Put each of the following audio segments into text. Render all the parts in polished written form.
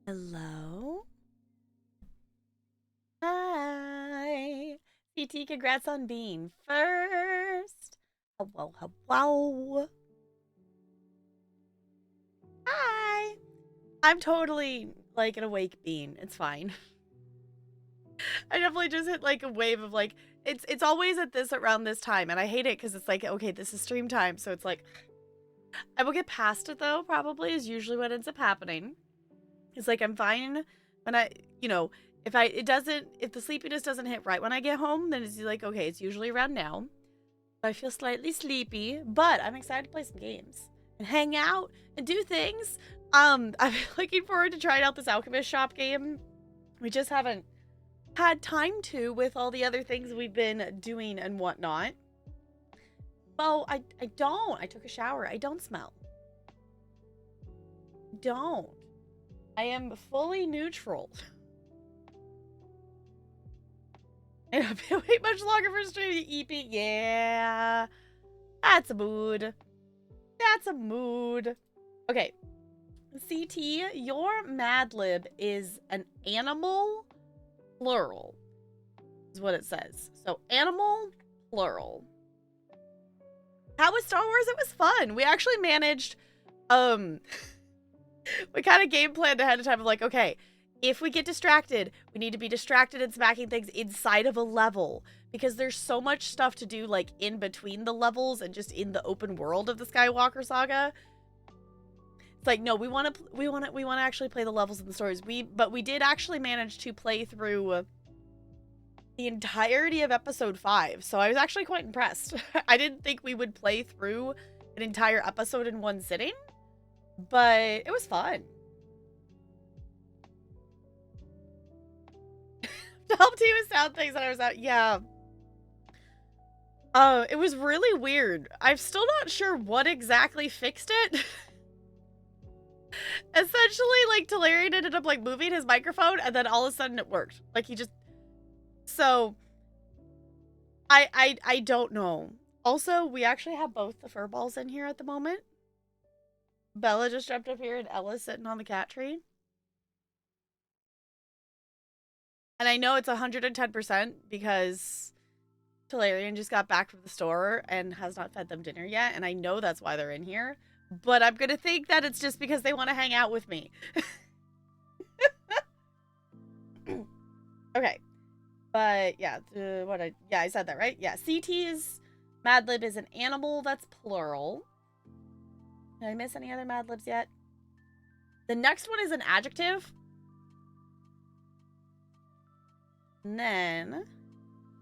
Hello? Hi. CT, congrats on being first. Hello, hello. Hi. I'm totally like an awake bean. It's fine. I definitely just hit like a wave of like it's always at this around this time and I hate it because it's like okay, this is stream time, so it's like I will get past it though, probably is usually what ends up happening. It's like I'm fine when you know, if the sleepiness doesn't hit right when I get home, then it's like, okay, it's usually around now. I feel slightly sleepy, but I'm excited to play some games and hang out and do things. I'm looking forward to trying out this Alchemist shop game. We just haven't had time to with all the other things we've been doing and whatnot. Oh, I don't. I took a shower. I don't smell. Don't. I am fully neutral. And I've been wait much longer for stream EP. Yeah. That's a mood. That's a mood. Okay. CT, your Mad Lib is an animal plural. Is what it says. So animal plural. How was Star Wars? It was fun. We actually managed we kind of game planned ahead of time of like, okay, if we get distracted, we need to be distracted and smacking things inside of a level because there's so much stuff to do like in between the levels and just in the open world of the Skywalker saga. It's like, no, we want to actually play the levels and the stories. But we did actually manage to play through the entirety of episode 5. So I was actually quite impressed. I didn't think we would play through an entire episode in one sitting, but it was fun. To help you with sound things that I was out. Yeah. It was really weird. I'm still not sure what exactly fixed it. Essentially, like, Talarian ended up, like, moving his microphone, and then all of a sudden it worked. Like, he just... So... I don't know. Also, we actually have both the fur balls in here at the moment. Bella just jumped up here, and Ella's sitting on the cat tree. And I know it's 110% because Talarian just got back from the store and has not fed them dinner yet, and I know that's why they're in here. But I'm gonna think that it's just because they want to hang out with me. Okay. But yeah, I said that, right? Yeah, CT's Mad Lib is an animal that's plural. Did I miss any other Mad Libs yet? The next one is an adjective. And then,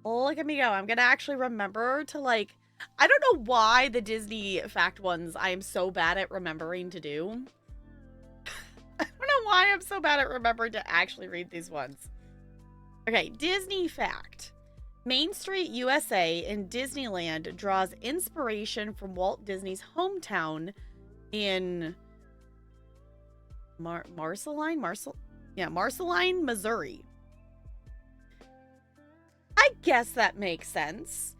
look at me go. I'm gonna actually remember to like, I don't know why the Disney fact ones I am so bad at remembering to do. I don't know why I'm so bad at remembering to actually read these ones. Okay, Disney fact. Main Street, USA in Disneyland draws inspiration from Walt Disney's hometown in Marceline, Missouri. I guess that makes sense.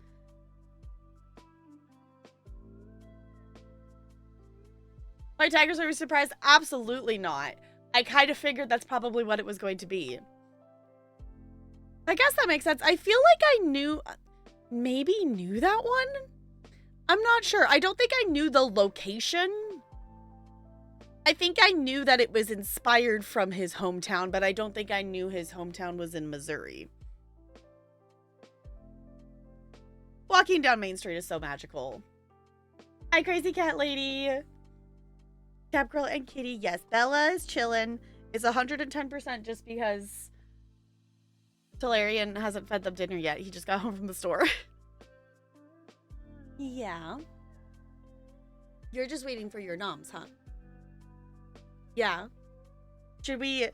My tigers are surprised? Absolutely not. I kind of figured that's probably what it was going to be. I guess that makes sense. I feel like I maybe knew that one? I'm not sure. I don't think I knew the location. I think I knew that it was inspired from his hometown, but I don't think I knew his hometown was in Missouri. Walking down Main Street is so magical. Hi, Crazy Cat Lady. Cap Girl and Kitty. Yes, Bella is chillin'. It's 110% just because Talarian hasn't fed them dinner yet. He just got home from the store. Yeah. You're just waiting for your noms, huh? Yeah. Should we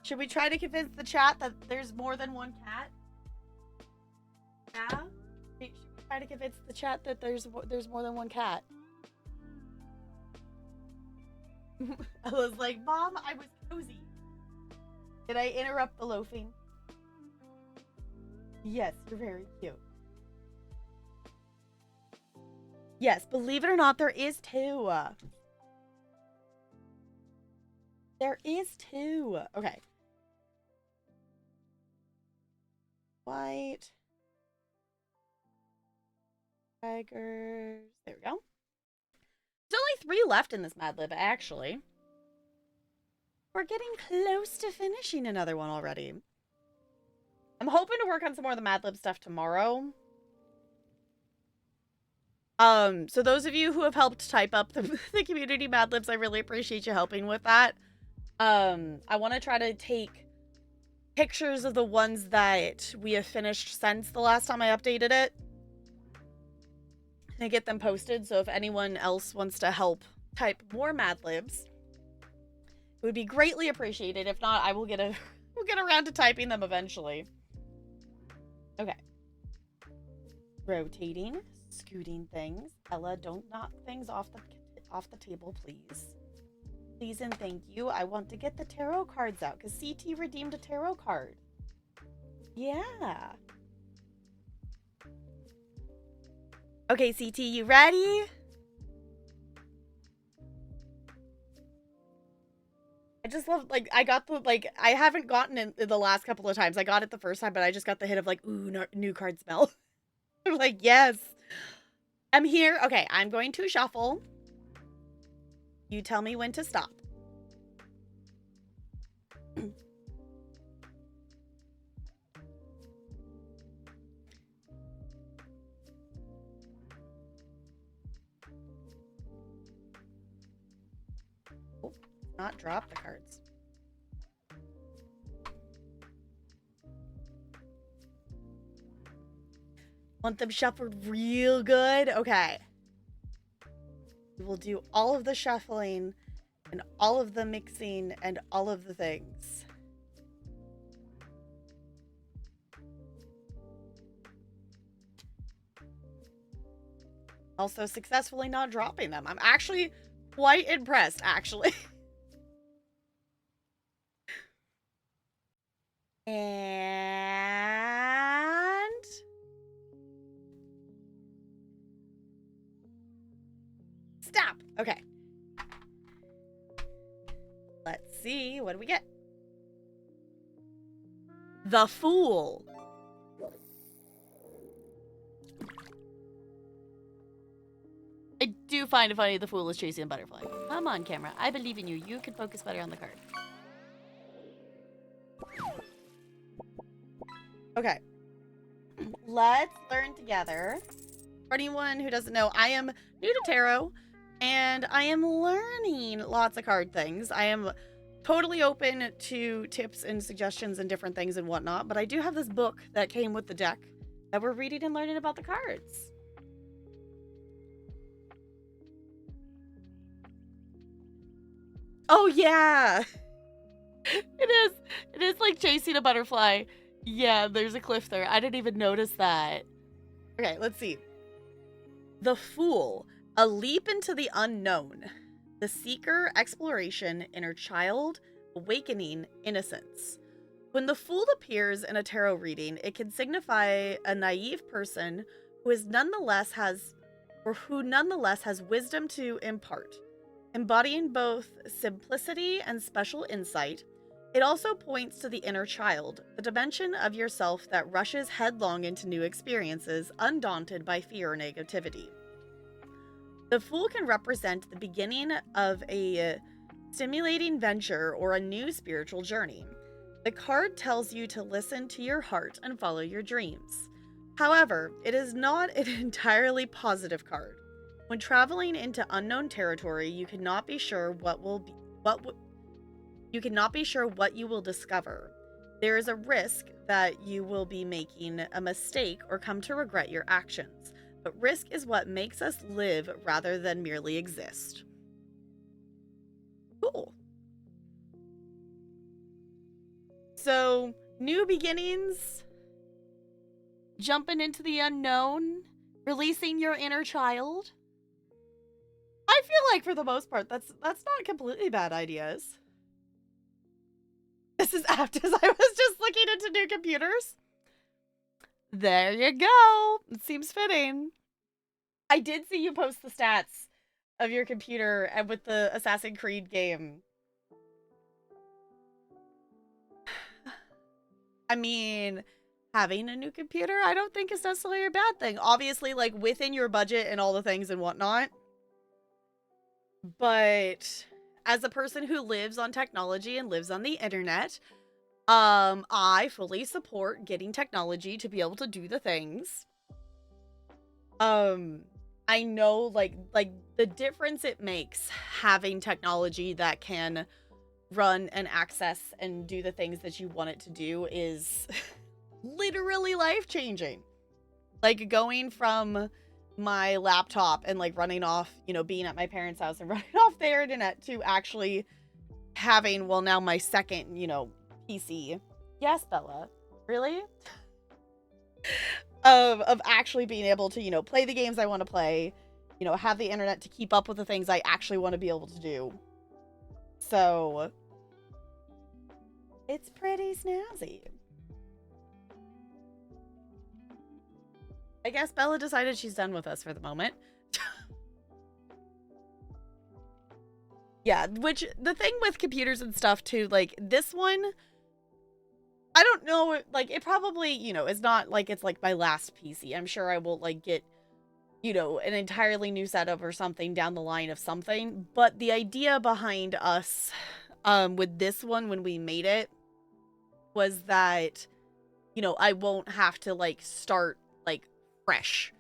try to convince the chat that there's more than one cat? Yeah? Should we try to convince the chat that there's more than one cat? I was like, Mom, I was cozy. Did I interrupt the loafing? Yes, you're very cute. Yes, believe it or not, there is two. There is two. Okay. White. Tigers. There we go. There's only 3 left in this Mad Lib, actually. We're getting close to finishing another one already. I'm hoping to work on some more of the Mad Lib stuff tomorrow. So those of you who have helped type up the community Mad Libs, I really appreciate you helping with that. I want to try to take pictures of the ones that we have finished since the last time I updated it and get them posted. So if anyone else wants to help type more Mad Libs, it would be greatly appreciated. If not, I will get we'll get around to typing them eventually. Okay. Rotating, scooting things. Ella, don't knock things off the table, please. Please and thank you. I want to get the tarot cards out because CT redeemed a tarot card. Yeah. Okay, CT, you ready? I just love, like, I got the, like, I haven't gotten it the last couple of times. I got it the first time, but I just got the hit of, like, ooh, no, new card smell. I'm like, yes. I'm here. Okay, I'm going to shuffle. You tell me when to stop. Oh, not drop the cards. Want them shuffled real good? Okay. We will do all of the shuffling and all of the mixing and all of the things. Also successfully not dropping them. I'm actually quite impressed, actually. And stop. Okay. Let's see. What do we get? The Fool. I do find it funny the Fool is chasing a butterfly. Come on, camera. I believe in you. You can focus better on the card. Okay. Let's learn together. For anyone who doesn't know, I am new to tarot, and I am learning lots of card things. I am totally open to tips and suggestions and different things and whatnot, but I do have this book that came with the deck that we're reading and learning about the cards. Oh, yeah. It is like chasing a butterfly. Yeah, there's a cliff there. I didn't even notice that. Okay, let's see. The Fool, a leap into the unknown. The Seeker, exploration, inner child, awakening, innocence. When the Fool appears in a tarot reading, it can signify a naive person who nonetheless has wisdom to impart. Embodying both simplicity and special insight, it also points to the inner child, the dimension of yourself that rushes headlong into new experiences, undaunted by fear or negativity. The Fool can represent the beginning of a stimulating venture or a new spiritual journey. The card tells you to listen to your heart and follow your dreams. However, it is not an entirely positive card. When traveling into unknown territory, you cannot be sure what you will discover. There is a risk that you will be making a mistake or come to regret your actions. But risk is what makes us live rather than merely exist. Cool. So, new beginnings, jumping into the unknown, releasing your inner child. I feel like for the most part, that's not completely bad ideas. This is apt as I was just looking into new computers. There you go. It seems fitting. I did see you post the stats of your computer and with the Assassin's Creed game. I mean, having a new computer, I don't think is necessarily a bad thing. Obviously, like, within your budget and all the things and whatnot. But as a person who lives on technology and lives on the internet, I fully support getting technology to be able to do the things. I know, like the difference it makes having technology that can run and access and do the things that you want it to do is literally life-changing. Like, going from my laptop and, like, running off, you know, being at my parents' house and running off their internet to actually having, well, now my second, you know, PC. Yes, Bella. Really? Of actually being able to, you know, play the games I want to play, you know, have the internet to keep up with the things I actually want to be able to do. So, it's pretty snazzy. I guess Bella decided she's done with us for the moment. Yeah, which, the thing with computers and stuff too, like, this one, I don't know, like, it probably, you know, is not like it's like my last PC. I'm sure I will, like, get, you know, an entirely new setup or something down the line of something. But the idea behind us, with this one when we made it, was that, you know, I won't have to, like, start, like, fresh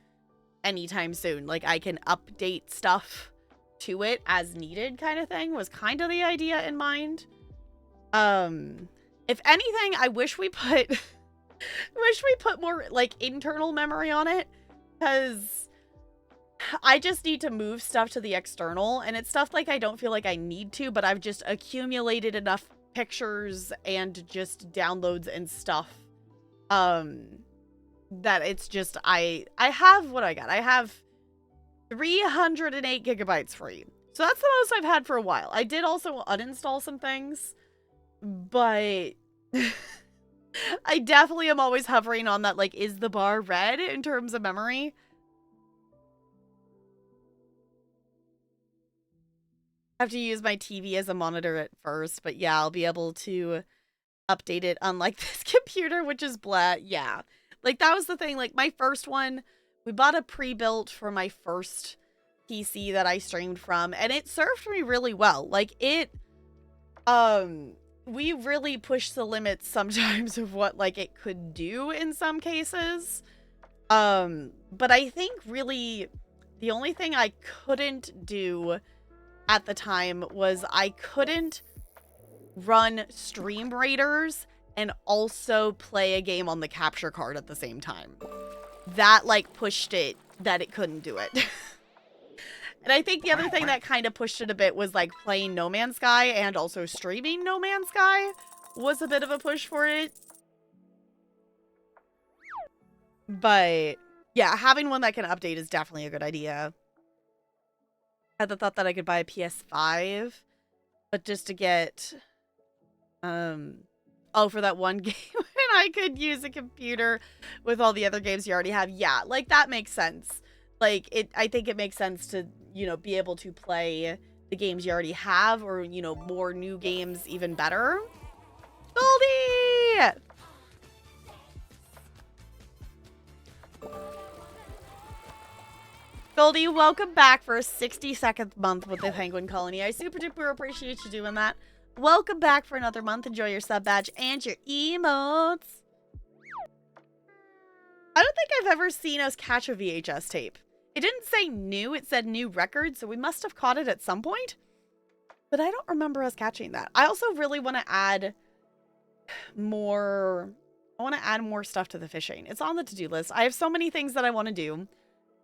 anytime soon. Like, I can update stuff to it as needed, kind of thing, was kind of the idea in mind. If anything, I wish we put more, like, internal memory on it, because I just need to move stuff to the external, and it's stuff, like, I don't feel like I need to, but I've just accumulated enough pictures and just downloads and stuff, that it's just, I have, what I got? I have 308 gigabytes free. So that's the most I've had for a while. I did also uninstall some things, but I definitely am always hovering on that, like, is the bar red in terms of memory? I have to use my TV as a monitor at first, but yeah, I'll be able to update it, unlike this computer, which is blah. Yeah. Like, that was the thing. Like, my first one, we bought a pre-built for my first PC that I streamed from, and it served me really well. Like, it, we really pushed the limits sometimes of what, like, it could do in some cases. But I think really the only thing I couldn't do at the time was I couldn't run Stream Raiders and also play a game on the capture card at the same time. That, like, pushed it that it couldn't do it. And I think the other thing that kind of pushed it a bit was, like, playing No Man's Sky and also streaming No Man's Sky was a bit of a push for it. But yeah, having one that can update is definitely a good idea. I had the thought that I could buy a PS5, but just to get, oh, for that one game, and I could use a computer with all the other games you already have. Yeah, like, that makes sense. Like, I think it makes sense to, you know, be able to play the games you already have, or, you know, more new games even better. Goldie! Goldie, welcome back for a 62nd month with the Penguin Colony. I super duper appreciate you doing that. Welcome back for another month. Enjoy your sub badge and your emotes. I don't think I've ever seen us catch a VHS tape. It didn't say new, it said new record, so we must have caught it at some point. But I don't remember us catching that. I also really want to add more... I want to add more stuff to the fishing. It's on the to-do list. I have so many things that I want to do.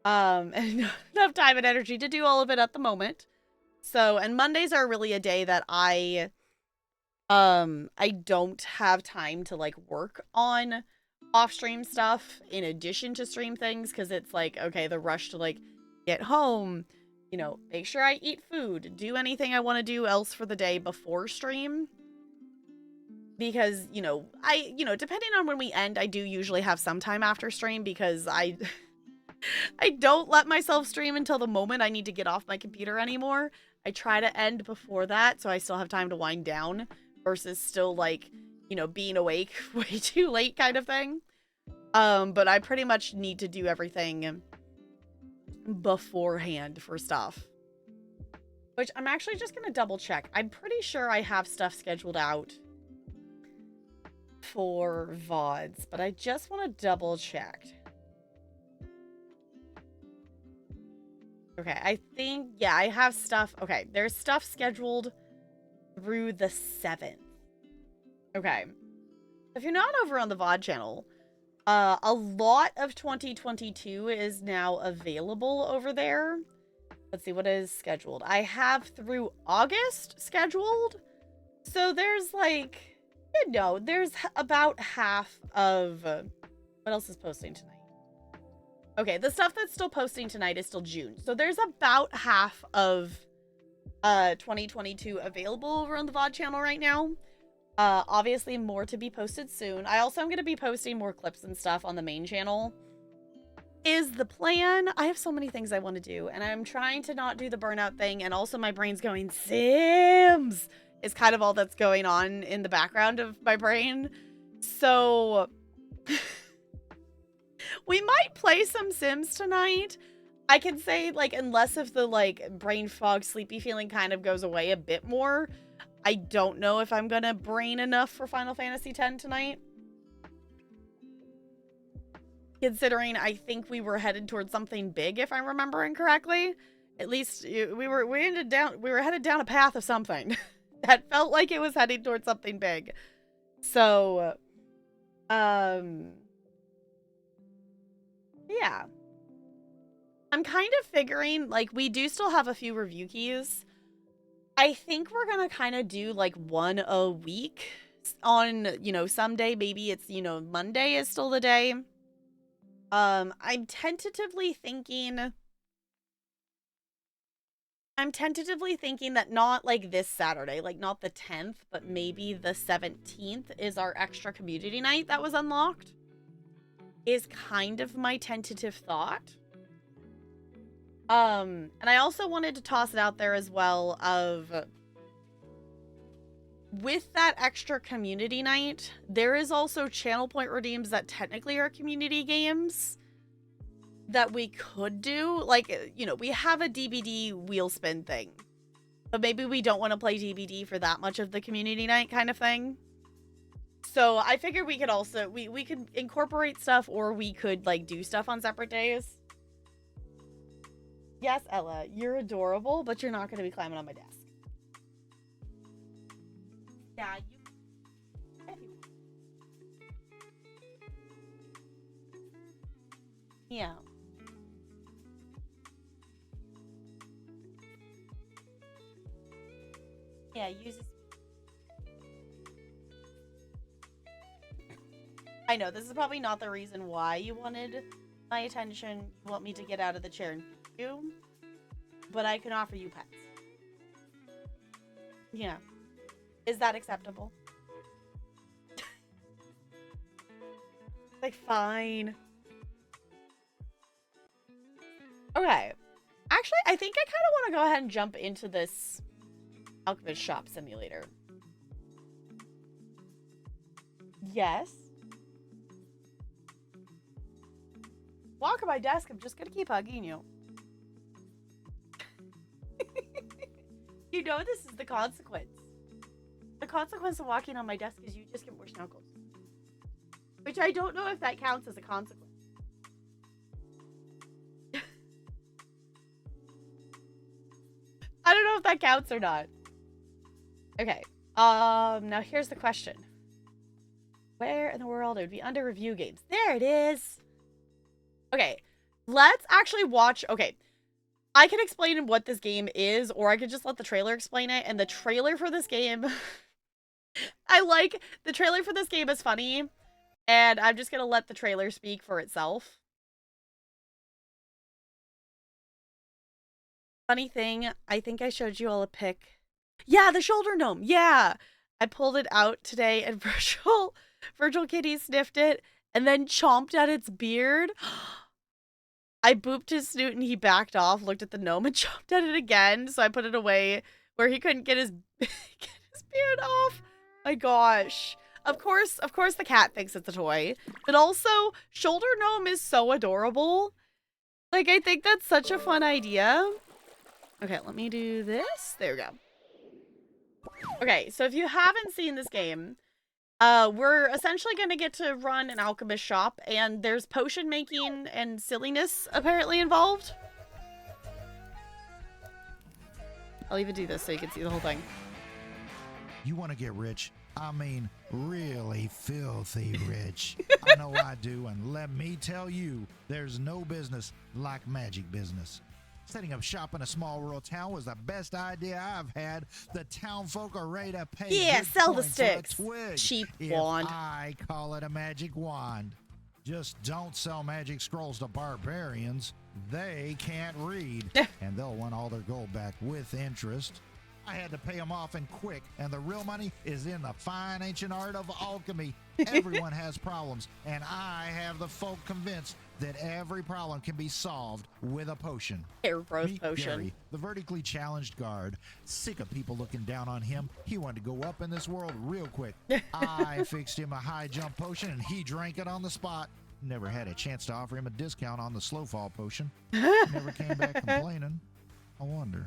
And not enough time and energy to do all of it at the moment. So, and Mondays are really a day that I don't have time to, like, work on off-stream stuff in addition to stream things, because it's like, okay, the rush to, like, get home, you know, make sure I eat food, do anything I want to do else for the day before stream. Because, you know, depending on when we end, I do usually have some time after stream, because I don't let myself stream until the moment I need to get off my computer anymore. I try to end before that, so I still have time to wind down, versus still, like, you know, being awake way too late kind of thing. But I pretty much need to do everything beforehand for stuff. Which I'm actually just gonna double check. I'm pretty sure I have stuff scheduled out for VODs, but I just want to double check. Okay, I think, yeah, I have stuff. Okay, there's stuff scheduled through the 7th. Okay. If you're not over on the VOD channel, a lot of 2022 is now available over there. Let's see what is scheduled. I have through August scheduled. So there's like, you know, there's about half of what else is posting tonight? Okay, the stuff that's still posting tonight is still June. So there's about half of 2022 available over on the VOD channel right now. Obviously more to be posted soon. I also am going to be posting more clips and stuff on the main channel. Is the plan. I have so many things I want to do, and I'm trying to not do the burnout thing, and also my brain's going, Sims is kind of all that's going on in the background of my brain. So we might play some Sims tonight. I can say, like, unless if the, like, brain fog, sleepy feeling kind of goes away a bit more, I don't know if I'm gonna brain enough for Final Fantasy X tonight. Considering I think we were headed towards something big, if I'm remembering correctly. At least we were headed down a path of something that felt like it was heading towards something big. So, yeah. I'm kind of figuring, like, we do still have a few review keys. I think we're gonna kind of do, like, one a week on, you know, someday. Maybe it's, you know, Monday is still the day. I'm tentatively thinking that not, like, this Saturday, like, not the 10th, but maybe the 17th is our extra community night that was unlocked. Is kind of my tentative thought. And I also wanted to toss it out there as well of, with that extra community night, there is also channel point redeems that technically are community games that we could do. Like, you know, we have a DBD wheel spin thing, but maybe we don't want to play DBD for that much of the community night kind of thing. So I figured we could also, we could incorporate stuff, or we could, like, do stuff on separate days. Yes, Ella, you're adorable, but you're not going to be climbing on my desk. Yeah, yeah. Yeah, use. I know, this is probably not the reason why you wanted my attention. You want me to get out of the chair and feed you, but I can offer you pets. Yeah. Is that acceptable? Like, fine. Okay. Actually, I think I kind of want to go ahead and jump into this Alchemist shop simulator. Yes. Walk on my desk. I'm just going to keep hugging you. You know this is the consequence. The consequence of walking on my desk is you just get more snuggles. Which I don't know if that counts as a consequence. I don't know if that counts or not. Okay. Now here's the question. Where in the world? It would be under review games. There it is. Okay. Let's actually watch. Okay. I can explain what this game is, or I could just let the trailer explain it. And the trailer for this game... the trailer for this game is funny. And I'm just going to let the trailer speak for itself. Funny thing, I think I showed you all a pic. Yeah, the shoulder gnome. Yeah. I pulled it out today and Virtual Kitty sniffed it and then chomped at its beard. I booped his snoot and he backed off, looked at the gnome and chomped at it again. So I put it away where he couldn't get his, get his beard off. My gosh. Of course the cat thinks it's a toy. But also, Shoulder Gnome is so adorable. Like, I think that's such a fun idea. Okay, let me do this. There we go. Okay, so if you haven't seen this game, we're essentially going to get to run an alchemist shop, and there's potion making and silliness apparently involved. I'll even do this so you can see the whole thing. You want to get rich? I mean, really filthy rich. I know I do, and let me tell you, there's no business like magic business. Setting up shop in a small rural town was the best idea I've had. The town folk are ready to pay. Yeah, sell the sticks. Twig. Cheap If wand. I call it a magic wand. Just don't sell magic scrolls to barbarians. They can't read, and they'll want all their gold back with interest. I had to pay them off and quick, and the real money is in the fine ancient art of alchemy. Everyone has problems, and I have the folk convinced that every problem can be solved with a potion. Hair growth Meet potion. Gary, the vertically challenged guard. Sick of people looking down on him. He wanted to go up in this world real quick. I fixed him a high jump potion, and he drank it on the spot. Never had a chance to offer him a discount on the slow fall potion. Never came back complaining. I wonder.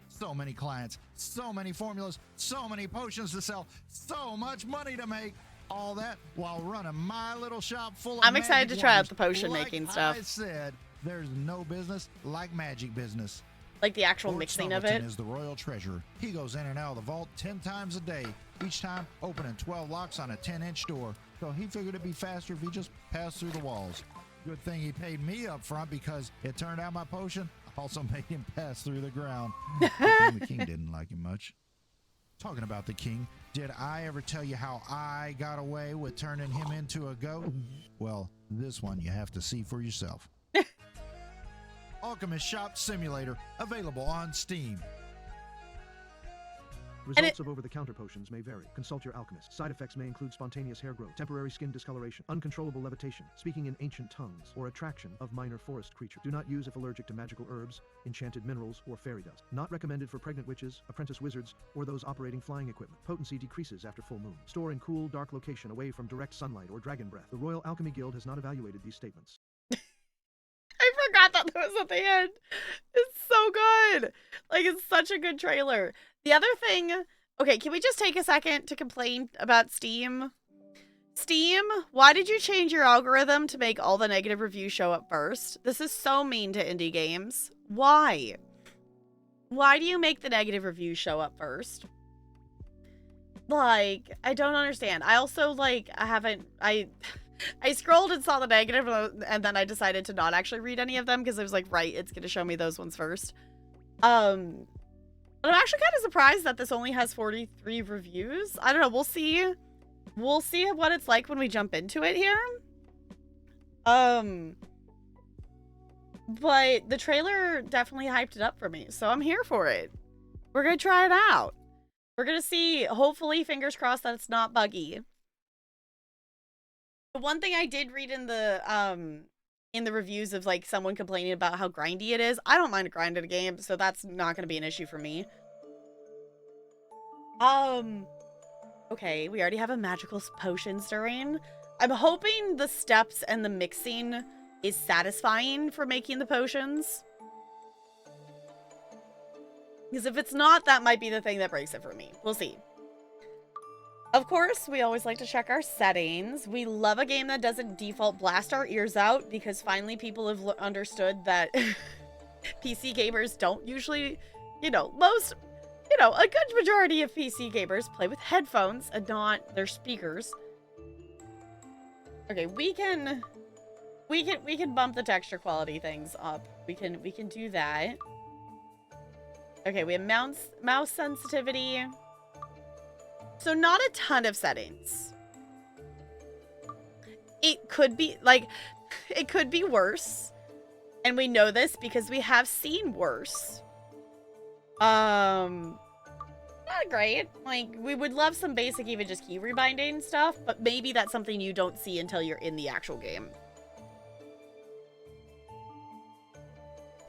So many clients, so many formulas, so many potions to sell, so much money to make. All that while running my little shop full of I'm excited magic to try out wonders. the potion Like making stuff. I said, there's no business like magic business. Like the actual Lord mixing of Snuggleton it. is the royal treasurer. He goes in and out of the vault 10 times a day, each time opening 12 locks on a 10-inch door. So he figured it'd be faster if he just passed through the walls. Good thing he paid me up front because it turned out my potion also made him pass through the ground. Good thing the king didn't like him much. Talking about the king, did I ever tell you how I got away with turning him into a goat? Well, this one you have to see for yourself. Alchemist Shop Simulator, available on Steam. Results of over-the-counter potions may vary. Consult your alchemist. Side effects may include spontaneous hair growth, temporary skin discoloration, uncontrollable levitation, speaking in ancient tongues, or attraction of minor forest creatures. Do not use if allergic to magical herbs, enchanted minerals, or fairy dust. Not recommended for pregnant witches, apprentice wizards, or those operating flying equipment. Potency decreases after full moon. Store in cool, dark location away from direct sunlight or dragon breath. The Royal Alchemy Guild has not evaluated these statements. I forgot that was at the end. It's so good. Like, it's such a good trailer. The other thing, okay, can we just take a second to complain about Steam? Steam, why did you change your algorithm to make all the negative reviews show up first? This is so mean to indie games. Why? Why do you make the negative reviews show up first? Like, I don't understand. I also, like, I scrolled and saw the negative, and then I decided to not actually read any of them because I was like, right, it's going to show me those ones first. But I'm actually kind of surprised that this only has 43 reviews. I don't know. We'll see. We'll see what it's like when we jump into it here. But the trailer definitely hyped it up for me, so I'm here for it. We're going to try it out. We're going to see, hopefully, fingers crossed that it's not buggy. The one thing I did read in the reviews of, like, someone complaining about how grindy it is. I don't mind a grind in a game, so that's not going to be an issue for me. Okay, we already have a magical potion stirring. I'm hoping the steps and the mixing is satisfying for making the potions. Because if it's not, that might be the thing that breaks it for me. We'll see. Of course, we always like to check our settings. We love a game that doesn't default blast our ears out because finally people have understood that PC gamers don't usually, a good majority of PC gamers play with headphones and not their speakers. Okay, we can bump the texture quality things up. We can do that. Okay, we have mouse sensitivity. So not a ton of settings. It could be, it could be worse. And we know this because we have seen worse. Not great. Like, we would love some basic, even just key rebinding stuff, but maybe that's something you don't see until you're in the actual game.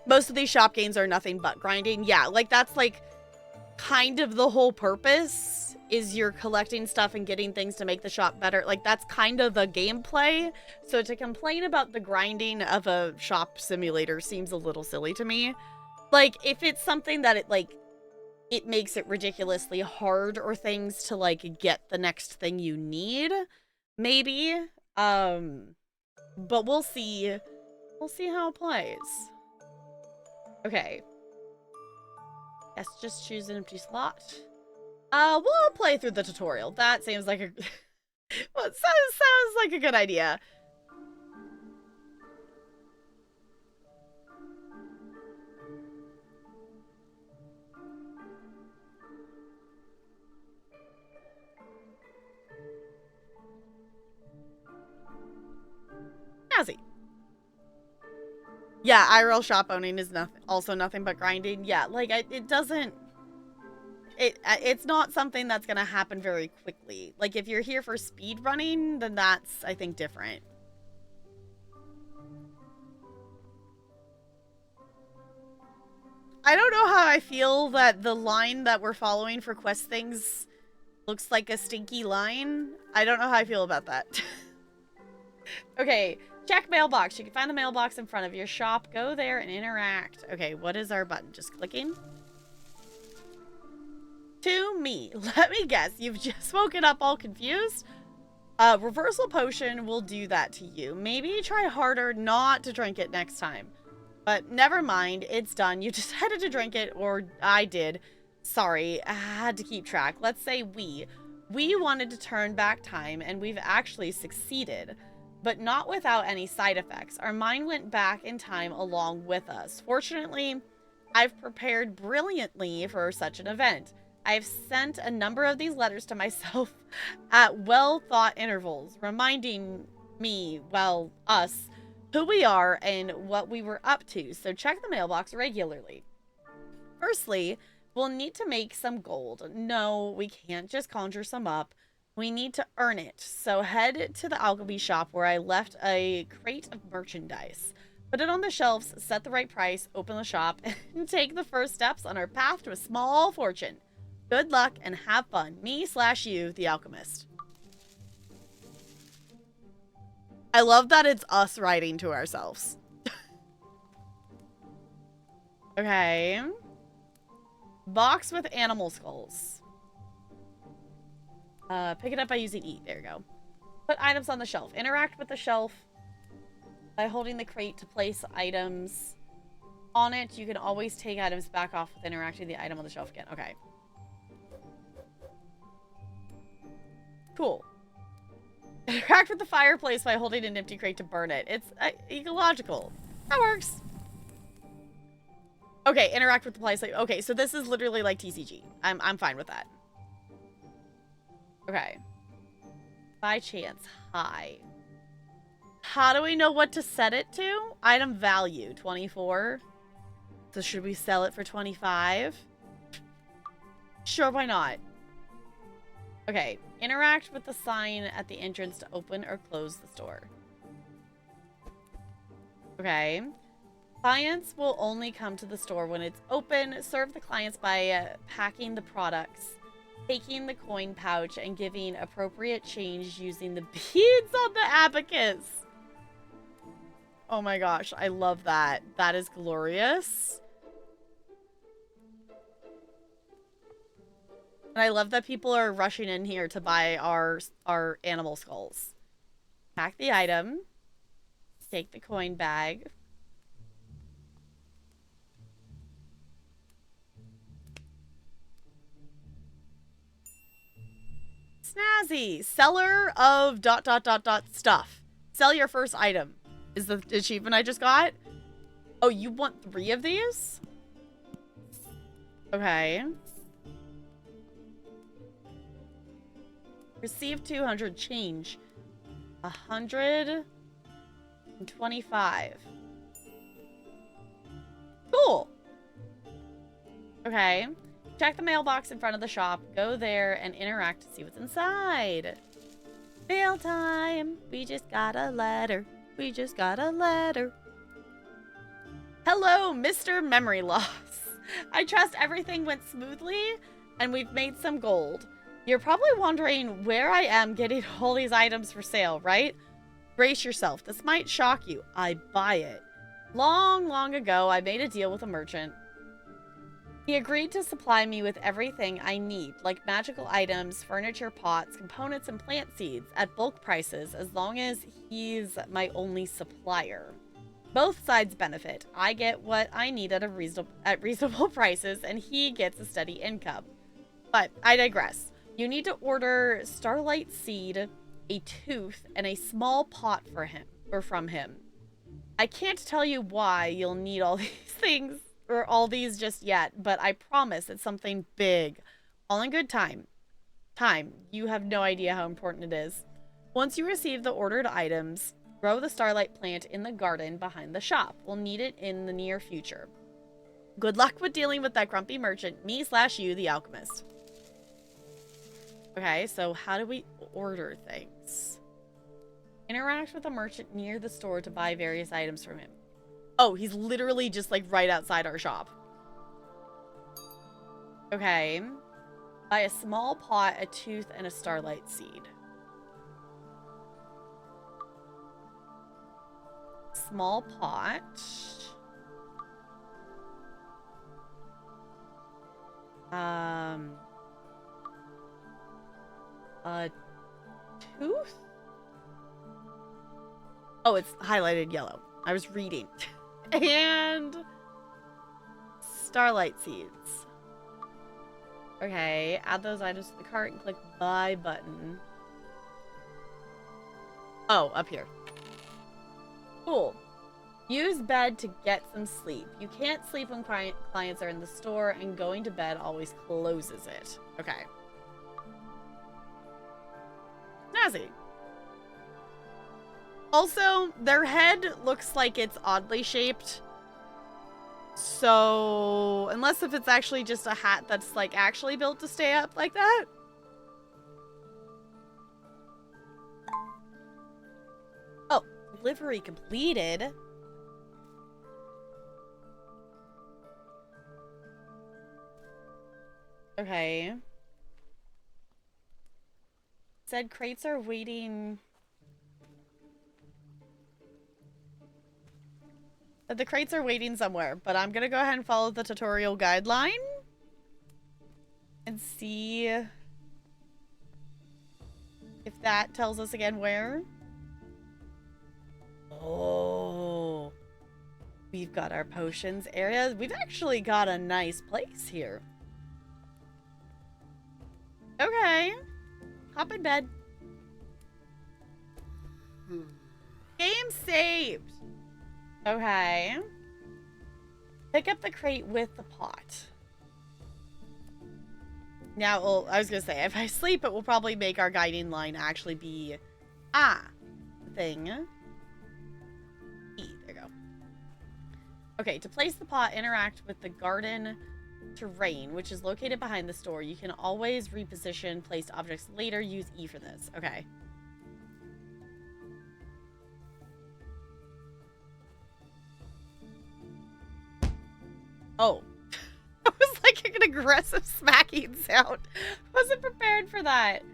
Most of these shop games are nothing but grinding. Yeah, like, that's, like, kind of the whole purpose is you're collecting stuff and getting things to make the shop better. Like, that's kind of the gameplay. So to complain about the grinding of a shop simulator seems a little silly to me. Like, if it's something that it makes it ridiculously hard or things to, like, get the next thing you need, maybe. But we'll see. We'll see how it plays. Okay. Yes, just choose an empty slot. We'll play through the tutorial. That seems like a... well, it sounds like a good idea. Snazzy. Yeah, IRL shop owning is also nothing but grinding. Yeah, like, it doesn't... It's not something that's gonna happen very quickly. Like, if you're here for speed running, then that's, I think, different. I don't know how I feel that the line that we're following for quest things looks like a stinky line. I don't know how I feel about that. Okay, check mailbox. You can find the mailbox in front of your shop. Go there and interact. Okay, what is our button? Just clicking? To me. Let me guess. You've just woken up all confused? Reversal potion will do that to you. Maybe try harder not to drink it next time. But never mind. It's done. You decided to drink it, or I did. Sorry. I had to keep track. Let's say we. We wanted to turn back time, and we've actually succeeded. But not without any side effects. Our mind went back in time along with us. Fortunately, I've prepared brilliantly for such an event. I've sent a number of these letters to myself at well-thought intervals, reminding me, well, us, who we are and what we were up to, so check the mailbox regularly. Firstly, we'll need to make some gold. No, we can't just conjure some up. We need to earn it, so head to the alchemy shop where I left a crate of merchandise. Put it on the shelves, set the right price, open the shop, and take the first steps on our path to a small fortune. Good luck and have fun. Me/you, the Alchemist. I love that it's us writing to ourselves. Okay. Box with animal skulls. Pick it up by using E. There you go. Put items on the shelf. Interact with the shelf by holding the crate to place items on it. You can always take items back off with interacting the item on the shelf again. Okay. Cool. Interact with the fireplace by holding an empty crate to burn it. It's ecological. That works. Okay, interact with the place. Okay, so this is literally like TCG. I'm fine with that. Okay. By chance, high. How do we know what to set it to? Item value, 24. So should we sell it for 25? Sure, why not? Okay, interact with the sign at the entrance to open or close the store. Okay. Clients will only come to the store when it's open. Serve the clients by packing the products, taking the coin pouch, and giving appropriate change using the beads on the abacus. Oh my gosh, I love that. That is glorious. And I love that people are rushing in here to buy our animal skulls. Pack the item. Take the coin bag. Snazzy. Seller of ... stuff. Sell your first item is the achievement I just got. Oh, you want 3 of these? Okay. Receive 200 change. 125. Cool. Okay. Check the mailbox in front of the shop. Go there and interact to see what's inside. Mail time. We just got a letter. We just got a letter. Hello, Mr. Memory Loss. I trust everything went smoothly and we've made some gold. You're probably wondering where I am getting all these items for sale, right? Brace yourself. This might shock you. I buy it. Long, long ago, I made a deal with a merchant. He agreed to supply me with everything I need, like magical items, furniture, pots, components, and plant seeds at bulk prices as long as he's my only supplier. Both sides benefit. I get what I need at reasonable prices, and he gets a steady income. But I digress. You need to order Starlight Seed, a tooth, and a small pot for him, or from him. I can't tell you why you'll need all these things, or all these just yet, but I promise it's something big. All in good time. You have no idea how important it is. Once you receive the ordered items, grow the Starlight plant in the garden behind the shop. We'll need it in the near future. Good luck with dealing with that grumpy merchant, me/you, the Alchemist. Okay, so how do we order things? Interact with a merchant near the store to buy various items from him. Oh, he's literally just like right outside our shop. Okay. Buy a small pot, a tooth, and a Starlight Seed. Small pot. A tooth? Oh, it's highlighted yellow. I was reading. And Starlight Seeds. Okay, add those items to the cart and click buy button. Oh, up here. Cool. Use bed to get some sleep. You can't sleep when clients are in the store, and going to bed always closes it. Okay. Snazzy. Also, their head looks like it's oddly shaped. So, unless if it's actually just a hat that's like actually built to stay up like that. Oh, delivery completed. Okay. Said crates are waiting. The crates are waiting somewhere, but I'm gonna go ahead and follow the tutorial guideline and see if that tells us again where. Oh, we've got our potions area. We've actually got a nice place here. Okay, hop in bed. Game saved. Okay. Pick up the crate with the pot. Now, well, I was gonna say, if I sleep, it will probably make our guiding line actually be thing. E, there you go. Okay, to place the pot, interact with the garden terrain, which is located behind the store. You can always reposition placed objects later. Use E for this. Okay. Oh. That was like an aggressive smacking sound. Wasn't prepared for that.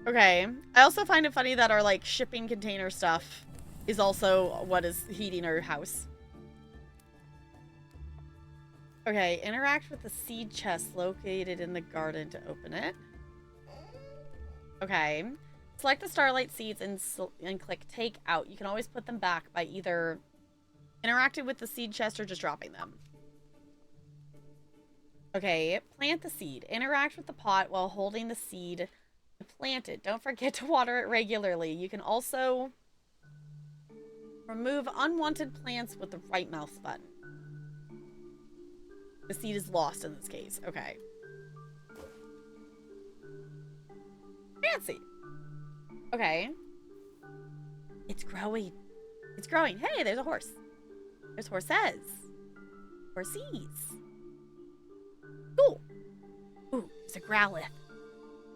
Okay. I also find it funny that our like shipping container stuff is also what is heating our house. Okay, interact with the seed chest located in the garden to open it. Okay. Select the Starlight Seeds and click Take Out. You can always put them back by either interacting with the seed chest or just dropping them. Okay, plant the seed. Interact with the pot while holding the seed to plant it. Don't forget to water it regularly. You can also remove unwanted plants with the right mouse button. The seed is lost in this case. Okay. Fancy. Okay. It's growing. It's growing. Hey, there's a horse. There's horses. Horsies. Cool. Ooh, it's a Growlithe.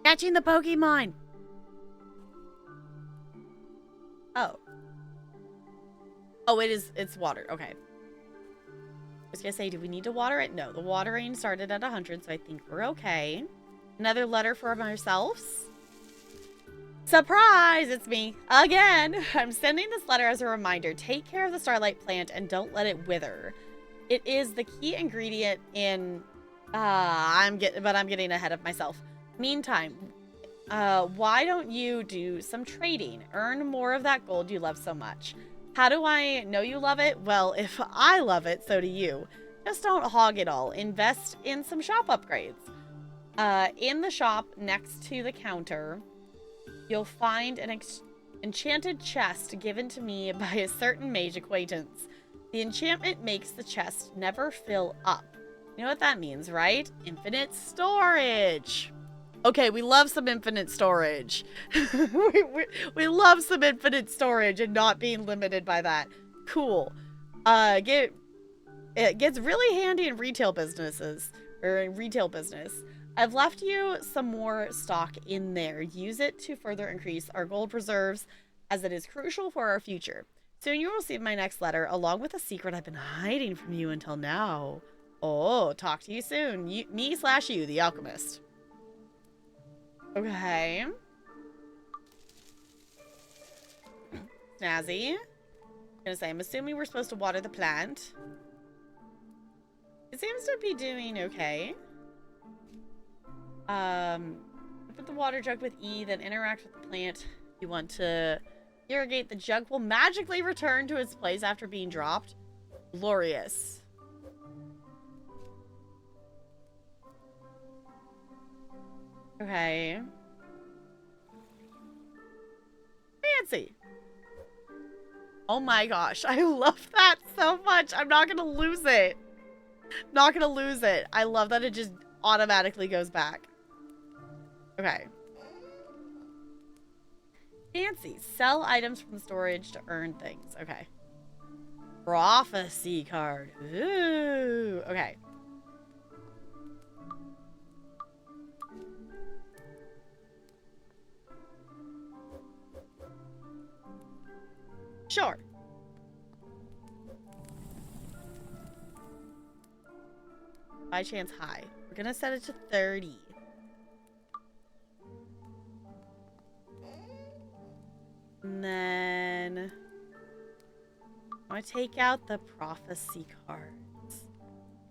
Catching the Pokemon. Oh. Oh, it's watered. Okay. I was gonna say, do we need to water it? No, the watering started at 100, so I think we're okay. Another letter from ourselves. Surprise! It's me again. I'm sending this letter as a reminder. Take care of the starlight plant and don't let it wither. It is the key ingredient in. I'm getting ahead of myself. Meantime, why don't you do some trading? Earn more of that gold you love so much. How do I know you love it? Well, if I love it, so do you. Just don't hog it all. Invest in some shop upgrades. In the shop next to the counter, you'll find an enchanted chest given to me by a certain mage acquaintance. The enchantment makes the chest never fill up. You know what that means, right? Infinite storage. Okay, we love some infinite storage. we love some infinite storage and not being limited by that. Cool. It gets really handy in retail businesses, or in retail business. I've left you some more stock in there. Use it to further increase our gold reserves, as it is crucial for our future. Soon you will receive my next letter, along with a secret I've been hiding from you until now. Oh, talk to you soon. Me/you, the Alchemist. Okay. Snazzy. I'm assuming we're supposed to water the plant. It seems to be doing okay. Put the water jug with E, then interact with the plant. You want to irrigate the jug will magically return to its place after being dropped. Glorious. Okay. Fancy. Oh my gosh, I love that so much. I'm not gonna lose it. Not gonna lose it. I love that it just automatically goes back. Okay. Fancy. Sell items from storage to earn things. Okay. Prophecy card. Ooh. Okay. Sure. By chance high. We're gonna set it to 30. And then I want to take out the prophecy cards.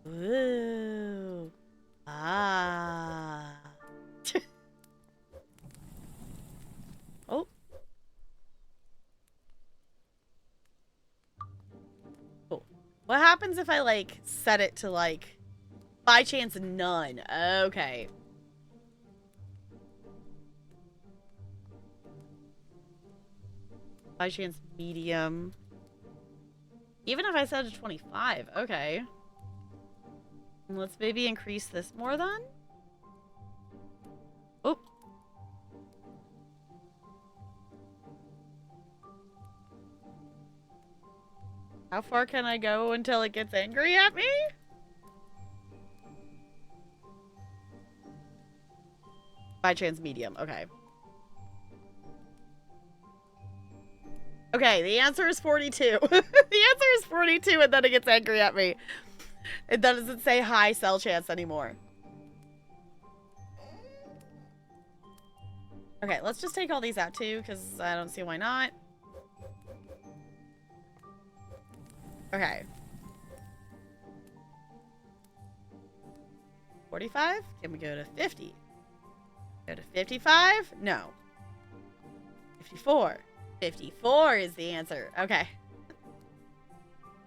Ooh. Ah. Oh. Cool. What happens if I, like, set it to, like, by chance none? Okay. By chance medium. Even if I set it to 25. Okay. Let's maybe increase this more then. Oh. How far can I go until it gets angry at me? By chance medium. Okay. Okay, the answer is 42. The answer is 42 and then it gets angry at me. It doesn't say high sell chance anymore. Okay, let's just take all these out too, because I don't see why not. Okay. 45? Can we go to 50? Go to 55? No. 54. 54 is the answer. Okay.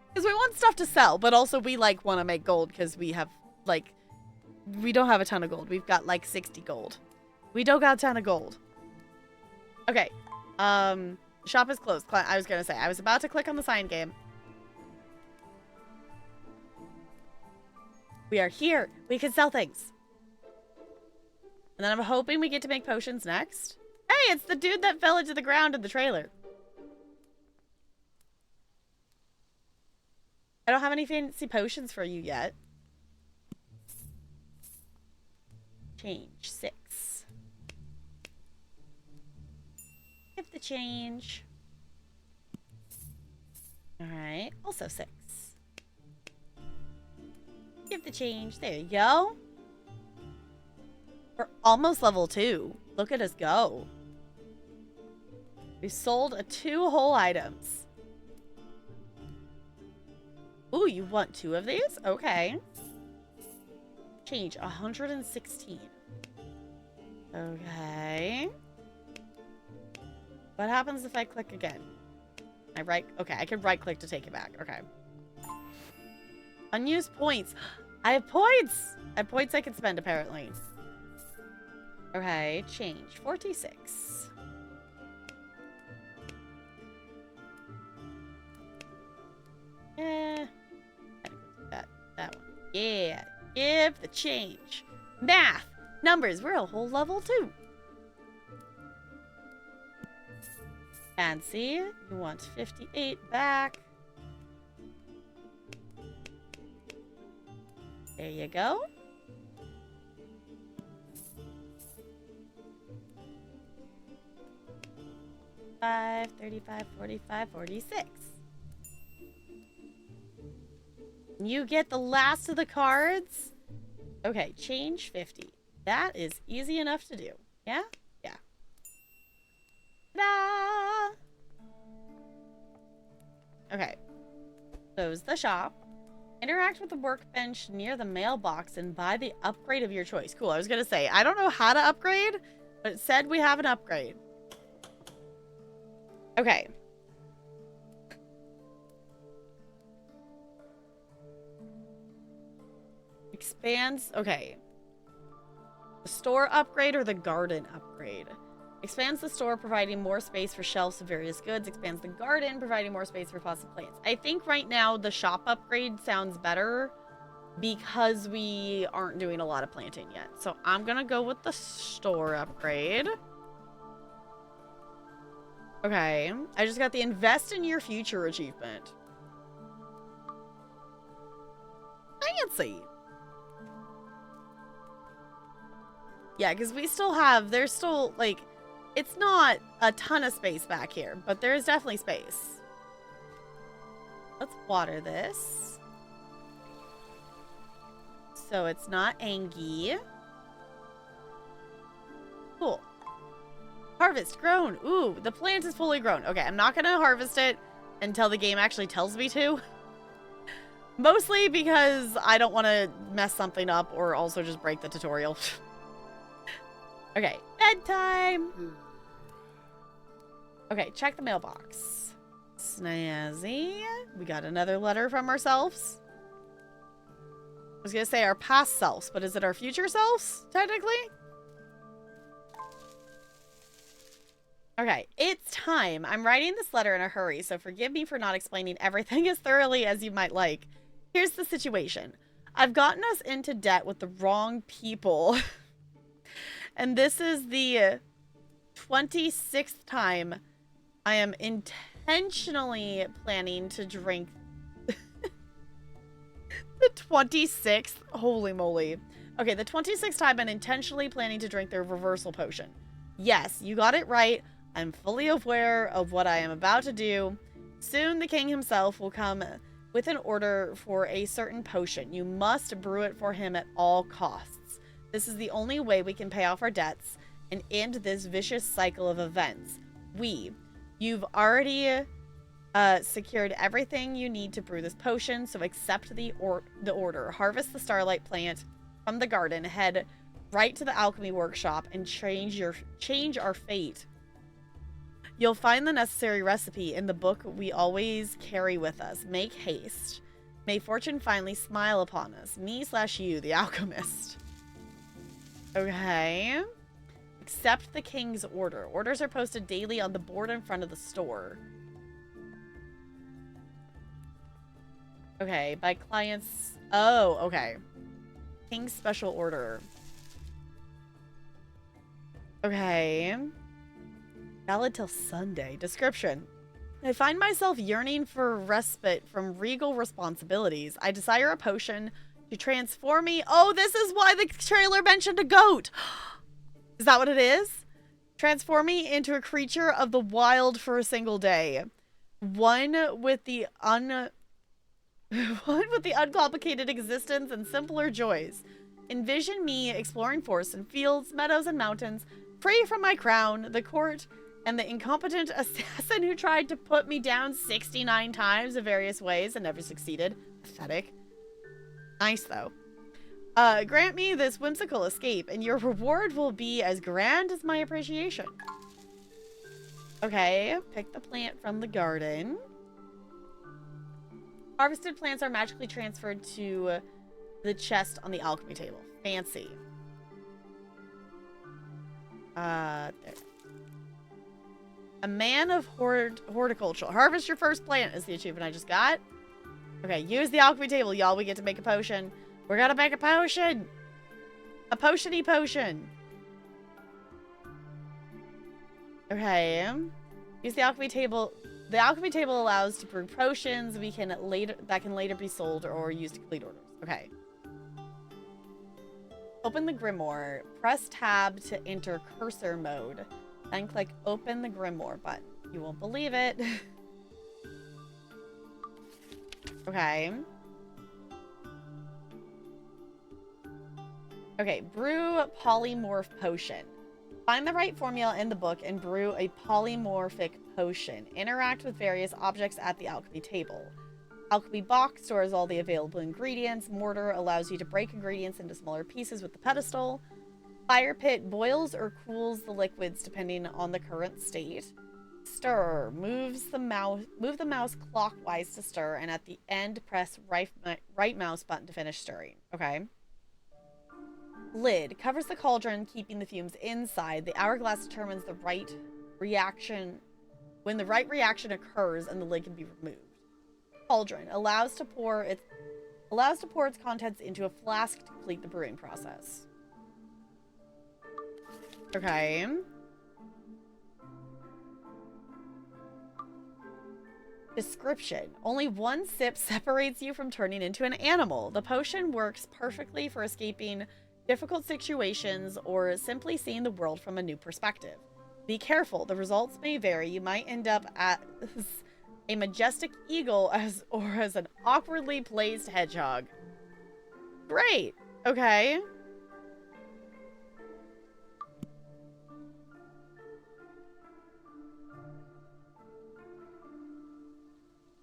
Because we want stuff to sell, but also we, like, want to make gold because we have, like, we don't have a ton of gold. We've got, like, 60 gold. We don't got a ton of gold. Okay. Shop is closed. I was going to say, I was about to click on the sign game. We are here. We can sell things. And then I'm hoping we get to make potions next. Hey, it's the dude that fell into the ground in the trailer. I don't have any fancy potions for you yet. Change 6. Give the change. Alright, also 6. Give the change. There you go. We're almost level 2. Look at us go. We sold 2 whole items. Ooh, you want 2 of these? Okay. Change 116. Okay. What happens if I click again? Okay, I can right click to take it back. Okay. Unused points. I have points! I have points I can spend apparently. Okay, change 46. That one. Yeah, give the change. Math, numbers, we're a whole level 2. Fancy, you want 58 back. There you go. 35, 45, 46. You get the last of the cards. Okay, change 50. That is easy enough to do. Yeah? Yeah. Ta-da! Okay. Close the shop. Interact with the workbench near the mailbox and buy the upgrade of your choice. Cool, I was gonna say, I don't know how to upgrade, but it said we have an upgrade. Okay. Expands. Okay. The store upgrade or the garden upgrade? Expands the store, providing more space for shelves of various goods. Expands the garden, providing more space for pots and plants. I think right now the shop upgrade sounds better because we aren't doing a lot of planting yet. So I'm gonna go with the store upgrade. Okay. I just got the invest in your future achievement. Fancy. Yeah, because we still have, there's still, like, it's not a ton of space back here, but there is definitely space. Let's water this. So it's not angy. Cool. Harvest grown. Ooh, the plant is fully grown. Okay, I'm not going to harvest it until the game actually tells me to. Mostly because I don't want to mess something up or also just break the tutorial. Okay, bedtime. Okay, check the mailbox. Snazzy. We got another letter from ourselves. I was going to say our past selves, but is it our future selves, technically? Okay, it's time. I'm writing this letter in a hurry, so forgive me for not explaining everything as thoroughly as you might like. Here's the situation. I've gotten us into debt with the wrong people. And this is the 26th time I am intentionally planning to drink. The 26th? Holy moly. Okay, the 26th time I'm intentionally planning to drink their reversal potion. Yes, you got it right. I'm fully aware of what I am about to do. Soon the king himself will come with an order for a certain potion. You must brew it for him at all costs. This is the only way we can pay off our debts and end this vicious cycle of events. You've already secured everything you need to brew this potion, so accept the order. Harvest the starlight plant from the garden, head right to the alchemy workshop, and change our fate. You'll find the necessary recipe in the book we always carry with us. Make haste. May fortune finally smile upon us. Me/you, the alchemist. Okay. Accept the king's order. Orders are posted daily on the board in front of the store. Okay, by clients. Oh, okay. King's special order. Okay. Valid till Sunday. Description. I find myself yearning for respite from regal responsibilities. I desire a potion to transform me. Oh, this is why the trailer mentioned a goat. Is that what it is? Transform me into a creature of the wild for a single day. One with the uncomplicated existence and simpler joys. Envision me exploring forests and fields, meadows and mountains, free from my crown, the court, and the incompetent assassin who tried to put me down 69 times in various ways and never succeeded. Pathetic. Nice, though. Grant me this whimsical escape, and your reward will be as grand as my appreciation. Okay, pick the plant from the garden. Harvested plants are magically transferred to the chest on the alchemy table. Fancy. There. A man of horticulture. Harvest your first plant is the achievement I just got. Okay, use the alchemy table, y'all. We get to make a potion. We're gonna make a potion. A potion-y potion. Okay. Use the alchemy table. The alchemy table allows to brew potions that can later be sold or used to complete orders. Okay. Open the grimoire. Press tab to enter cursor mode. Then click open the grimoire button. You won't believe it. Okay. Okay, brew polymorph potion. Find the right formula in the book and brew a polymorphic potion. Interact with various objects at the alchemy table. Alchemy box stores all the available ingredients. Mortar allows you to break ingredients into smaller pieces with the pedestal. Fire pit boils or cools the liquids depending on the current state. Stir move the mouse clockwise to stir, and at the end press right mouse button to finish stirring. Okay. Lid covers the cauldron, keeping the fumes inside. The hourglass determines the right reaction when the right reaction occurs, and the lid can be removed. Cauldron allows to pour its contents into a flask to complete the brewing process. Okay. Description. Only one sip separates you from turning into an animal. The potion works perfectly for escaping difficult situations or simply seeing the world from a new perspective. Be careful. The results may vary. You might end up as a majestic eagle or as an awkwardly placed hedgehog. Great. Okay.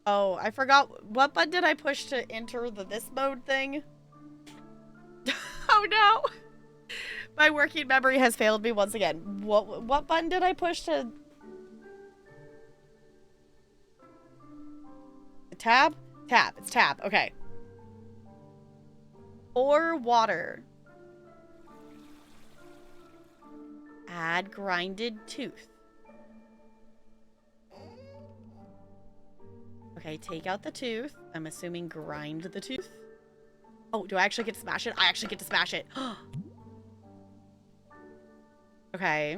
Oh, I forgot. What button did I push to enter the this mode thing? Oh no! My working memory has failed me once again. What button did I push to... Tab? Tab. It's tab. Okay. Or water. Add grinded tooth. Okay, take out the tooth. I'm assuming grind the tooth. Oh, do I actually get to smash it? I actually get to smash it. Okay.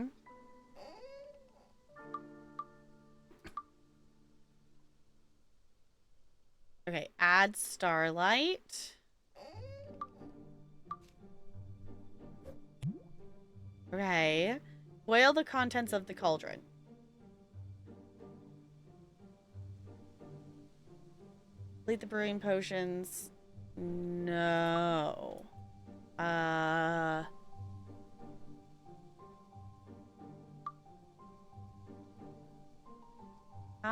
Okay, add starlight. Okay. Boil the contents of the cauldron. Complete the brewing potions. No. How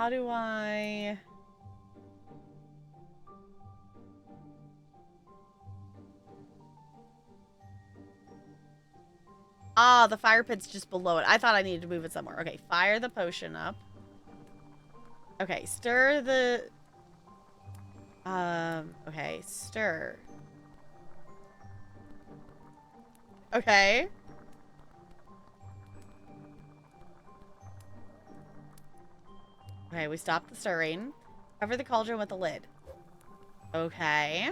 do I... Ah, the fire pit's just below it. I thought I needed to move it somewhere. Okay, fire the potion up. Okay, stir the... okay, stir. Okay. Okay, we stopped the stirring. Cover the cauldron with the lid. Okay.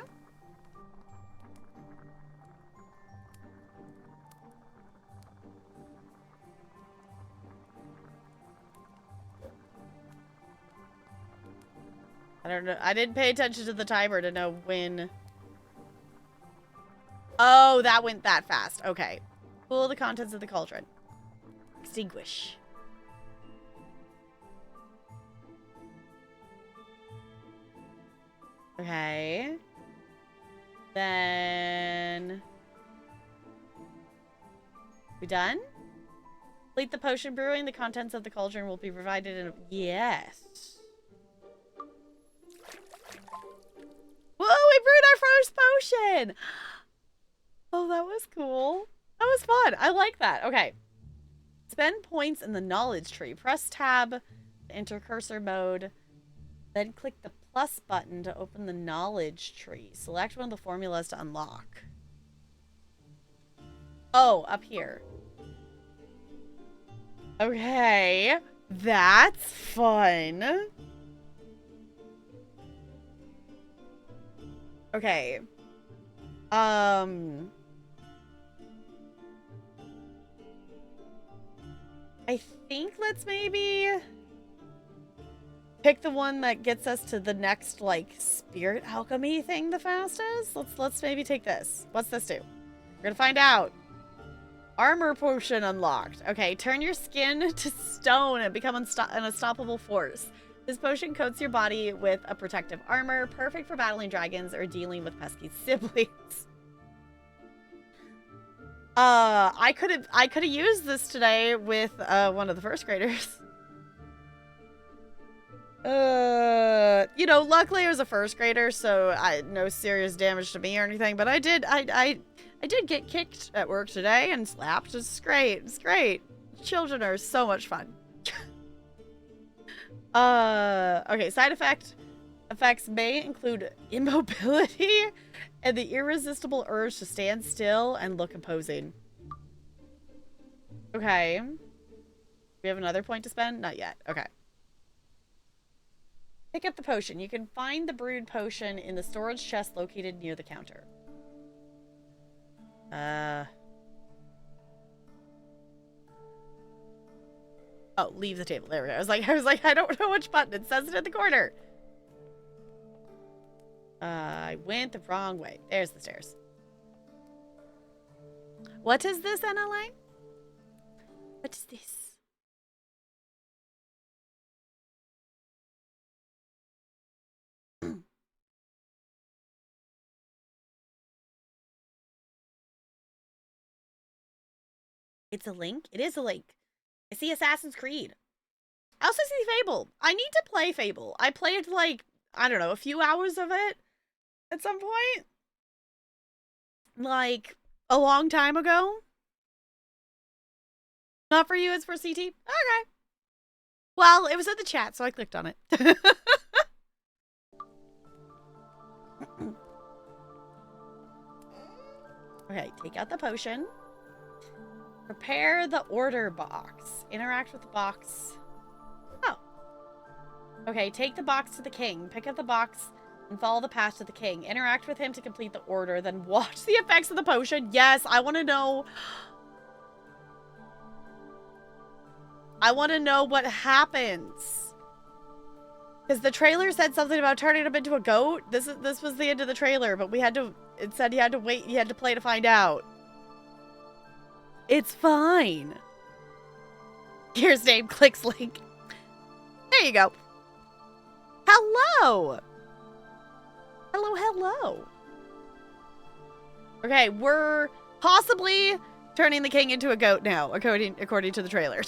I don't know. I didn't pay attention to the timer to know when. Oh, that went that fast. Okay. Cool the contents of the cauldron. Extinguish. Okay. Then We done? Complete the potion brewing. The contents of the cauldron will be provided in a... Yes. Whoa, we brewed our first potion! Oh, that was cool. That was fun. I like that. Okay. Spend points in the knowledge tree. Press tab to enter cursor mode. Then click the plus button to open the knowledge tree. Select one of the formulas to unlock. Oh, up here. Okay. That's fun. Okay. I think let's maybe pick the one that gets us to the next, like, spirit alchemy thing the fastest. Let's maybe take this. What's this do? We're gonna find out. Armor potion unlocked. Okay, turn your skin to stone and become an unstoppable force. This potion coats your body with a protective armor, perfect for battling dragons or dealing with pesky siblings. I could have used this today with one of the first graders. You know, luckily I was a first grader, so no serious damage to me or anything. But I did get kicked at work today and slapped. It's great. It's great. Children are so much fun. Okay, side effects may include immobility and the irresistible urge to stand still and look imposing. Okay. We have another point to spend? Not yet. Okay. Pick up the potion. You can find the brewed potion in the storage chest located near the counter. Oh, leave the table. There we go. I was like, I don't know which button. It says it in the corner. I went the wrong way. There's the stairs. What is this, NLA? What is this? It's a link? It is a link. I see Assassin's Creed. I also see Fable. I need to play Fable. I played, like, I don't know, a few hours of it at some point. Like, a long time ago. Not for you, it's for CT? Okay. Well, it was in the chat, so I clicked on it. Okay, take out the potion. Prepare the order box. Interact with the box. Oh. Okay, take the box to the king. Pick up the box and follow the path to the king. Interact with him to complete the order. Then watch the effects of the potion. Yes, I want to know. I want to know what happens. Because the trailer said something about turning him into a goat. This was the end of the trailer, but we had to. It said you had to wait. You had to play to find out. It's fine. Here's name, clicks link. There you go. Hello. Hello, hello. Okay, we're possibly turning the king into a goat now, according to the trailer.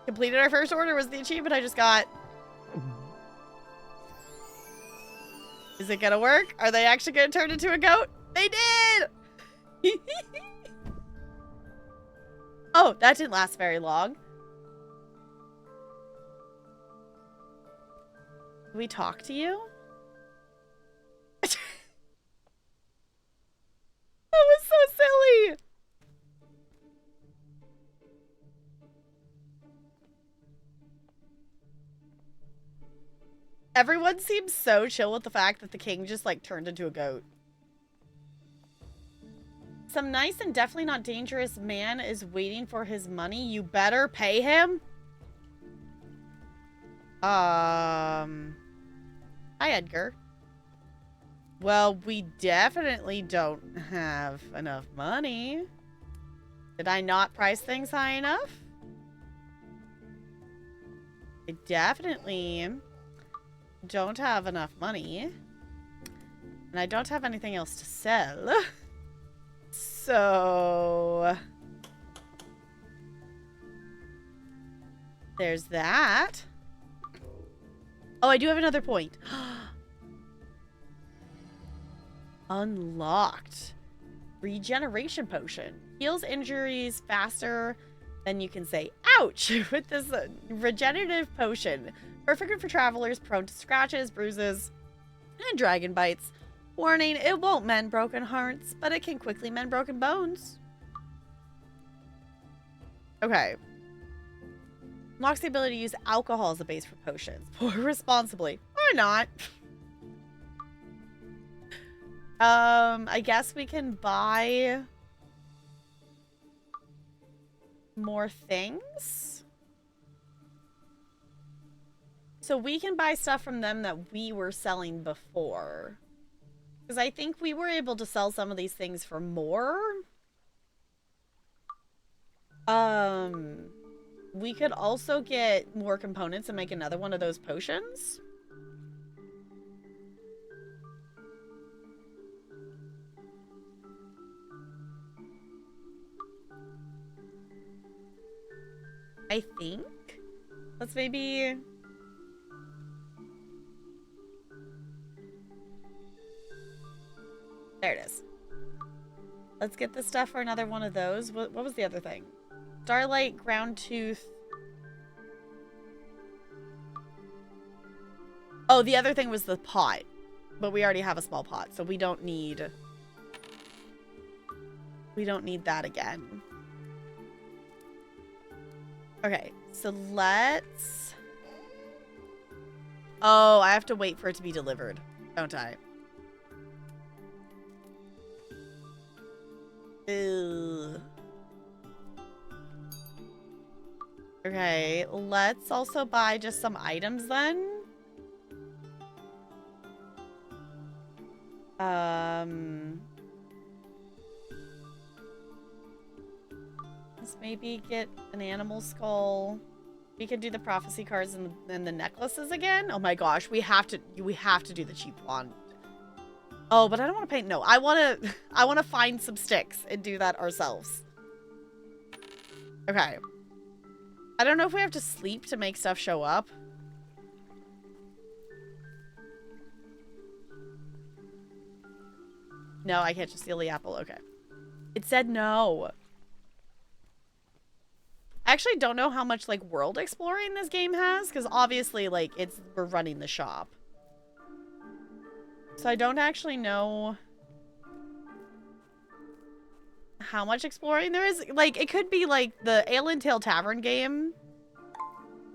Completed our first order was the achievement I just got. Is it gonna work? Are they actually gonna turn into a goat? They did! Oh, that didn't last very long. Can we talk to you? That was so silly! Everyone seems so chill with the fact that the king just, like, turned into a goat. Some nice and definitely not dangerous man is waiting for his money. You better pay him? Hi, Edgar. Well, we definitely don't have enough money. Did I not price things high enough? I definitely don't have enough money. And I don't have anything else to sell. So there's that. Oh, I do have another point. Unlocked. Regeneration potion. Heals injuries faster than you can say ouch with this regenerative potion. Perfect for travelers prone to scratches, bruises, and dragon bites. Warning, it won't mend broken hearts, but it can quickly mend broken bones. Okay. Unlocks the ability to use alcohol as a base for potions. Pour responsibly. Or not. I guess we can buy more things. So we can buy stuff from them that we were selling before. Because I think we were able to sell some of these things for more. We could also get more components and make another one of those potions. I think. Let's maybe... There it is. Let's get the stuff for another one of those. What was the other thing? Starlight, Ground Tooth. Oh, the other thing was the pot. But we already have a small pot, so we don't need... We don't need that again. Okay, so let's... Oh, I have to wait for it to be delivered, don't I? Ugh. Okay, let's also buy just some items then. Let's maybe get an animal skull. We could do the prophecy cards and the necklaces again. Oh my gosh, we have to do the cheap wand. Oh, but I don't want to paint. No, I want to find some sticks and do that ourselves. Okay. I don't know if we have to sleep to make stuff show up. No, I can't just steal the apple. Okay. It said no. I actually don't know how much like world exploring this game has, because obviously like we're running the shop. So I don't actually know how much exploring there is. Like, it could be like the Ale and Tail Tavern game.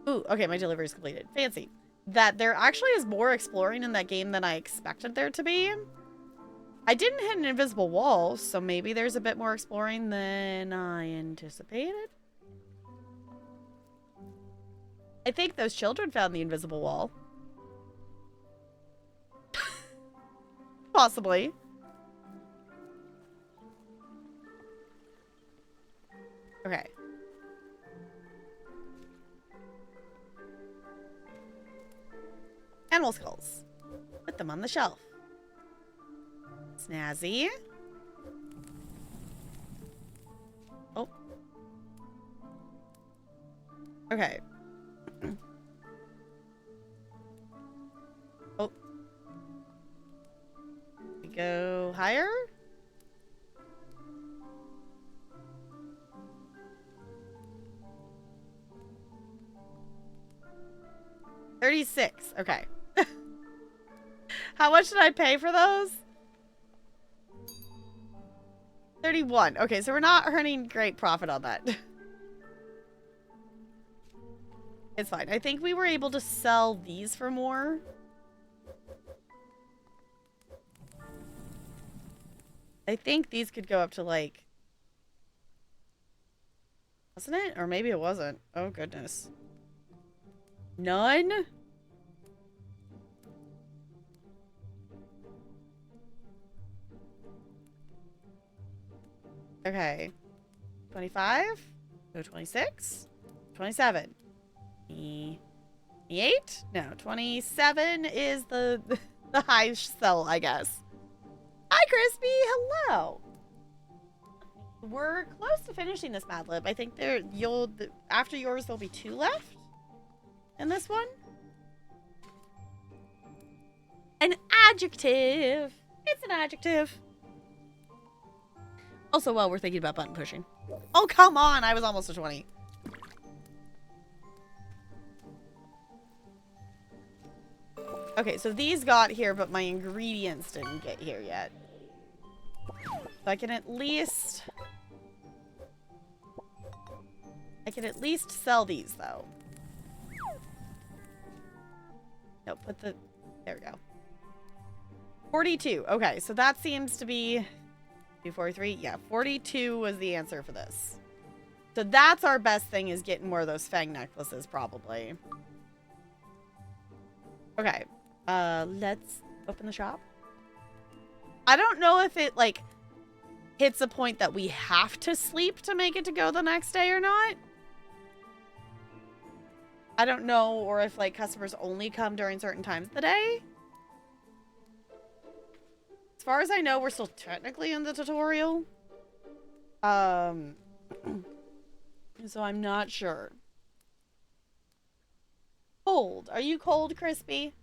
Ooh, okay, my delivery is completed. Fancy. That there actually is more exploring in that game than I expected there to be. I didn't hit an invisible wall, so maybe there's a bit more exploring than I anticipated. I think those children found the invisible wall. Possibly. Okay. Animal skulls. Put them on the shelf. Snazzy. Oh. Okay. Oh. We go higher. $36. Okay. How much did I pay for those? 31. Okay, so we're not earning great profit on that. It's fine. I think we were able to sell these for more. I think these could go up to like... Wasn't it? Or maybe it wasn't. Oh, goodness. None? Okay. 25? Go 26? 27. 28? No, 27 is the high sell, I guess. Hi, Crispy. Hello. we're close to finishing this Mad Lib. I think after yours there'll be 2 left in this one. An adjective. It's an adjective. Also, while we're thinking about button pushing. Oh, come on. I was almost a 20. Okay, so these got here, but my ingredients didn't get here yet. So I can at least sell these, though. No, there we go. 42. Okay, so that seems to be 243. Yeah, 42 was the answer for this. So that's our best thing, is getting more of those fang necklaces, probably. Okay. Let's open the shop. I don't know if it, like, hits a point that we have to sleep to make it to go the next day or not. I don't know, or if, like, customers only come during certain times of the day. As far as I know, we're still technically in the tutorial. So I'm not sure. Cold. Are you cold, Crispy?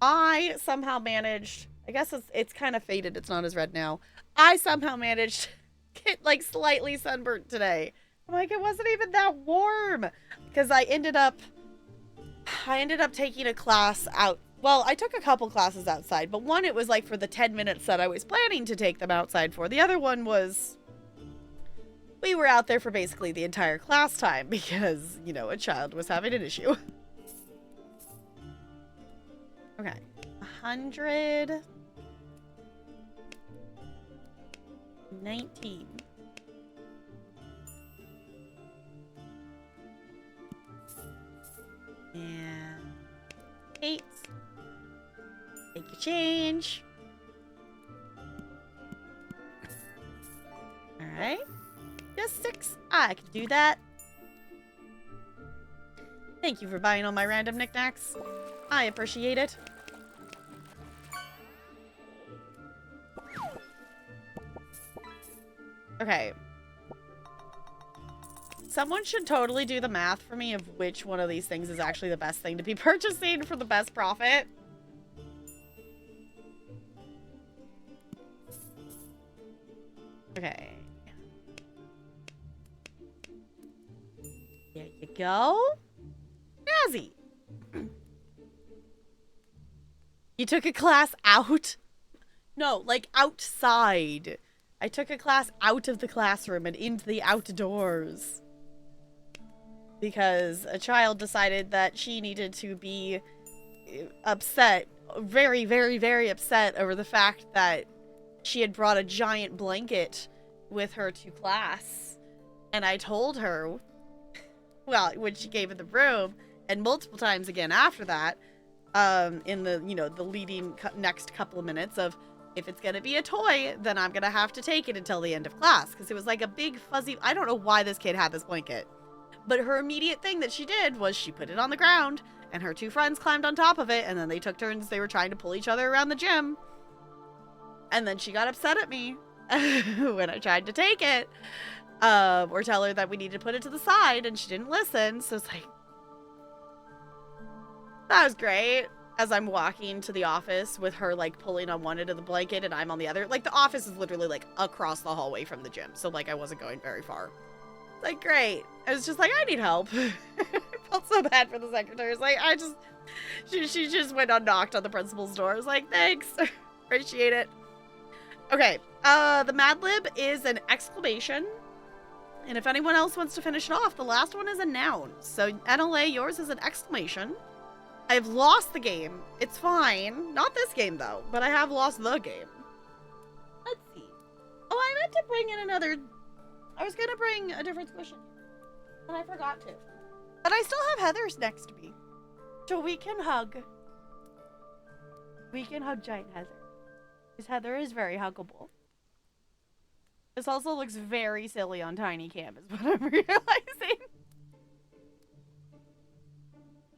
I somehow managed, I guess it's kind of faded, it's not as red now. I somehow managed to get, like, slightly sunburnt today. I'm like, it wasn't even that warm. Because I ended up taking a class out. Well, I took a couple classes outside, but one, it was like for the 10 minutes that I was planning to take them outside for. The other one was, we were out there for basically the entire class time because, you know, a child was having an issue. Okay. 100. 19. And 8. Take your change. Alright. Just 6. I can do that. Thank you for buying all my random knickknacks. I appreciate it. Okay. Someone should totally do the math for me of which one of these things is actually the best thing to be purchasing for the best profit. Okay. There you go. Jazzy. You took a class out? No, like outside. I took a class out of the classroom and into the outdoors. Because a child decided that she needed to be upset, very, very, very upset over the fact that she had brought a giant blanket with her to class. And I told her, well, when she came in the room, and multiple times again after that, in the, you know, the leading next couple of minutes of, if it's gonna be a toy, then I'm gonna have to take it until the end of class. Because it was like a big fuzzy, I don't know why this kid had this blanket. But her immediate thing that she did was she put it on the ground, and her 2 friends climbed on top of it, and then they took turns, they were trying to pull each other around the gym. And then she got upset at me when I tried to take it, or tell her that we needed to put it to the side, and she didn't listen. So it's like, that was great. As I'm walking to the office with her, like, pulling on one end of the blanket and I'm on the other. Like, the office is literally, like, across the hallway from the gym. So, like, I wasn't going very far. Like, great. I was just like, I need help. I felt so bad for the secretaries. Like, she just went knocked on the principal's door. I was like, thanks. Appreciate it. Okay. The Mad Lib is an exclamation. And if anyone else wants to finish it off, the last one is a noun. So, NLA, yours is an exclamation. I've lost the game. It's fine. Not this game, though. But I have lost the game. Let's see. Oh, I meant to bring in another... I was going to bring a different squishy. And I forgot to. But I still have Heather's next to me. So we can hug. We can hug Giant Heather. Because Heather is very huggable. This also looks very silly on Tiny Cam, is what I'm realizing.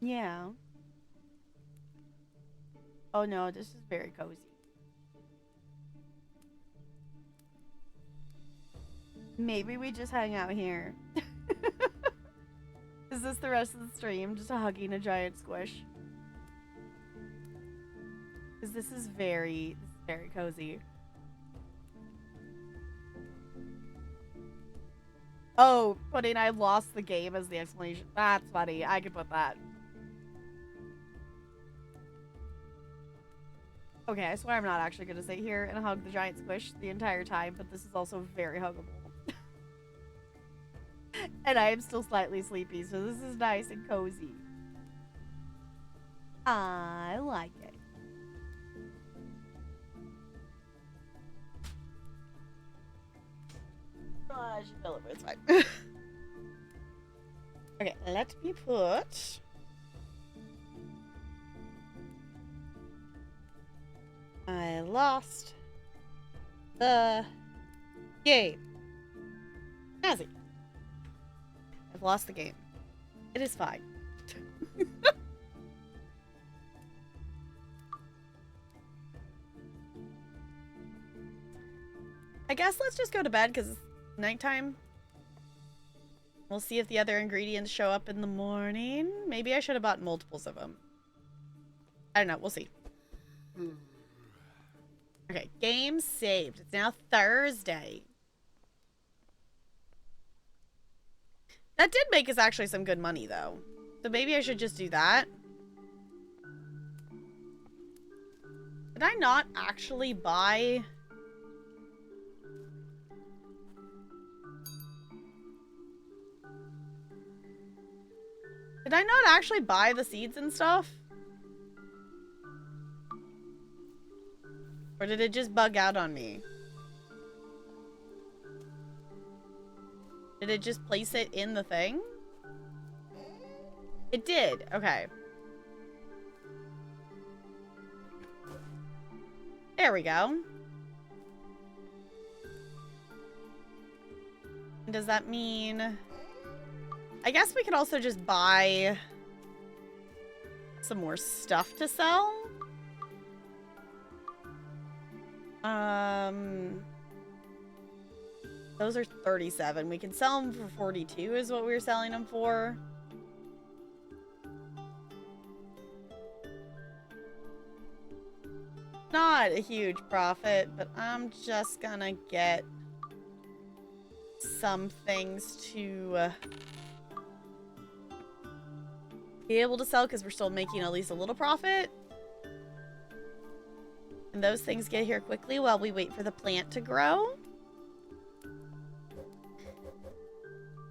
Yeah. Oh no, this is very cozy. Maybe we just hang out here. Is this the rest of the stream? Just hugging a giant squish? Because this is very cozy. Oh, putting I lost the game as the explanation. That's funny. I could put that. Okay, I swear I'm not actually going to sit here and hug the giant squish the entire time, but this is also very huggable. And I am still slightly sleepy, so this is nice and cozy. I like it. Oh, I should fill it, but it's fine. Okay, let me put... I lost the game. Nazi. I've lost the game. It is fine. I guess let's just go to bed because it's nighttime. We'll see if the other ingredients show up in the morning. Maybe I should have bought multiples of them. I don't know. We'll see. Okay, game saved. It's now Thursday. That did make us actually some good money, though. So maybe I should just do that. Did I not actually buy... Did I not actually buy the seeds and stuff? Or did it just bug out on me? Did it just place it in the thing? It did. Okay. There we go. Does that mean... I guess we could also just buy some more stuff to sell. Those are 37. We can sell them for 42 is what we were selling them for. Not a huge profit, but I'm just gonna get some things to be able to sell because we're still making at least a little profit. And those things get here quickly while we wait for the plant to grow.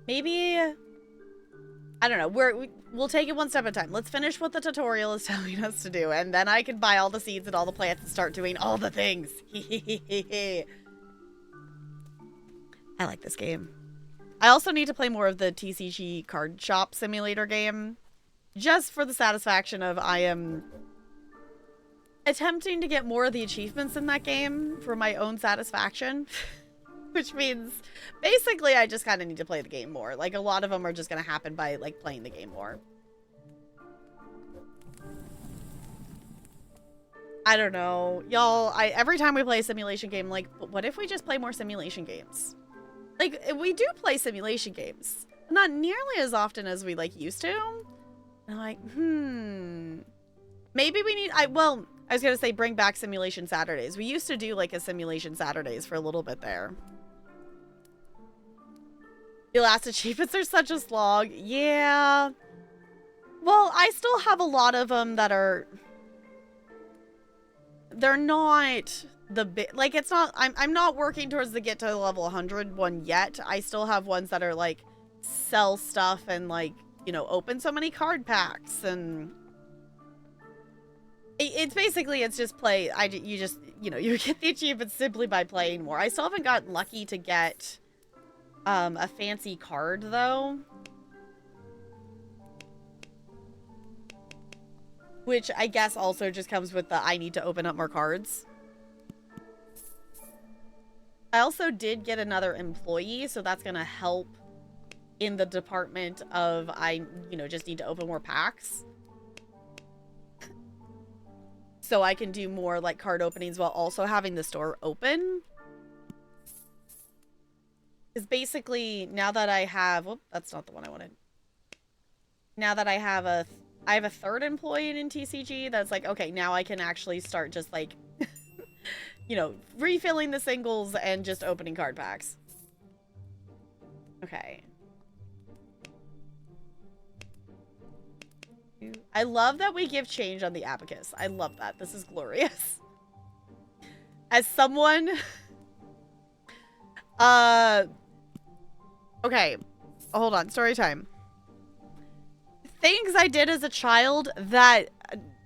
Maybe, I don't know, we'll take it one step at a time. Let's finish what the tutorial is telling us to do, and then I can buy all the seeds and all the plants and start doing all the things. I like this game. I also need to play more of the TCG card shop simulator game, just for the satisfaction of I am attempting to get more of the achievements in that game for my own satisfaction. Which means, basically, I just kind of need to play the game more. Like, a lot of them are just going to happen by, like, playing the game more. I don't know. Y'all, every time we play a simulation game, like, what if we just play more simulation games? Like, we do play simulation games. Not nearly as often as we, like, used to. And I'm like, maybe we need... I was going to say bring back Simulation Saturdays. We used to do, like, a Simulation Saturdays for a little bit there. The last achievements are such a slog. Yeah. Well, I still have a lot of them that are... They're not the big... Like, it's not... I'm not working towards the get to level 100 one yet. I still have ones that are, like, sell stuff and, like, you know, open so many card packs and... It's basically, it's just play... You just, you know, you get the achievements simply by playing more. I still haven't gotten lucky to get... a fancy card, though. Which I guess also just comes with the I need to open up more cards. I also did get another employee, so that's going to help in the department of you know, just need to open more packs. So I can do more, like, card openings while also having the store open. Because basically, now that I have... Whoop, that's not the one I wanted. Now that I have a third employee in TCG, that's like, okay, now I can actually start just like, you know, refilling the singles and just opening card packs. Okay. I love that we give change on the abacus. I love that. This is glorious. As someone... Okay. Hold on. Story time. Things I did as a child that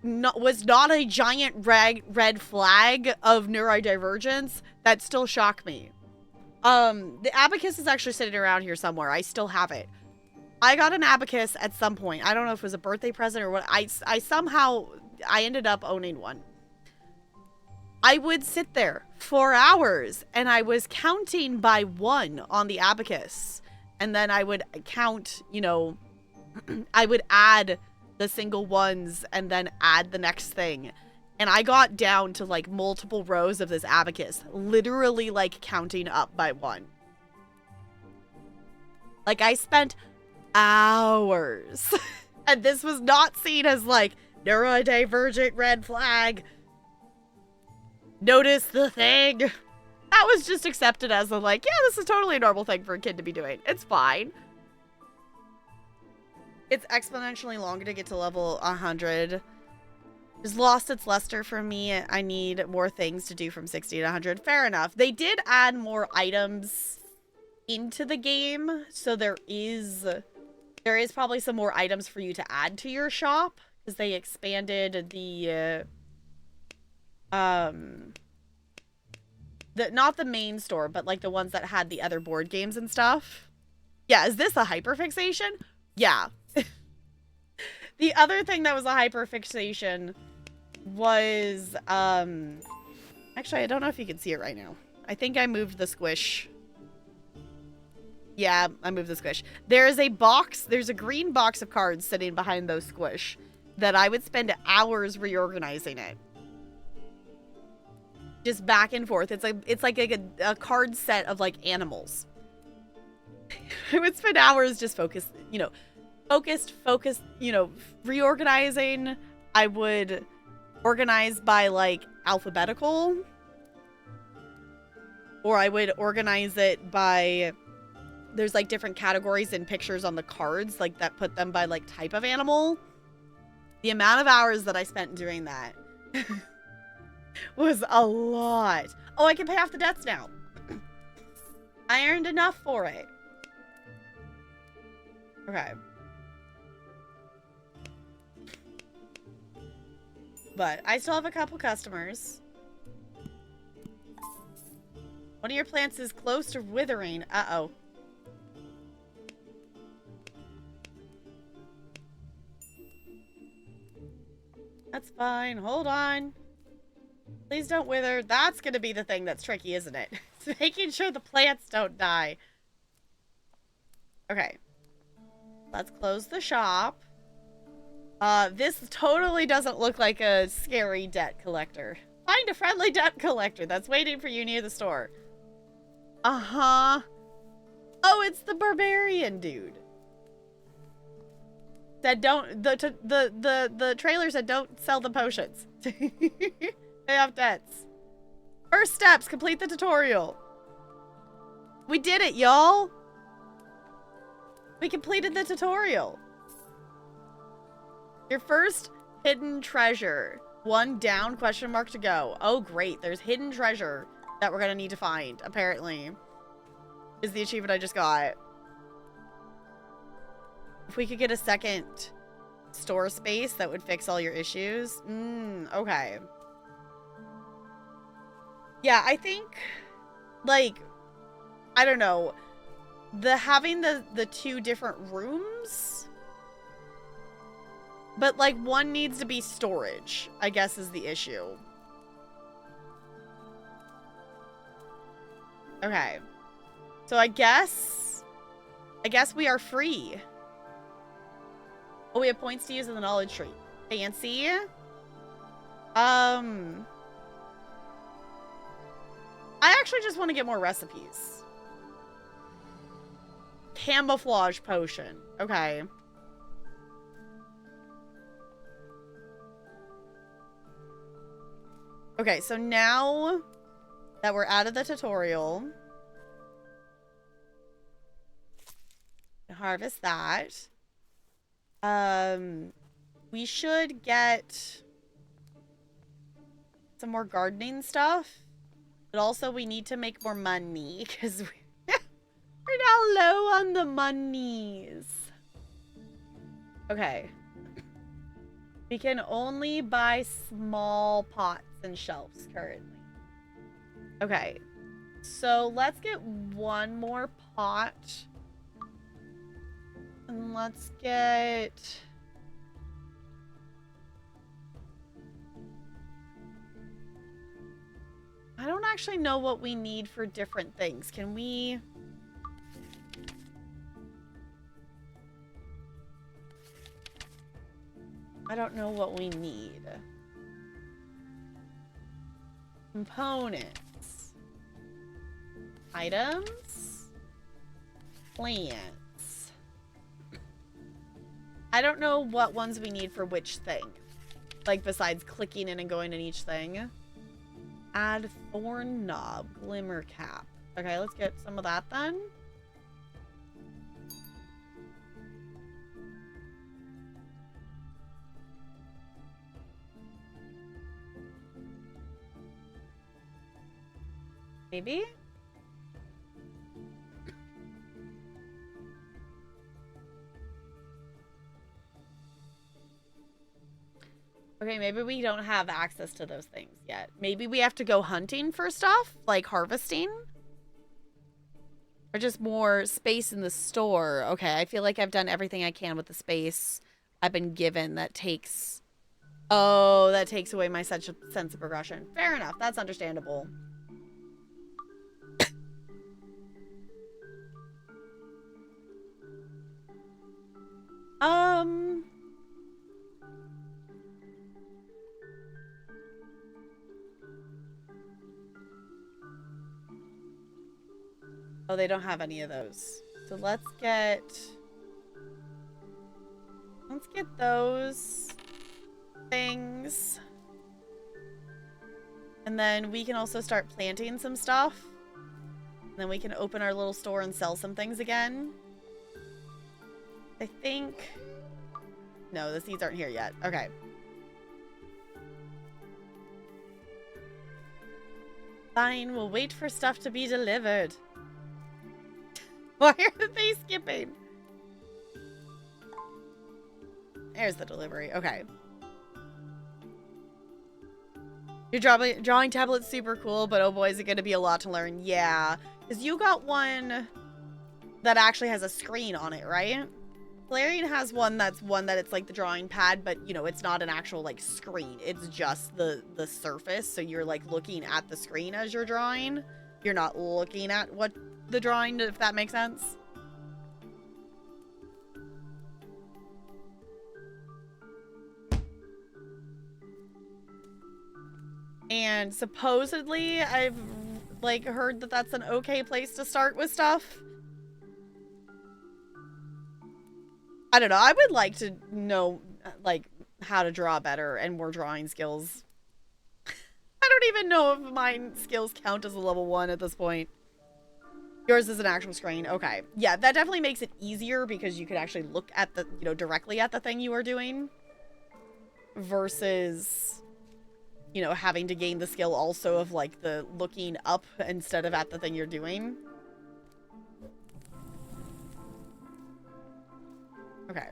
was not a giant red flag of neurodivergence that still shock me. The abacus is actually sitting around here somewhere. I still have it. I got an abacus at some point. I don't know if it was a birthday present or what. I somehow ended up owning one. I would sit there for hours and I was counting by one on the abacus. And then I would count, you know, I would add the single ones and then add the next thing. And I got down to like multiple rows of this abacus, literally like counting up by one. Like I spent hours. And this was not seen as like neurodivergent red flag. Notice the thing. That was just accepted as a like, yeah, this is totally a normal thing for a kid to be doing. It's fine. It's exponentially longer to get to level 100. It's lost its luster for me. I need more things to do from 60 to 100. Fair enough. They did add more items into the game. So there is probably some more items for you to add to your shop. Because they expanded the not the main store, but like the ones that had the other board games and stuff. Yeah, is this a hyperfixation? Yeah. The other thing that was a hyperfixation was, actually, I don't know if you can see it right now. I think I moved the squish. Yeah, I moved the squish. There's a green box of cards sitting behind those squish that I would spend hours reorganizing it. Just back and forth. It's like a card set of like animals. I would spend hours just focused, reorganizing. I would organize by like alphabetical, or I would organize it by, there's like different categories and pictures on the cards, like that put them by like type of animal. The amount of hours that I spent doing that was a lot. Oh, I can pay off the debts now. I earned enough for it. Okay. But I still have a couple customers. One of your plants is close to withering. Uh-oh. That's fine. Hold on. Please don't wither. That's going to be the thing that's tricky, isn't it? It's making sure the plants don't die. Okay. Let's close the shop. This totally doesn't look like a scary debt collector. Find a friendly debt collector that's waiting for you near the store. Uh-huh. Oh, it's the barbarian dude. That don't, the trailer said don't sell the potions. Pay off debts. First steps, complete the tutorial. We did it, y'all. We completed the tutorial. Your first hidden treasure. 1 down, question mark to go. Oh, great. There's hidden treasure that we're going to need to find, apparently. Is the achievement I just got. If we could get a second store space, that would fix all your issues. Okay. Yeah, I think, like, I don't know. Having the 2 different rooms, but like one needs to be storage, I guess is the issue. Okay. So I guess we are free. Oh, we have points to use in the knowledge tree. Fancy. I actually just want to get more recipes. camouflage potion. Okay. Okay, so now that we're out of the tutorial, harvest that. We should get some more gardening stuff, but also we need to make more money because we're now low on the monies. Okay. We can only buy small pots and shelves currently. Okay. So let's get one more pot. And let's get... I don't actually know what we need for different things. Can we... I don't know what we need. Components. Items. Plants. I don't know what ones we need for which thing. Like, besides clicking in and going in each thing. Add thorn knob. Glimmer cap. Okay, let's get some of that then. Maybe? Okay, maybe we don't have access to those things yet. Maybe we have to go hunting for stuff, like harvesting? Or just more space in the store. Okay, I feel like I've done everything I can with the space I've been given that takes... Oh, that takes away my sense of progression. Fair enough, that's understandable. Oh, they don't have any of those. So let's get those things. And then we can also start planting some stuff. And then we can open our little store and sell some things again. I think... No, the seeds aren't here yet. Okay. Fine, we'll wait for stuff to be delivered. Why are they skipping? There's the delivery. Okay. Your drawing tablet's super cool, but oh boy, is it going to be a lot to learn. Yeah. Because you got one that actually has a screen on it, right? Clarion has one that it's like the drawing pad, but you know, it's not an actual like screen. It's just the surface. So you're like looking at the screen as you're drawing. You're not looking at what the drawing, if that makes sense. And supposedly I've like heard that that's an okay place to start with stuff. I don't know. I would like to know like how to draw better and more drawing skills. I don't even know if my skills count as a level 1 at this point. Yours is an actual screen. Okay. Yeah, that definitely makes it easier because you could actually look at the, you know, directly at the thing you are doing versus, you know, having to gain the skill also of like the looking up instead of at the thing you're doing. Okay.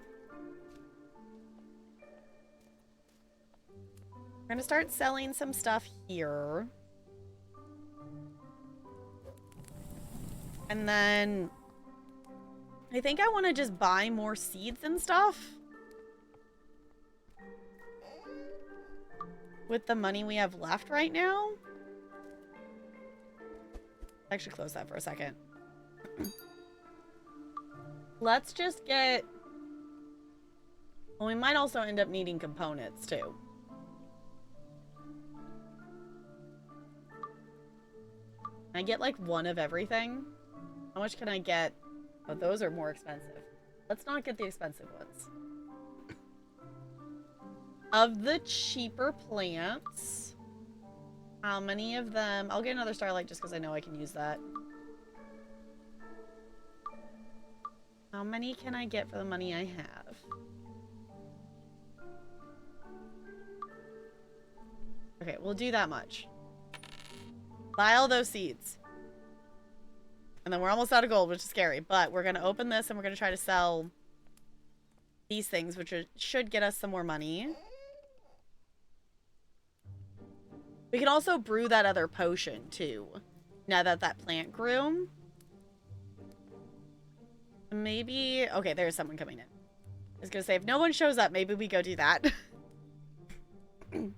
We're gonna start selling some stuff here. And then I think I want to just buy more seeds and stuff with the money we have left right now. Actually, close that for a second. Let's just get... Well, we might also end up needing components too. Can I get like one of everything? How much can I get Oh, those are more expensive. Let's not get the expensive ones. Of the cheaper plants, how many of them... I'll get another starlight just because I know I can use that. How many can I get for the money I have? Okay, we'll do that much. Buy all those seeds. And then we're almost out of gold, which is scary. But we're going to open this and we're going to try to sell these things, which should get us some more money. We can also brew that other potion, too. Now that that plant grew. Maybe... Okay, there's someone coming in. I was going to say, if no one shows up, maybe we go do that. Do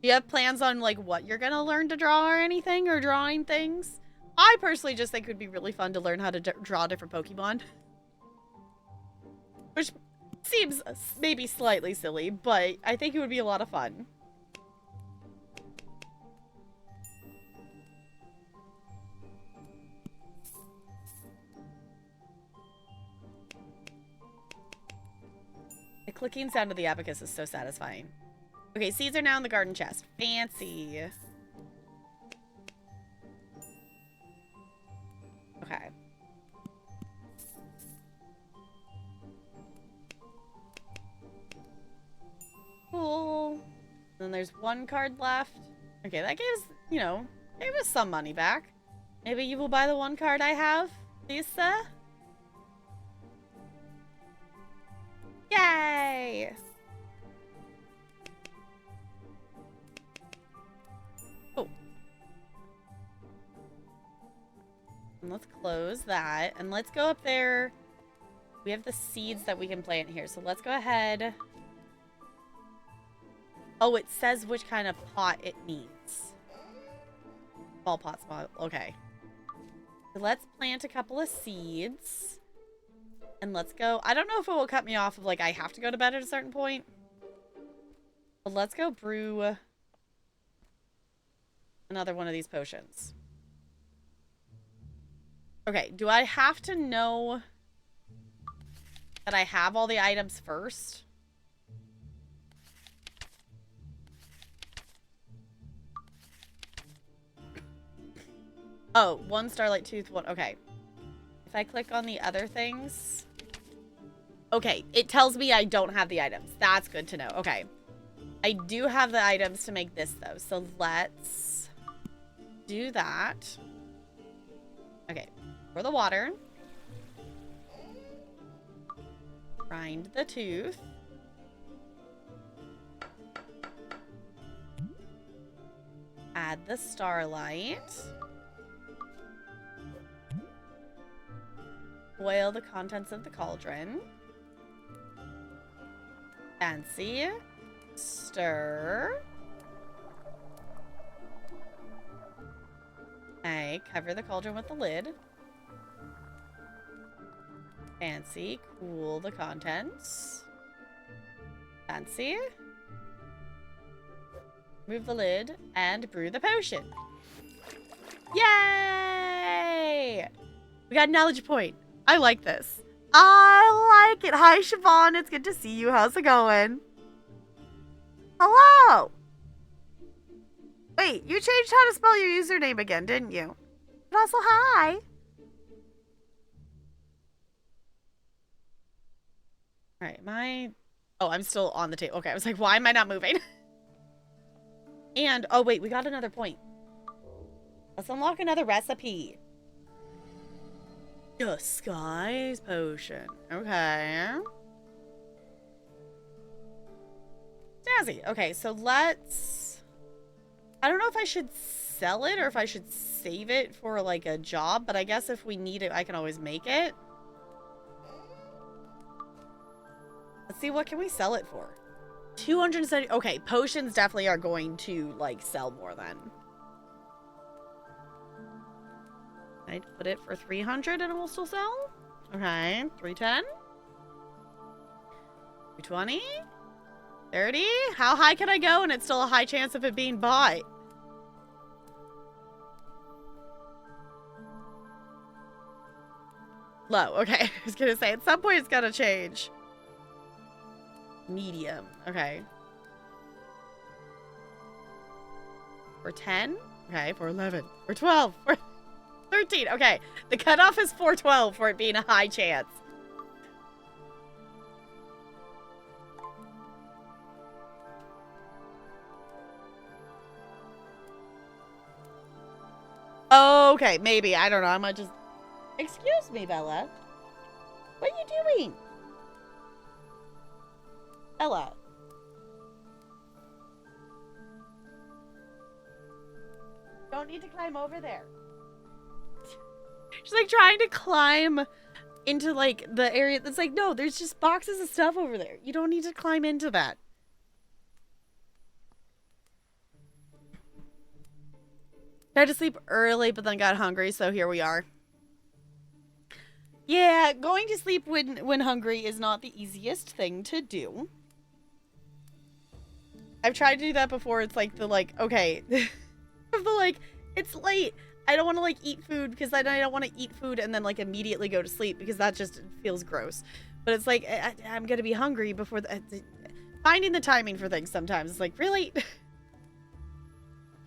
you have plans on, like, what you're going to learn to draw or anything? Or drawing things? I personally just think it would be really fun to learn how to draw different Pokemon. Which seems maybe slightly silly, but I think it would be a lot of fun. The clicking sound of the abacus is so satisfying. Okay, seeds are now in the garden chest. Fancy. Okay. Cool. Then there's one card left. Okay, that gives, you know, gave us some money back. Maybe you will buy the one card I have, Lisa? Yay! Oh. And let's close that. And let's go up there. We have the seeds that we can plant here. So let's go ahead. Oh, it says which kind of pot it needs. Small pot, small. Okay. So let's plant a couple of seeds. And let's go. I don't know if it will cut me off of, like, I have to go to bed at a certain point. But let's go brew another one of these potions. Okay, do I have to know that I have all the items first? Oh, one starlight tooth, one. Okay. If I click on the other things. Okay, it tells me I don't have the items. That's good to know. Okay. I do have the items to make this, though. So let's do that. Okay. Pour the water. Grind the tooth. Add the starlight. Boil the contents of the cauldron. Fancy. Stir. Okay, cover the cauldron with the lid. Fancy. Cool the contents. Fancy. Move the lid and brew the potion. Yay! We got a knowledge point. I like this. I like it. Hi, Siobhan. It's good to see you. How's it going? Hello. Wait, you changed how to spell your username again, didn't you? But also, hi. All right, oh, I'm still on the table. Okay, I was like, why am I not moving? And, oh, wait, we got another point. Let's unlock another recipe. Disguise potion. Okay. Snazzy. Okay, so let's... I don't know if I should sell it or if I should save it for, like, a job. But I guess if we need it, I can always make it. Let's see, what can we sell it for? 270. Okay, potions definitely are going to, like, sell more then. I'd put it for 300 and it will still sell. Okay, 310. 220. 30. How high can I go and it's still a high chance of it being bought? Low. Okay. I was gonna say, at some point it's gotta change. Medium. Okay. For 10? Okay. For 11. For 12. For 13. Okay. The cutoff is 412 for it being a high chance. Okay, maybe. I don't know. I might just... Excuse me, Bella. What are you doing? Bella. Don't need to climb over there. She's like trying to climb into like the area that's like, no, there's just boxes of stuff over there. You don't need to climb into that. Tried to sleep early, but then got hungry, so here we are. Yeah, going to sleep when hungry is not the easiest thing to do. I've tried to do that before. It's like the like, okay, the like, it's late. I don't want to like eat food because then I don't want to eat food and then like immediately go to sleep because that just feels gross. But it's like, I'm going to be hungry before finding the timing for things sometimes. It's like, really?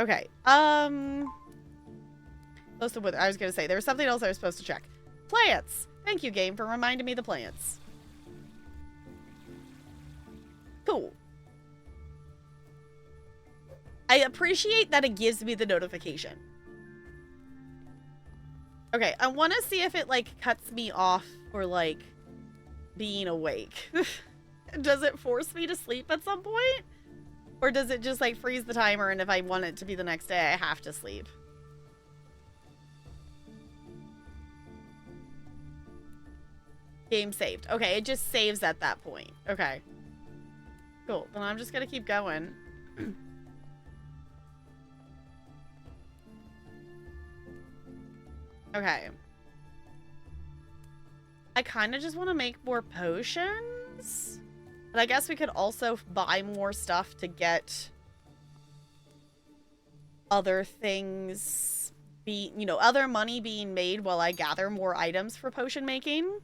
Okay. Close to what I was going to say. There was something else I was supposed to check. Plants. Thank you, game, for reminding me the plants. Cool. I appreciate that it gives me the notification. Okay, I want to see if it, like, cuts me off for, like, being awake. Does it force me to sleep at some point? Or does it just, like, freeze the timer and if I want it to be the next day, I have to sleep? Game saved. Okay, it just saves at that point. Okay. Cool. Then I'm just gonna keep going. Okay. I kind of just want to make more potions. But I guess we could also buy more stuff to get other things you know, other money being made while I gather more items for potion making.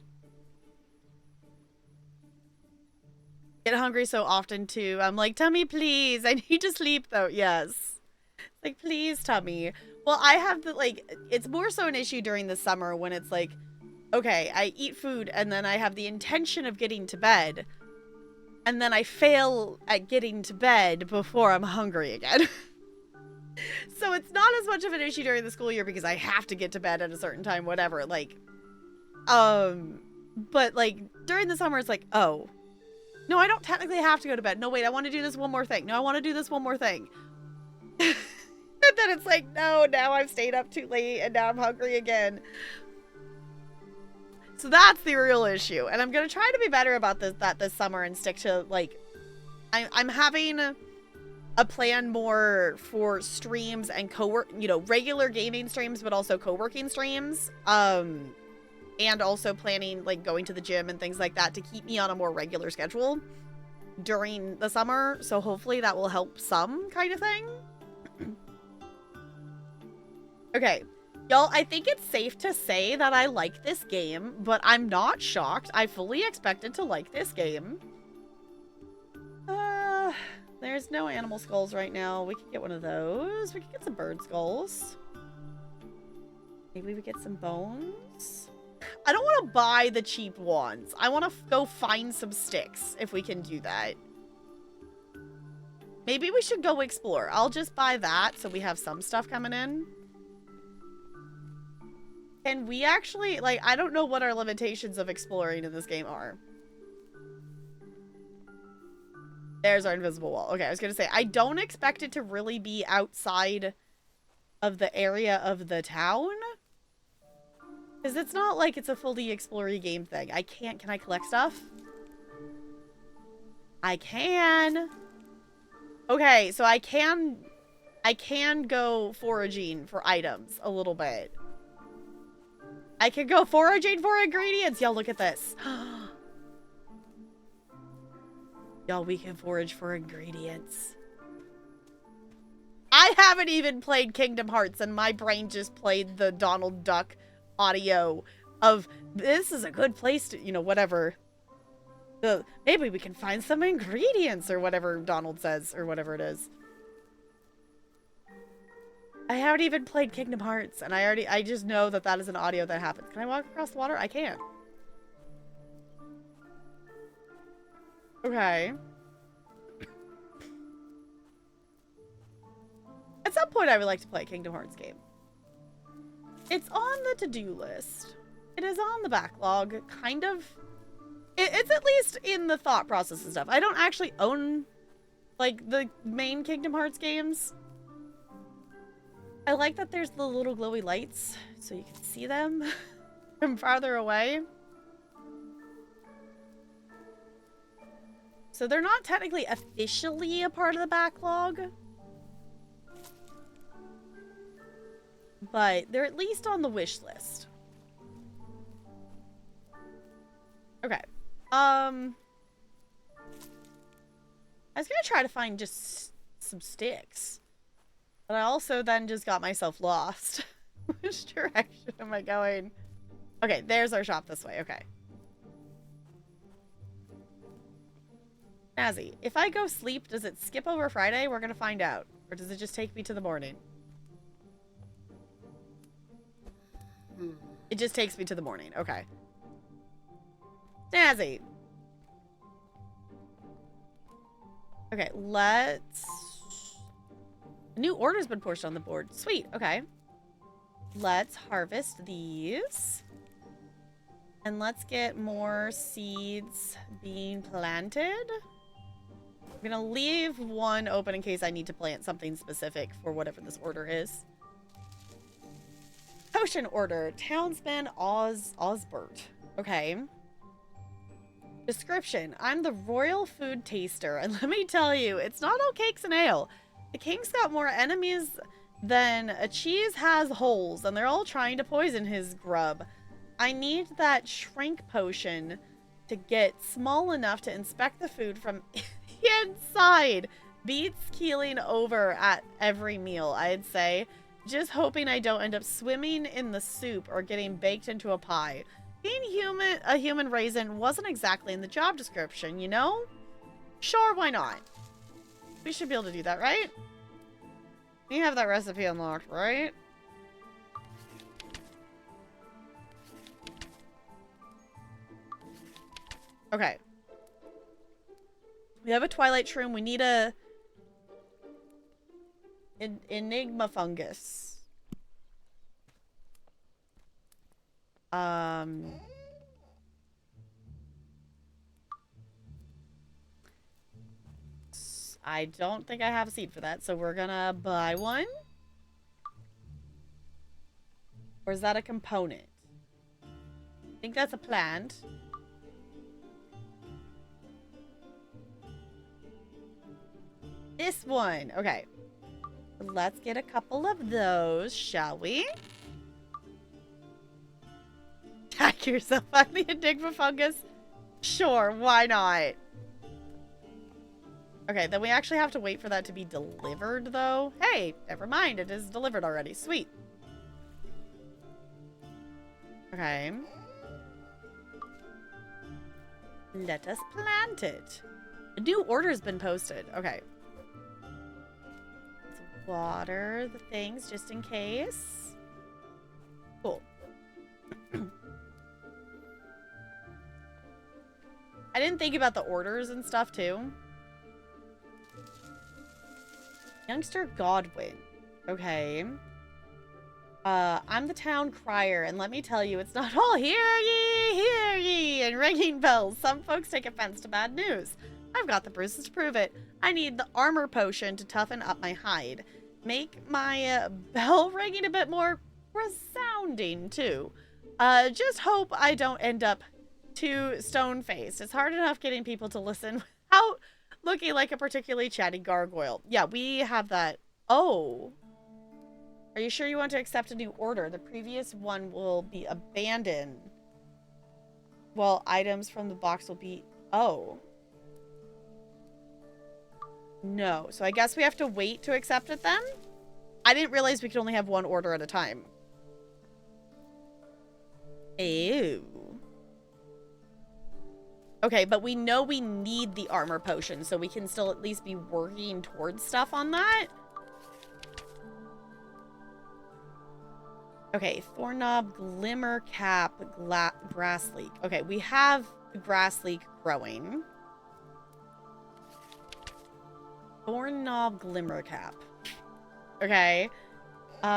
Get hungry so often too. I'm like, tummy, please. I need to sleep though. Yes. Like, please, tummy. Well, I have the, like, it's more so an issue during the summer when it's like, okay, I eat food and then I have the intention of getting to bed. And then I fail at getting to bed before I'm hungry again. So it's not as much of an issue during the school year because I have to get to bed at a certain time, whatever. Like, but like during the summer, it's like, oh, no, I don't technically have to go to bed. No, wait, I want to do this one more thing. No, I want to do this one more thing. And then it's like, no, now I've stayed up too late and now I'm hungry again. So that's the real issue. And I'm going to try to be better about this summer and stick to, like, I'm having a plan more for streams and you know, regular gaming streams, but also co-working streams. And also planning, like, going to the gym and things like that to keep me on a more regular schedule during the summer. So hopefully that will help some kind of thing. Okay. Y'all, I think it's safe to say that I like this game, but I'm not shocked. I fully expected to like this game. There's no animal skulls right now. We could get one of those. We could get some bird skulls. Maybe we get some bones. I don't want to buy the cheap ones. I want to go find some sticks if we can do that. Maybe we should go explore. I'll just buy that so we have some stuff coming in. Can we actually, like, I don't know what our limitations of exploring in this game are. There's our invisible wall. Okay, I was going to say, I don't expect it to really be outside of the area of the town. Because it's not like it's a fully explory game thing. Can I collect stuff? I can. Okay, so I can go foraging for items a little bit. I can go foraging for ingredients. Y'all, look at this. Y'all, we can forage for ingredients. I haven't even played Kingdom Hearts and my brain just played the Donald Duck audio of this is a good place to, you know, whatever. Maybe we can find some ingredients or whatever Donald says or whatever it is. I haven't even played Kingdom Hearts, and I just know that that is an audio that happens. Can I walk across the water? I can. Okay. At some point, I would like to play a Kingdom Hearts game. It's on the to-do list. It is on the backlog, kind of. It's at least in the thought process and stuff. I don't actually own, like, the main Kingdom Hearts games. I like that there's the little glowy lights, so you can see them from farther away. So they're not technically officially a part of the backlog. But they're at least on the wish list. Okay. I was gonna try to find just some sticks. But I also then just got myself lost. Which direction am I going? Okay, there's our shop this way. Okay. Nazi, if I go sleep, does it skip over Friday? We're gonna find out. Or does it just take me to the morning? It just takes me to the morning. Okay. Snazzy. Okay, let's... A new order's been pushed on the board. Sweet, okay. Let's harvest these. And let's get more seeds being planted. I'm gonna leave one open in case I need to plant something specific for whatever this order is. Potion order. Townsman Osbert. Okay. Description. I'm the royal food taster, and let me tell you, it's not all cakes and ale. The king's got more enemies than a cheese has holes, and they're all trying to poison his grub. I need that shrink potion to get small enough to inspect the food from the inside. Beats keeling over at every meal, I'd say. Just hoping I don't end up swimming in the soup or getting baked into a pie. Being a human raisin wasn't exactly in the job description, you know? Sure, why not? We should be able to do that, right? You have that recipe unlocked, right? Okay. We have a Twilight Shroom. We need a... Enigma fungus. I don't think I have a seed for that, so we're gonna buy one. Or is that a component? I think that's a plant. This one. Okay. Let's get a couple of those, shall we? Tack yourself on the Enigma fungus? Sure, why not? Okay, then we actually have to wait for that to be delivered, though. Hey, never mind. It is delivered already. Sweet. Okay. Let us plant it. A new order's been posted. Okay. Let's water the things just in case. Cool. I didn't think about the orders and stuff, too. Youngster Godwin. Okay. I'm the town crier, and let me tell you, it's not all hear ye, and ringing bells. Some folks take offense to bad news. I've got the bruises to prove it. I need the armor potion to toughen up my hide. Make my bell ringing a bit more resounding, too. Just hope I don't end up too stone-faced. It's hard enough getting people to listen without looking like a particularly chatty gargoyle. Yeah, we have that. Oh. Are you sure you want to accept a new order? The previous one will be abandoned. Well, items from the box will be... Oh. No. So I guess we have to wait to accept it then? I didn't realize we could only have one order at a time. Ew. Okay, but we know we need the armor potion, so we can still at least be working towards stuff on that. Okay, Thorn Knob, Glimmer Cap, Grass Leak. Okay, we have the Grass Leak growing. Thorn Knob, Glimmer Cap. Okay. We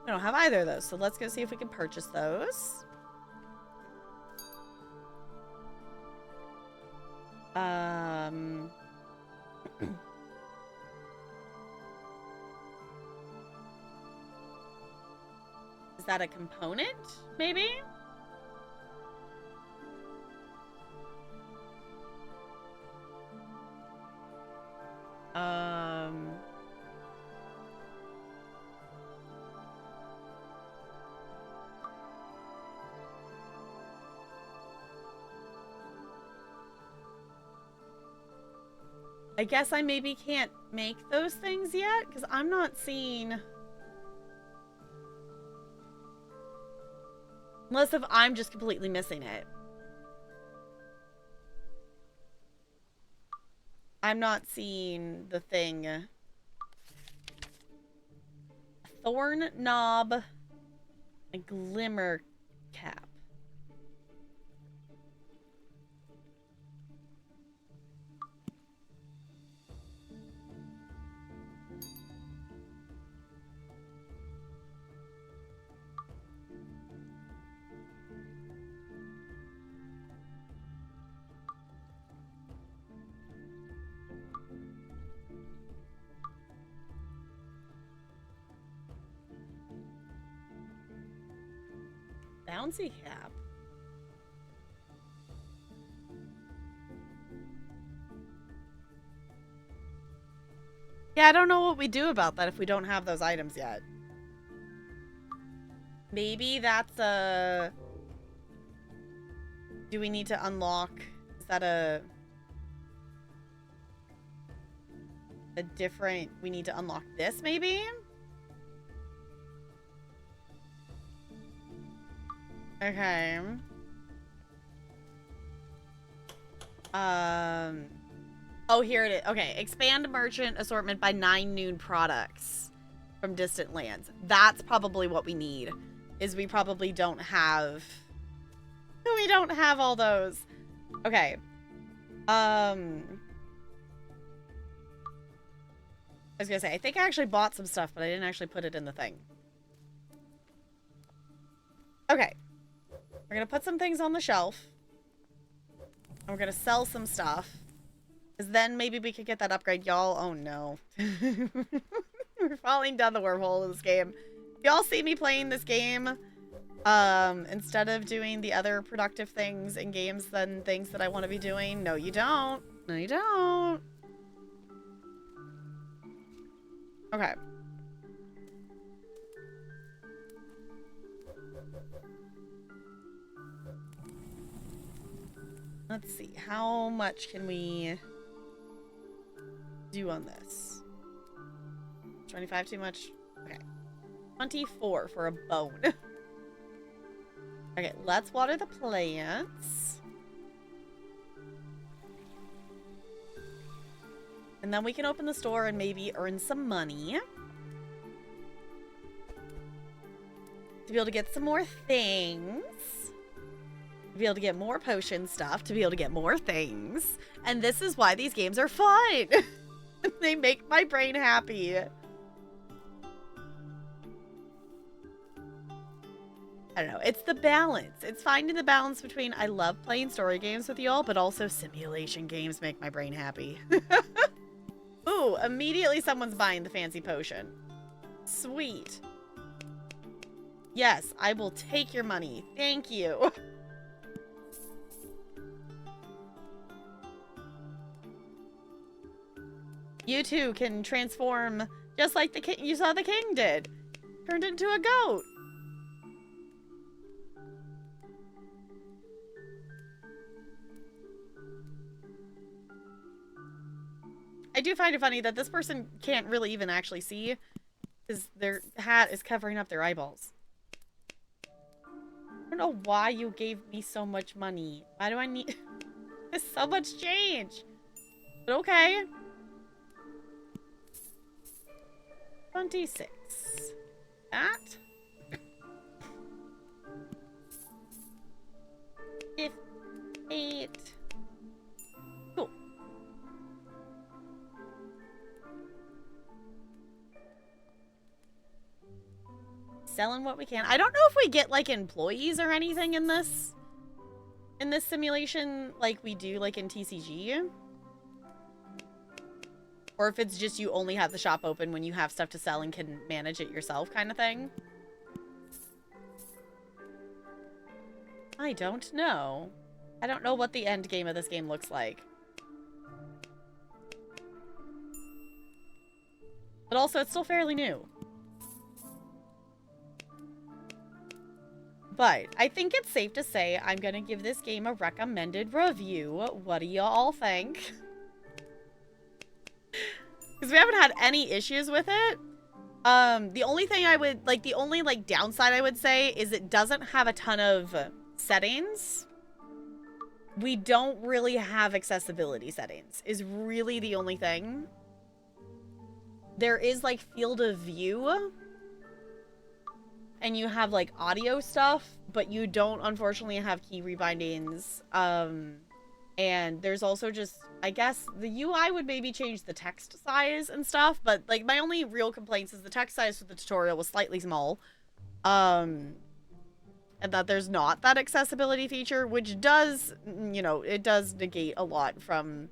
don't have either of those, so let's go see if we can purchase those. Is that a component, maybe? I guess I maybe can't make those things yet, because I'm not seeing... Unless if I'm just completely missing it. I'm not seeing the thing. Thorn Knob, a Glimmer Cap. Bouncy cap. Yeah, I don't know what we do about that if we don't have those items yet. Maybe that's a... Do we need to unlock... Is that a different... We need to unlock this, maybe? Okay. Oh, here it is. Okay, expand merchant assortment by 9 new products from distant lands. That's probably what we need. Is we probably don't have... We don't have all those. Okay. I was gonna say, I think I actually bought some stuff, but I didn't actually put it in the thing. Okay. We're gonna put some things on the shelf. And we're gonna sell some stuff. Because then maybe we could get that upgrade. Y'all, oh no. We're falling down the wormhole of this game. Y'all see me playing this game instead of doing the other productive things in games than things that I want to be doing? No, you don't. No, you don't. Okay. Let's see. How much can we do on this? 25 too much? Okay. 24 for a bone. Okay, let's water the plants. And then we can open the store and maybe earn some money. To be able to get some more things. To be able to get more potion stuff. To be able to get more things. And this is why these games are fun. They make my brain happy. I don't know. It's the balance. It's finding the balance between I love playing story games with y'all, but also simulation games make my brain happy. Ooh, immediately someone's buying the fancy potion. Sweet. Yes, I will take your money. Thank you. You too can transform just like the king. You saw the king did. Turned into a goat. I do find it funny that this person can't really even actually see. Because their hat is covering up their eyeballs. I don't know why you gave me so much money. Why do I need so much change? But okay. 26. That. 58. Cool. Selling what we can. I don't know if we get like employees or anything in this simulation like we do like in TCG. Or if it's just you only have the shop open when you have stuff to sell and can manage it yourself kind of thing. I don't know. I don't know what the end game of this game looks like. But also, it's still fairly new. But I think it's safe to say I'm going to give this game a recommended review. What do y'all think? Because we haven't had any issues with it. The only thing I would, like, the only, like, downside I would say is it doesn't have a ton of settings. We don't really have accessibility settings, is really the only thing. There is, like, field of view. And you have, like, audio stuff, but you don't, unfortunately, have key rebindings. And there's also just, I guess, the UI would maybe change the text size and stuff, but, like, my only real complaints is the text size for the tutorial was slightly small. And that there's not that accessibility feature, which does, you know, it does negate a lot from,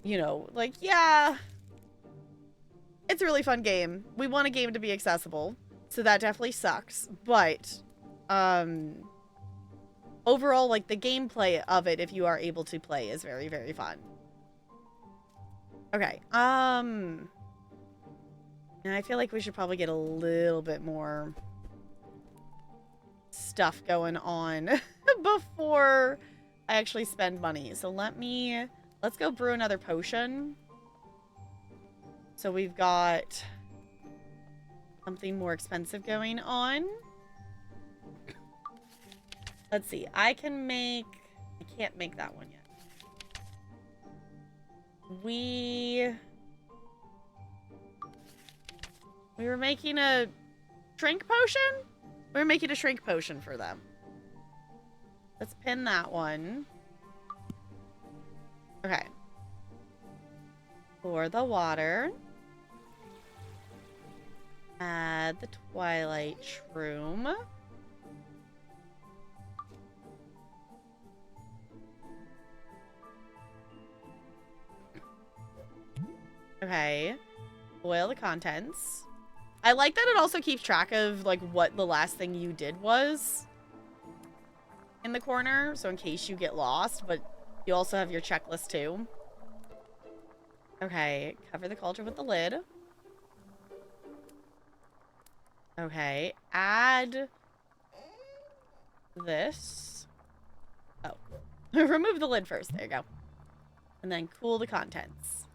you know, like, yeah, it's a really fun game. We want a game to be accessible. So that definitely sucks, but, overall, like, the gameplay of it, if you are able to play, is very, very fun. Okay, and I feel like we should probably get a little bit more stuff going on before I actually spend money. So let's go brew another potion. So we've got something more expensive going on. Let's see. I can't make that one yet. We were making a shrink potion? We were making a shrink potion for them. Let's pin that one. Okay. Pour the water. Add the Twilight Shroom. Okay. Boil the contents. I like that it also keeps track of, like, what the last thing you did was in the corner, so in case you get lost, but you also have your checklist too. Okay, cover the cauldron with the lid. Okay, add this. Oh, remove the lid first. There you go. And then cool the contents.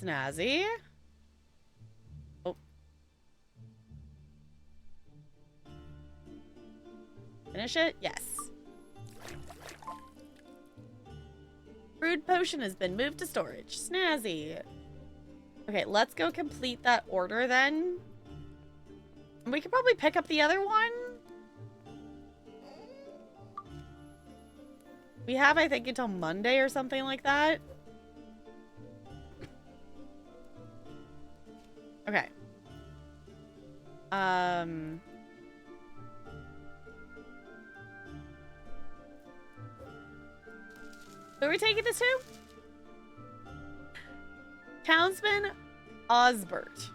Snazzy. Oh. Finish it? Yes. Brewed potion has been moved to storage. Snazzy. Okay, let's go complete that order then. And we could probably pick up the other one. We have, I think, until Monday or something like that. Okay. Who are we taking this to? Townsman Osbert.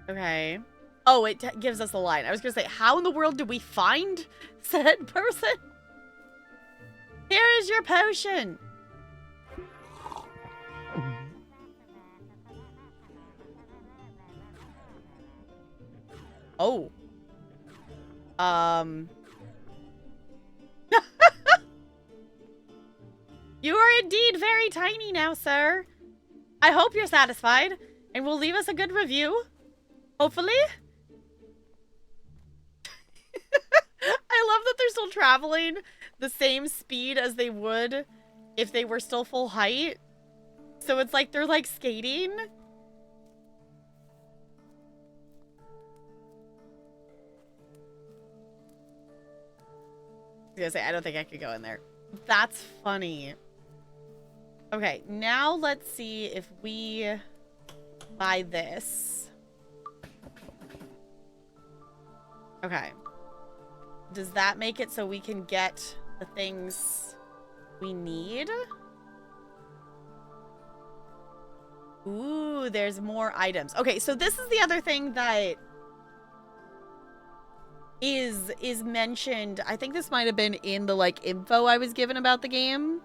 Okay. Oh, it gives us a line. I was gonna say, how in the world do we find said person? Here is your potion. Oh. You are indeed very tiny now, sir. I hope you're satisfied and will leave us a good review. Hopefully. I love that they're still traveling the same speed as they would if they were still full height. So it's like they're like skating. I was gonna say, I don't think I could go in there. That's funny. Okay, now let's see if we buy this. Okay. Does that make it so we can get the things we need? Ooh, there's more items. Okay, so this is the other thing that is mentioned. I think this might have been in the like info I was given about the game,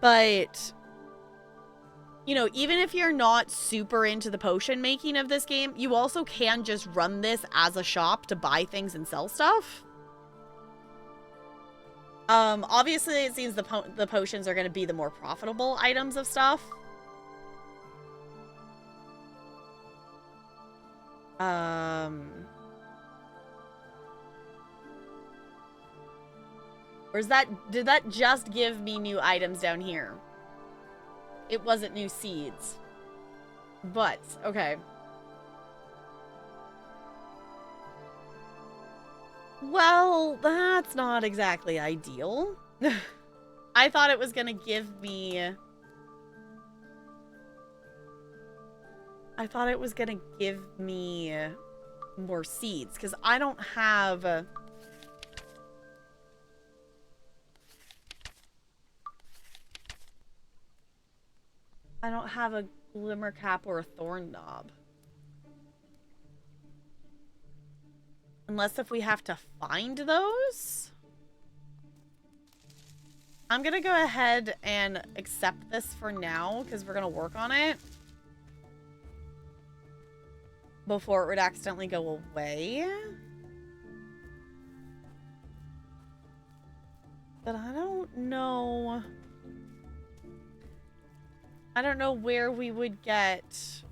but you know, even if you're not super into the potion making of this game, you also can just run this as a shop to buy things and sell stuff. Obviously it seems the potions are going to be the more profitable items of stuff. Or is that, did that just give me new items down here? It wasn't new seeds. But, okay. Well, that's not exactly ideal. I thought it was gonna give me... I thought it was gonna give me more seeds, because I don't have... I don't have a glimmer cap or a thorn knob. Unless if we have to find those. I'm gonna go ahead and accept this for now, because we're gonna work on it before it would accidentally go away. But I don't know. I don't know where we would get...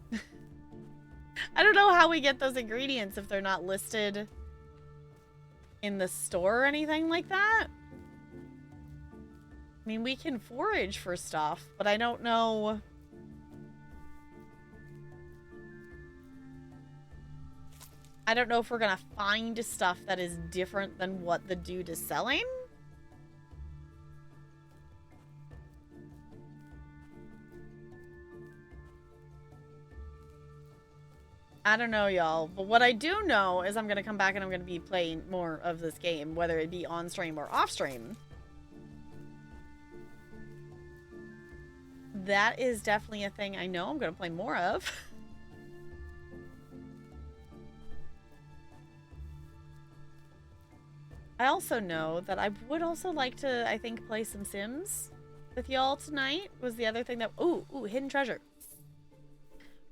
I don't know how we get those ingredients if they're not listed in the store or anything like that. I mean, we can forage for stuff, but I don't know... I don't know if we're gonna find stuff that is different than what the dude is selling. I don't know, y'all. But what I do know is I'm going to come back and I'm going to be playing more of this game, whether it be on stream or off stream. That is definitely a thing I know I'm going to play more of. I also know that I would also like to, I think, play some Sims with y'all tonight. Was the other thing that... Ooh, hidden treasure.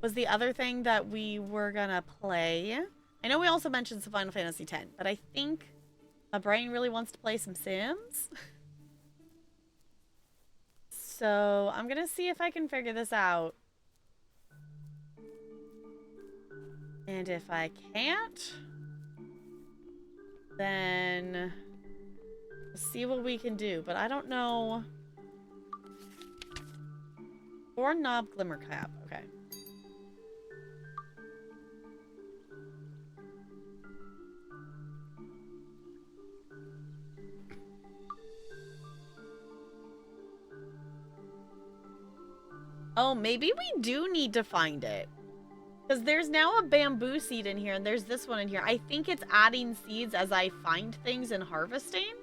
Was the other thing that we were gonna play. I know we also mentioned some Final Fantasy X, but I think my brain really wants to play some Sims. So I'm gonna see if I can figure this out. And if I can't, then we'll see what we can do. But I don't know. Or knob glimmer cap. Okay. Oh, maybe we do need to find it. Because there's now a bamboo seed in here, and there's this one in here. I think it's adding seeds as I find things and harvesting.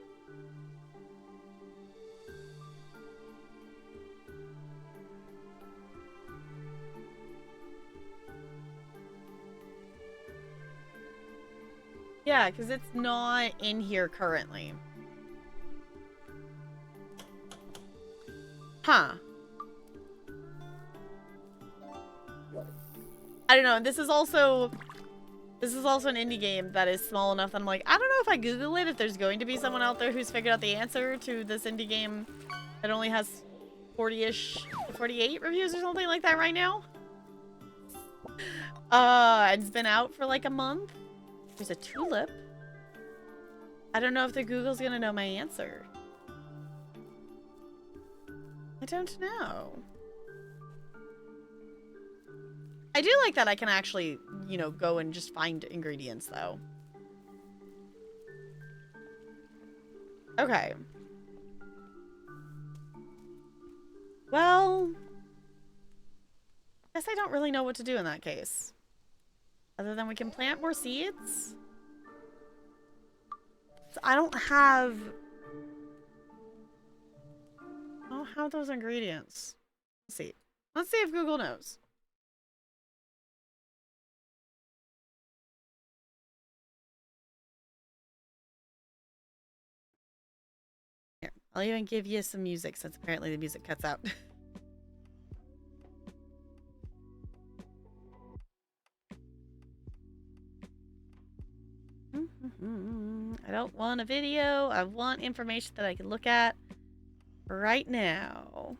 Yeah, because it's not in here currently. Huh. I don't know. This is also an indie game that is small enough that I'm like, I don't know if I Google it, if there's going to be someone out there who's figured out the answer to this indie game that only has 40-ish, 48 reviews or something like that right now. It's been out for like a month. There's a tulip. I don't know if the Google's gonna know my answer. I don't know. I do like that I can actually, you know, go and just find ingredients though. Okay. Well, I guess I don't really know what to do in that case. Other than we can plant more seeds. So I don't have those ingredients. Let's see. Let's see if Google knows. Here, I'll even give you some music since apparently the music cuts out. I don't want a video. I want information that I can look at right now.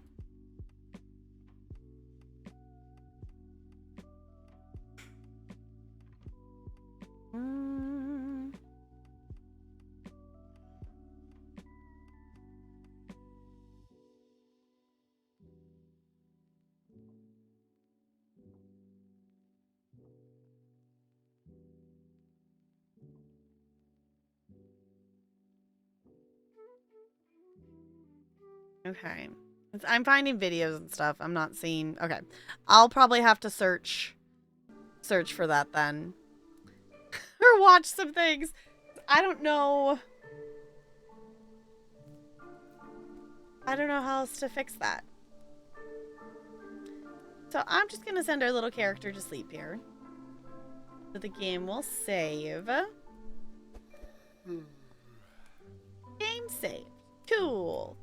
Okay. I'm finding videos and stuff. I'm not seeing... Okay. I'll probably have to search for that then. Or watch some things. I don't know. I don't know how else to fix that. So I'm just going to send our little character to sleep here. So the game will save. Game saved. Cool.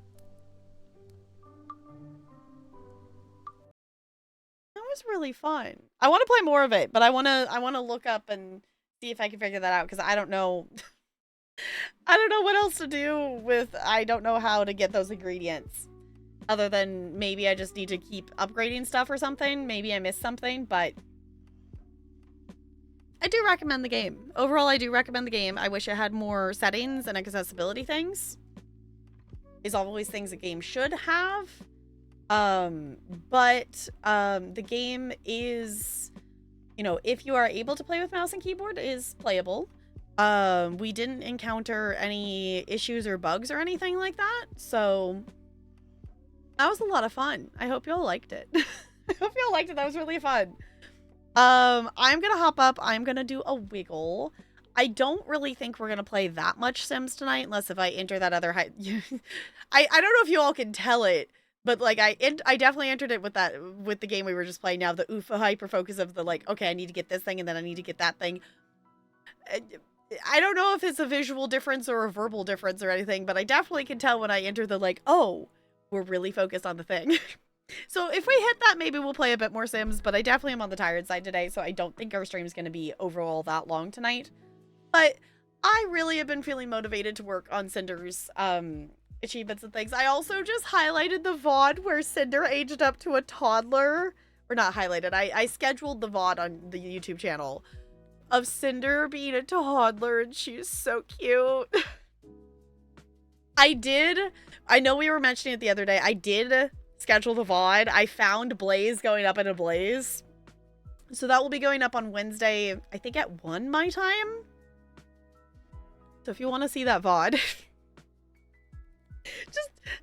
That was really fun. I want to play more of it, but I want to look up and see if I can figure that out because I don't know. I don't know what else to do with. I don't know how to get those ingredients. Other than maybe I just need to keep upgrading stuff or something. Maybe I missed something, but I do recommend the game. Overall, I do recommend the game. I wish it had more settings and accessibility things. Is always things a game should have. But the game is, you know, if you are able to play with mouse and keyboard, is playable. We didn't encounter any issues or bugs or anything like that, so that was a lot of fun. I hope y'all liked it. I hope y'all liked it. That was really fun. I'm gonna hop up. I'm gonna do a wiggle. I don't really think we're gonna play that much Sims tonight, unless if I enter that other I don't know if you all can tell it, but like I definitely entered it with the game we were just playing now, the hyper focus of the like, okay, I need to get this thing and then I need to get that thing. I don't know if it's a visual difference or a verbal difference or anything, but I definitely can tell when I enter the like, oh, we're really focused on the thing. So if we hit that, maybe we'll play a bit more Sims, but I definitely am on the tired side today, so I don't think our stream is going to be overall that long tonight. But I really have been feeling motivated to work on Cinder's achievements and things. I also just highlighted the VOD where Cinder aged up to a toddler. Or not highlighted, I scheduled the VOD on the YouTube channel of Cinder being a toddler, and she's so cute. I know we were mentioning it the other day, I did schedule the VOD. I found Blaze going up in a Blaze. So that will be going up on Wednesday, I think at 1 my time. So if you want to see that VOD.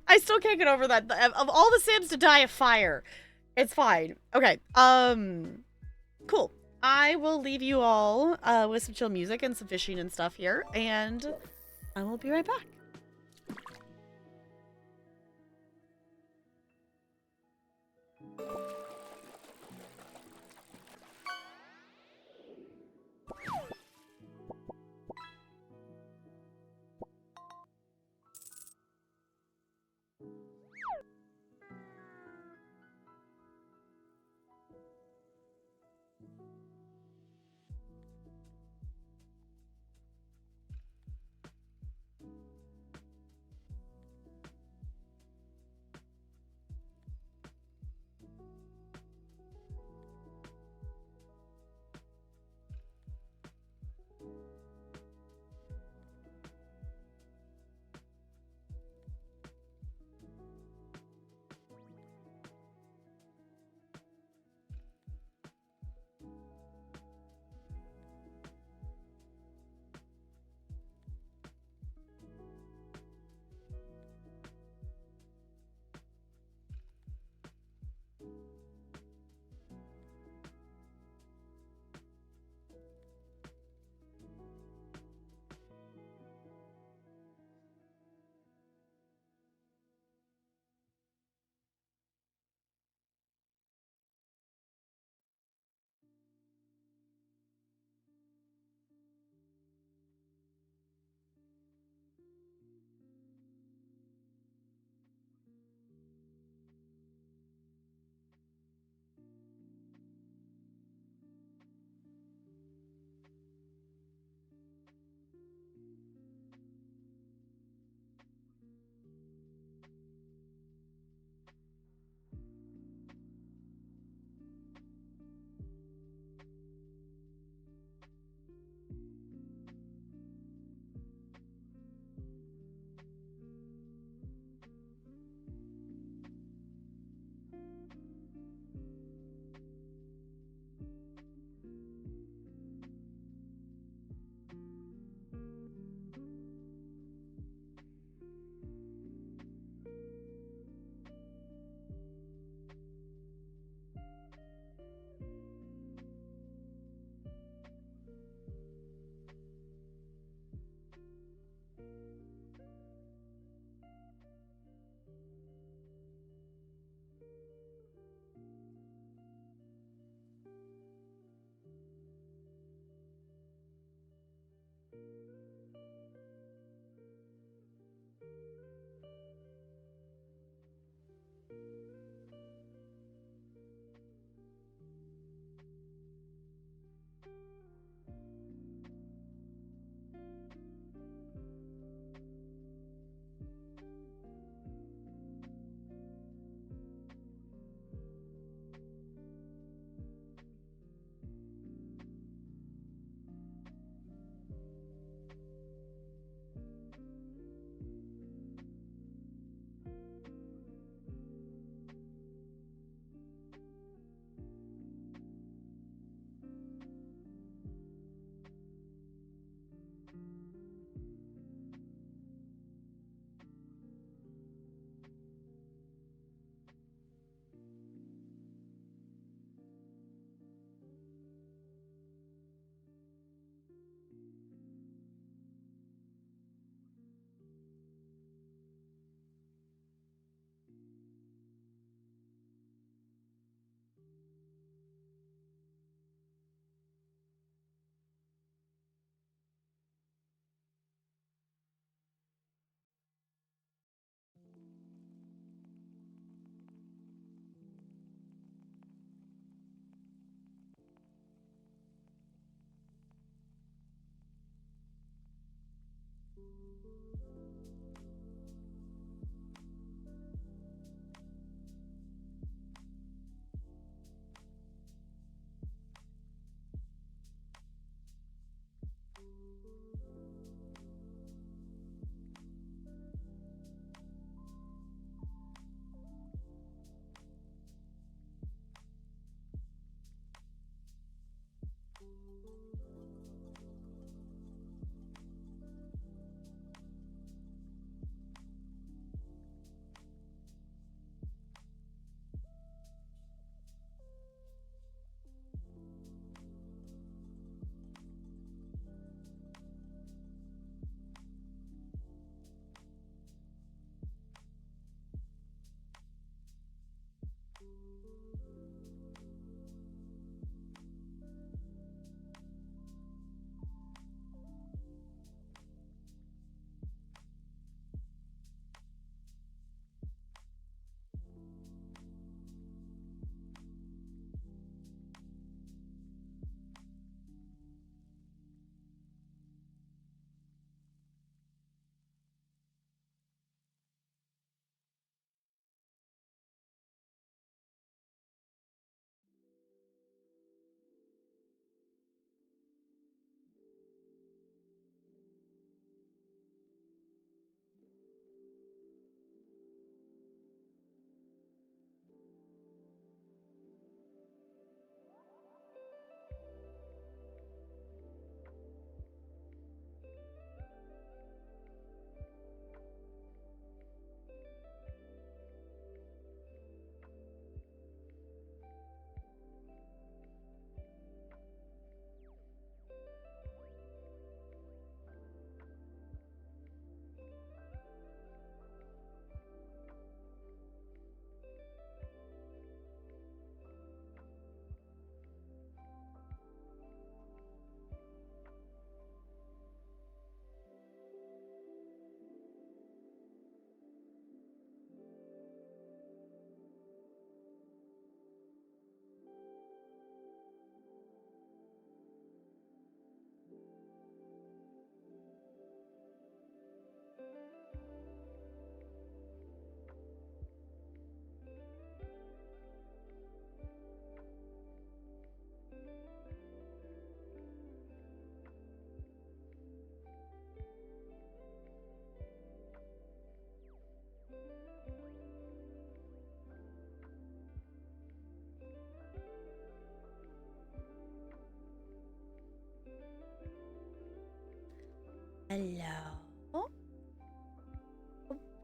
I still can't get over that. Of all the Sims to die of fire. It's fine. Okay. Cool. I will leave you all with some chill music and some fishing and stuff here. And I will be right back.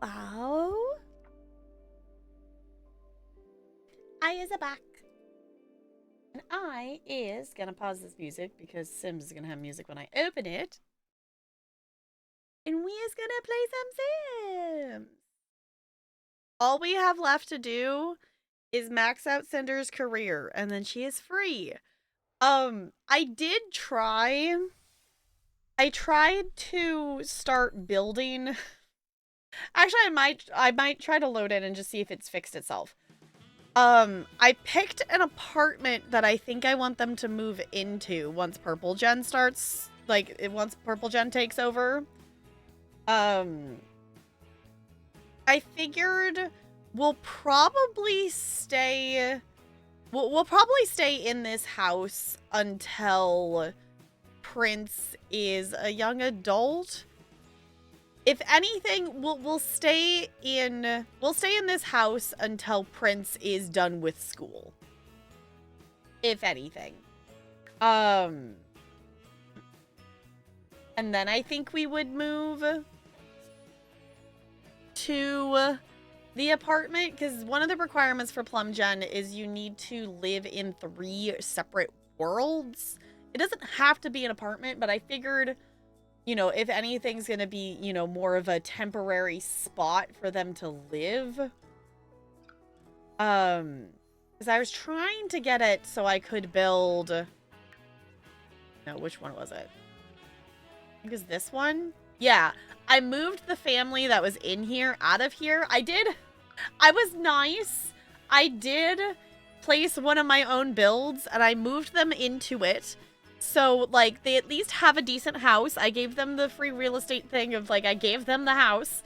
Wow. I is a back. And I is gonna pause this music because Sims is gonna have music when I open it. And we is gonna play some Sims. All we have left to do is max out Cinder's career, and then she is free. I did try. I tried to start building. Actually, I might try to load it and just see if it's fixed itself. I picked an apartment that I think I want them to move into once Purple Gen starts, like, once Purple Gen takes over. I figured we'll probably stay, we'll probably stay in this house until Prince is a young adult. If anything, we'll stay in this house until Prince is done with school. If anything. And then I think we would move to the apartment, because one of the requirements for Plum Gen is you need to live in 3 separate worlds. It doesn't have to be an apartment, but I figured, you know, if anything's going to be, you know, more of a temporary spot for them to live. Because I was trying to get it so I could build... No, which one was it? I think it was this one. Yeah, I moved the family that was in here out of here. I was nice. I did place one of my own builds and I moved them into it. So, like, they at least have a decent house. I gave them the free real estate thing of, like, I gave them the house.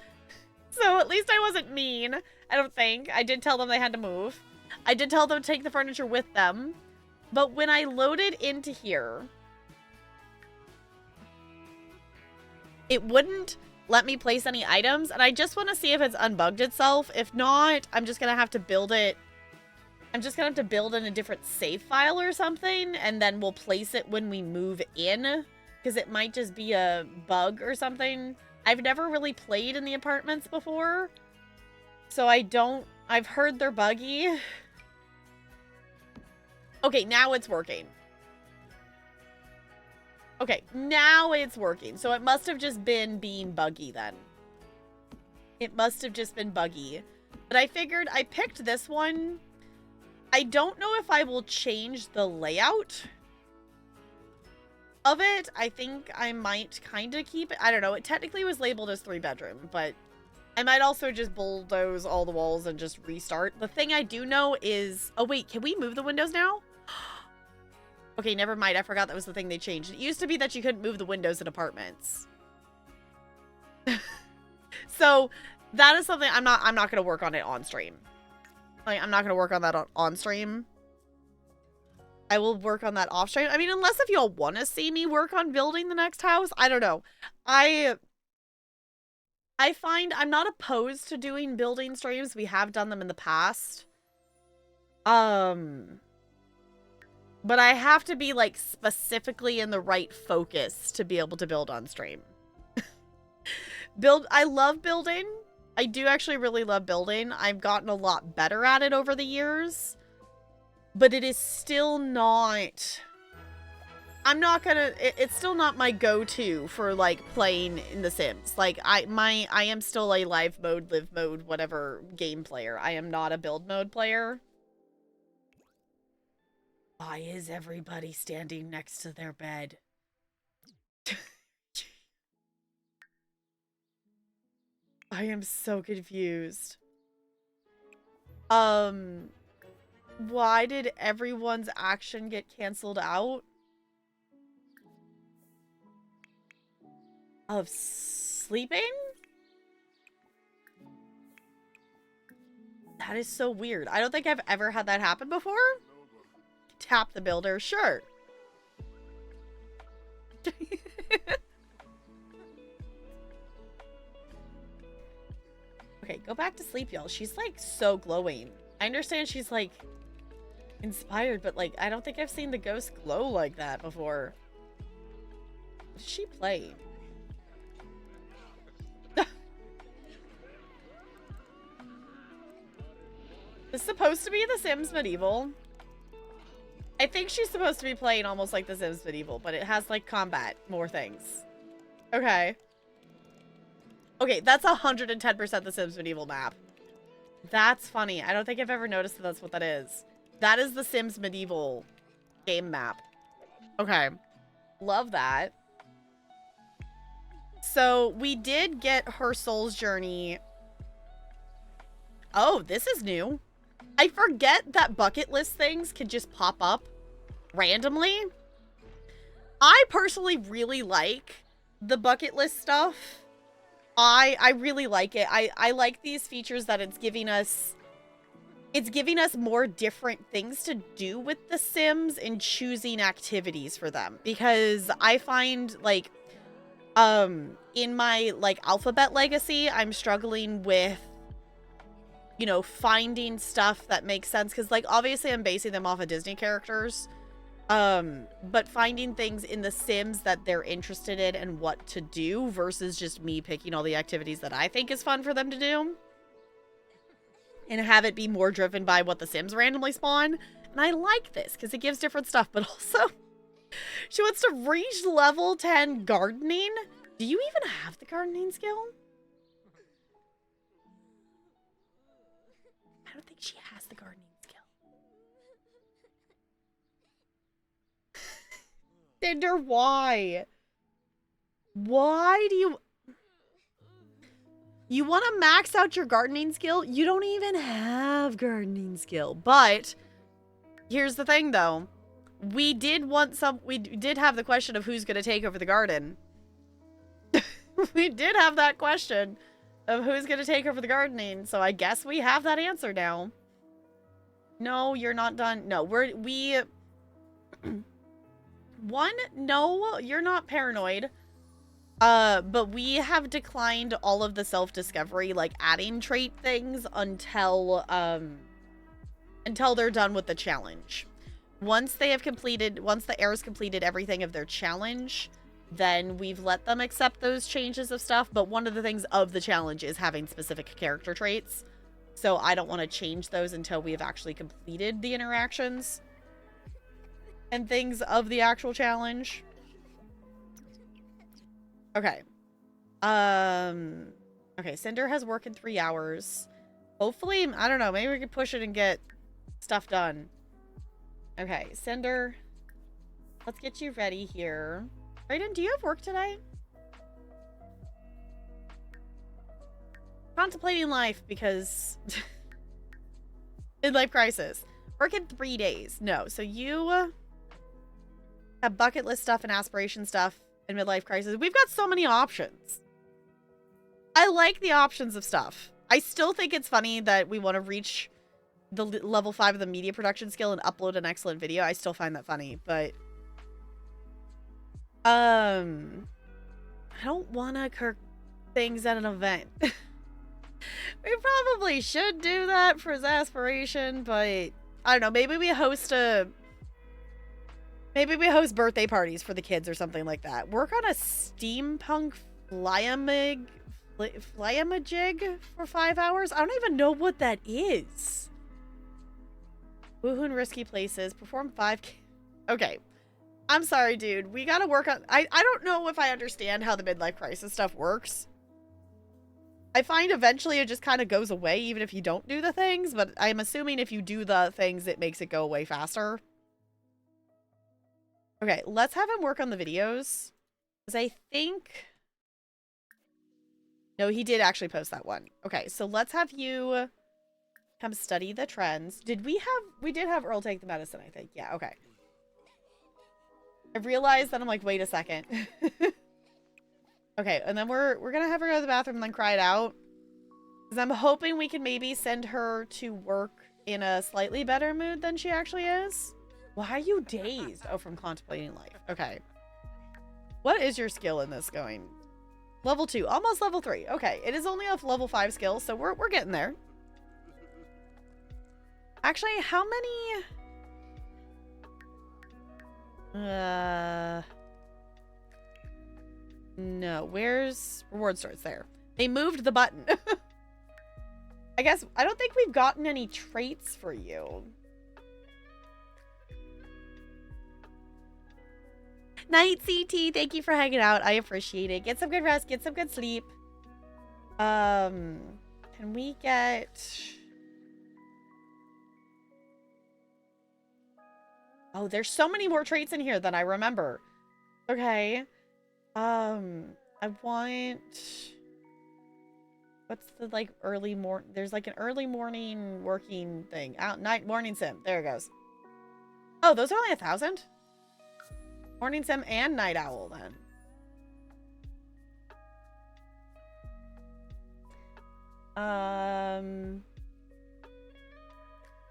So at least I wasn't mean, I don't think. I did tell them they had to move. I did tell them to take the furniture with them. But when I loaded into here, it wouldn't let me place any items. And I just want to see if it's unbugged itself. If not, I'm just going to have to build it. I'm just going to have to build in a different save file or something. And then we'll place it when we move in. Because it might just be a bug or something. I've never really played in the apartments before. So I've heard they're buggy. Okay, now it's working. Okay, now it's working. So it must have just been being buggy then. It must have just been buggy. But I figured I picked this one. I don't know if I will change the layout of it. I think I might kind of keep it. I don't know. It technically was labeled as 3-bedroom, but I might also just bulldoze all the walls and just restart. The thing I do know is... Oh, wait. Can we move the windows now? Okay, never mind. I forgot that was the thing they changed. It used to be that you couldn't move the windows in apartments. So, that is something I'm not going to work on it on stream. Like, I'm not going to work on that on stream. I will work on that off stream. I mean, unless if y'all want to see me work on building the next house. I don't know. I find I'm not opposed to doing building streams. We have done them in the past. But I have to be, like, specifically in the right focus to be able to build on stream. I love building. I do actually really love building. I've gotten a lot better at it over the years. But it is still not... It's still not my go-to for, like, playing in The Sims. Like, I am still a live mode, live mode, whatever game player. I am not a build mode player. Why is everybody standing next to their bed? I am so confused. Why did everyone's action get canceled out? Of sleeping? That is so weird. I don't think I've ever had that happen before. Tap the builder, sure. Okay, go back to sleep, y'all. She's, like, so glowing. I understand she's, like, inspired, but, like, I don't think I've seen the ghost glow like that before. What is she playing? This is supposed to be The Sims Medieval. I think she's supposed to be playing almost like The Sims Medieval, but it has, like, combat, more things. Okay. Okay, that's 110% The Sims Medieval map. That's funny. I don't think I've ever noticed that that's what that is. That is The Sims Medieval game map. Okay. Love that. So, we did get her Soul's Journey. Oh, this is new. I forget that bucket list things can just pop up randomly. I personally really like the bucket list stuff. I really like it. I like these features that it's giving us more different things to do with the Sims and choosing activities for them, because I find, like, in my, like, alphabet legacy, I'm struggling with, you know, finding stuff that makes sense, because, like, obviously I'm basing them off of Disney characters, but finding things in the Sims that they're interested in and what to do versus just me picking all the activities that I think is fun for them to do and have it be more driven by what the Sims randomly spawn. And I like this because it gives different stuff, but also she wants to reach level 10 gardening. Do you even have the gardening skill? I don't think she has the gardening skill. Cinder, why? Why do you... You want to max out your gardening skill? You don't even have gardening skill. But here's the thing, though. We did have the question of who's going to take over the garden. We did have that question of who's going to take over the gardening. So I guess we have that answer now. No, you're not done. No, no, you're not paranoid. But we have declined all of the self-discovery, like, adding trait things until they're done with the challenge. Once the heirs completed everything of their challenge, then we've let them accept those changes of stuff. But one of the things of the challenge is having specific character traits. So I don't want to change those until we have actually completed the interactions and things of the actual challenge. Okay. Okay, Cinder has work in 3 hours. Hopefully, I don't know, maybe we could push it and get stuff done. Okay, Cinder, let's get you ready here. Brayden, do you have work today? Contemplating life because midlife crisis. Work in 3 days. No, so you have bucket list stuff and aspiration stuff and midlife crisis. We've got so many options. I like the options of stuff. I still think it's funny that we want to reach the level 5 of the media production skill and upload an excellent video. I still find that funny, but I don't want to cook things at an event. We probably should do that for his aspiration, but I don't know. Maybe we host birthday parties for the kids or something like that. Work on a steampunk flyamajig for 5 hours? I don't even know what that is. Woohoo in risky places. Perform 5K. Okay. I'm sorry, dude. We gotta work on... I don't know if I understand how the midlife crisis stuff works. I find eventually it just kind of goes away even if you don't do the things, but I'm assuming if you do the things, it makes it go away faster. Okay, let's have him work on the videos. Because I think... No, he did actually post that one. Okay, so let's have you come study the trends. We did have Earl take the medicine, I think. Yeah, okay. I realized that I'm like, wait a second. Okay, and then we're gonna have her go to the bathroom and then cry it out. Because I'm hoping we can maybe send her to work in a slightly better mood than she actually is. Why are you dazed? Oh, from contemplating life. Okay. What is your skill in this going? Level 2. Almost level 3. Okay, it is only a level 5 skill, so we're getting there. Actually, how many... No, where's reward starts there? They moved the button. I guess I don't think we've gotten any traits for you. Night CT, thank you for hanging out. I appreciate it. Get some good rest, get some good sleep. Can we get... Oh, there's so many more traits in here than I remember. Okay. I want... What's the, like, early morning... There's, like, an early morning working thing. Morning sim. There it goes. Oh, those are only 1,000? Morning sim and night owl, then.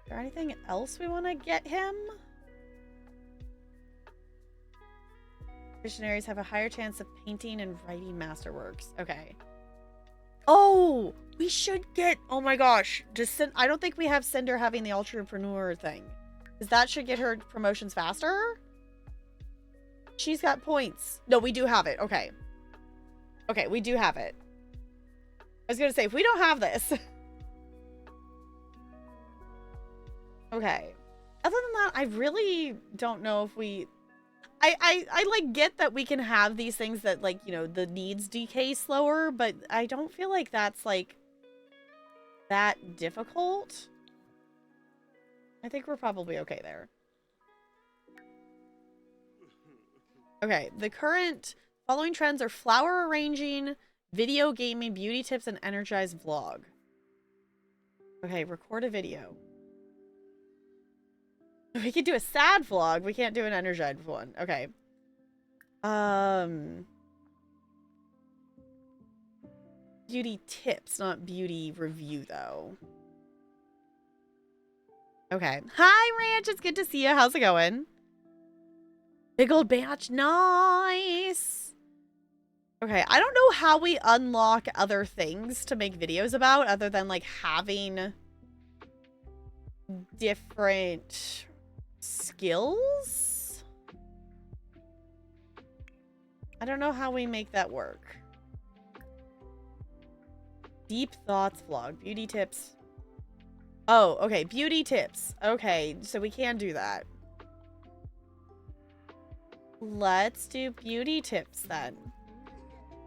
Is there anything else we want to get him? Missionaries have a higher chance of painting and writing masterworks. Okay. Oh, we should get... Oh my gosh. I don't think we have Cinder having the entrepreneur thing. Because that should get her promotions faster? She's got points. No, we do have it. Okay. Okay, we do have it. I was going to say, if we don't have this... Okay. Other than that, I really don't know if we... I like get that we can have these things that, like, you know, the needs decay slower, but I don't feel like that's, like, that difficult. I think we're probably okay there. Okay, the current following trends are flower arranging, video gaming, beauty tips, and energized vlog. Okay, record a video. We could do a sad vlog. We can't do an energized one. Okay. Beauty tips, not beauty review, though. Okay. Hi, Ranch. It's good to see you. How's it going? Big old batch. Nice. Okay. I don't know how we unlock other things to make videos about other than, like, having different... skills? I don't know how we make that work. Deep thoughts vlog. Beauty tips. Oh, okay. Beauty tips. Okay, so we can do that. Let's do beauty tips then.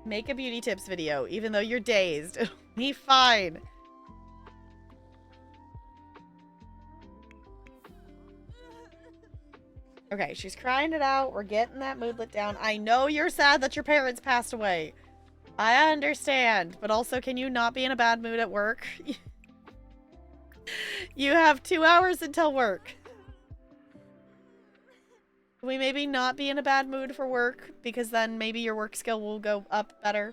Make a beauty tips video, even though you're dazed. It'll be fine. Okay, she's crying it out. We're getting that moodlet down. I know you're sad that your parents passed away. I understand. But also, can you not be in a bad mood at work? You have 2 hours until work. Can we maybe not be in a bad mood for work? Because then maybe your work skill will go up better.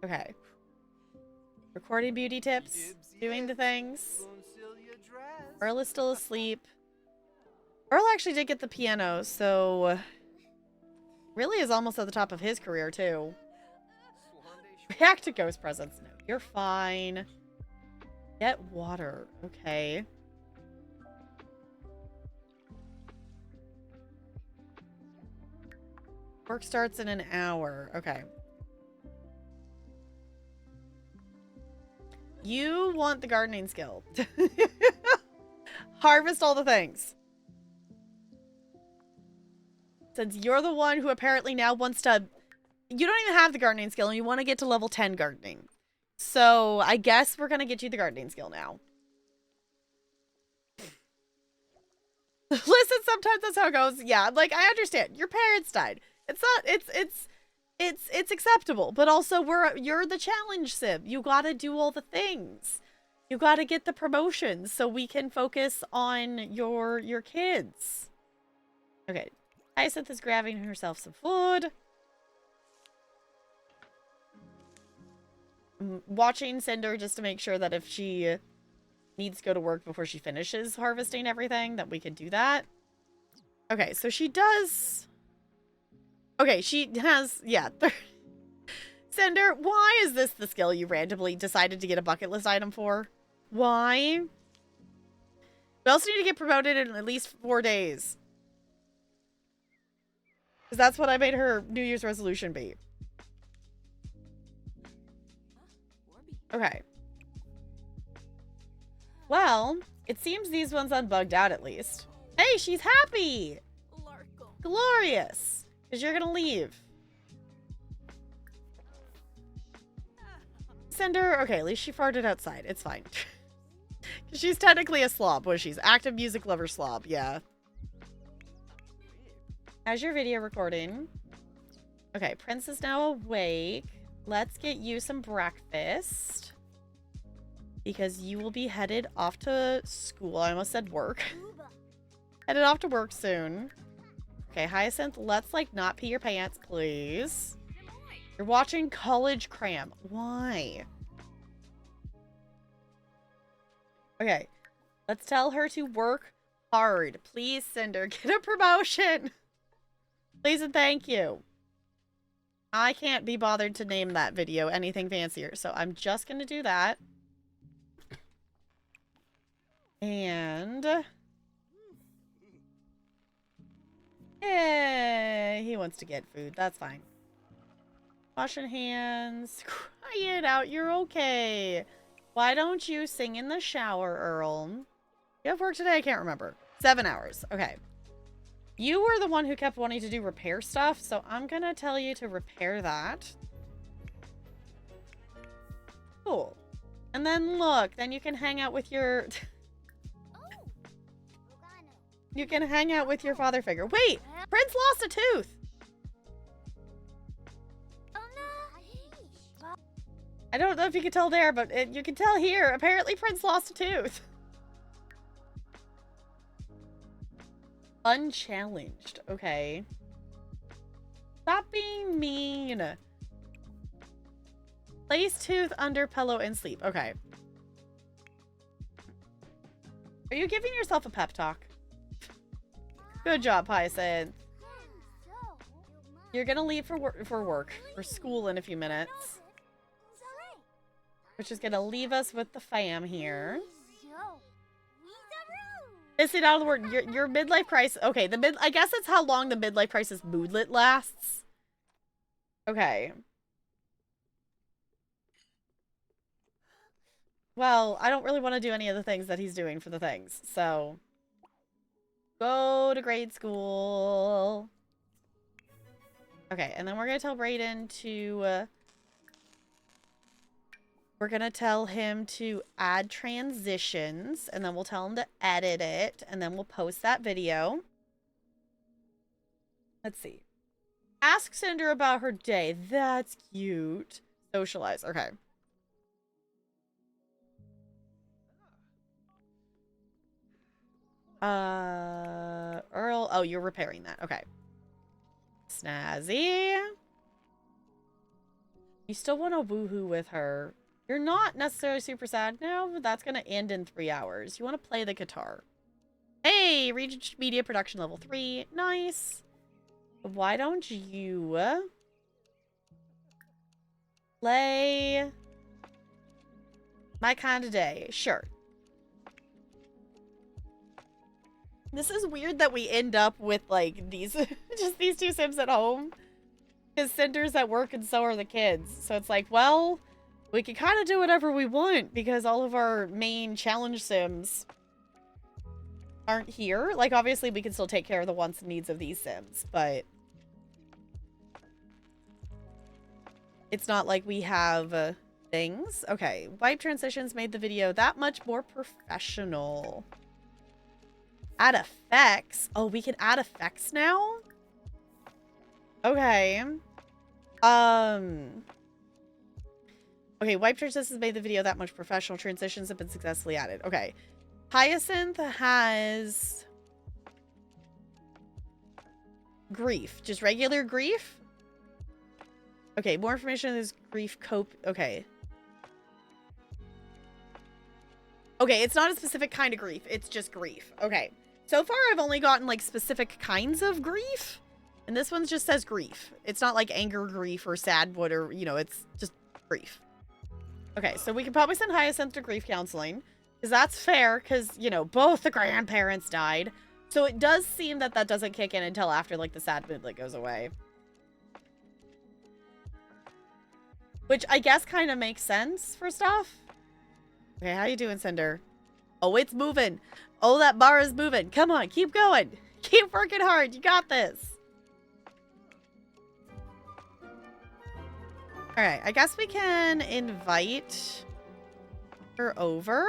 Okay. Recording beauty tips. Doing the things. Earl is still asleep. Earl actually did get the piano, so really is almost at the top of his career, too. React to ghost presence. No, you're fine. Get water. Okay. Work starts in an hour. Okay. You want the gardening skill. Harvest all the things. Since you're the one who apparently now wants to... You don't even have the gardening skill and you want to get to level 10 gardening. So I guess we're going to get you the gardening skill now. Listen, sometimes that's how it goes. Yeah, like, I understand. Your parents died. It's not... It's acceptable. But also, you're the challenge sim. You got to do all the things. You got to get the promotions so we can focus on your kids. Okay. Hyacinth is grabbing herself some food. I'm watching Cinder just to make sure that if she needs to go to work before she finishes harvesting everything, that we can do that. Okay, so she does... Okay, she has... Yeah. Cinder, why is this the skill you randomly decided to get a bucket list item for? Why? We also need to get promoted in at least 4 days. Because that's what I made her New Year's resolution be. Okay. Well, it seems these ones unbugged out at least. Hey, she's happy! Glorious! Because you're gonna leave. Send her... Okay, at least she farted outside. It's fine. She's technically a slob, was she's active music lover slob, yeah. How's your video recording? Okay, Prince is now awake. Let's get you some breakfast. Because you will be headed off to school. I almost said work. Headed off to work soon. Okay, Hyacinth, let's, like, not pee your pants, please. You're watching College Cram. Why? Okay, let's tell her to work hard. Please, Cinder, get a promotion. Please and thank you. I can't be bothered to name that video anything fancier, so I'm just gonna do that. And... yeah, he wants to get food. That's fine. Washing hands. Cry it out. You're okay. Why don't you sing in the shower, Earl? You have work today? I can't remember. 7 hours. Okay. You were the one who kept wanting to do repair stuff, so I'm gonna tell you to repair that. Cool. And then look, then you can hang out with your... you can hang out with your father figure. Wait! Prince lost a tooth! I don't know if you can tell there, but you can tell here. Apparently Prince lost a tooth. Unchallenged. Okay. Stop being mean. Place tooth under pillow and sleep. Okay. Are you giving yourself a pep talk? Good job, Hyacinth. You're gonna leave for school in a few minutes. Which is gonna leave us with the fam here. Missing out on the word. Your midlife crisis. Okay, I guess that's how long the midlife crisis moodlet lasts. Okay. Well, I don't really want to do any of the things that he's doing for the things, so... go to grade school. Okay, and then we're gonna tell Brayden to... we're gonna tell him to add transitions, and then we'll tell him to edit it, and then we'll post that video. Let's see. Ask Cinder about her day. That's cute. Socialize. Okay. Earl. Oh, you're repairing that. Okay. Snazzy. You still want to woohoo with her. You're not necessarily super sad now, but that's going to end in 3 hours. You want to play the guitar. Hey, reached media production level 3. Nice. Why don't you play My Kind of Day? Sure. This is weird that we end up with, like, these, just these two Sims at home. Because Cinder's at work and so are the kids. So it's like, well, we can kind of do whatever we want because all of our main challenge Sims aren't here. Like, obviously, we can still take care of the wants and needs of these Sims, but it's not like we have things. Okay, wipe transitions made the video that much more professional. Add effects. Oh, we can add effects now? Okay. Okay, wipe transitions made the video that much professional. Transitions have been successfully added. Okay. Hyacinth has grief. Just regular grief? Okay, more information is grief cope. Okay. Okay, it's not a specific kind of grief. It's just grief. Okay. So far, I've only gotten, like, specific kinds of grief. And this one just says grief. It's not like anger grief or sad wood or, you know, it's just grief. Okay, so we can probably send Hyacinth to grief counseling. Because that's fair, because, you know, both the grandparents died. So it does seem that that doesn't kick in until after, like, the sad moodlet goes away. Which I guess kind of makes sense for stuff. Okay, how you doing, Cinder? Oh, it's moving. Oh, that bar is moving. Come on, keep going. Keep working hard. You got this. All right, I guess we can invite her over.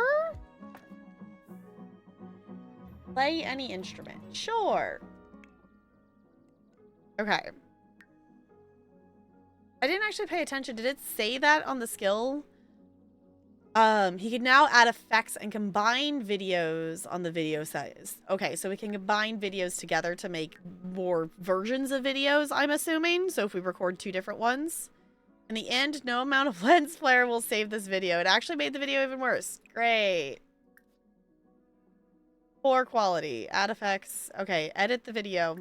Play any instrument. Sure. Okay. I didn't actually pay attention. Did it say that on the skill? He can now add effects and combine videos on the video size. Okay, so we can combine videos together to make more versions of videos, I'm assuming. So if we record 2 different ones. In the end, no amount of lens flare will save this video. It actually made the video even worse. Great. Poor quality. Add effects. Okay, edit the video.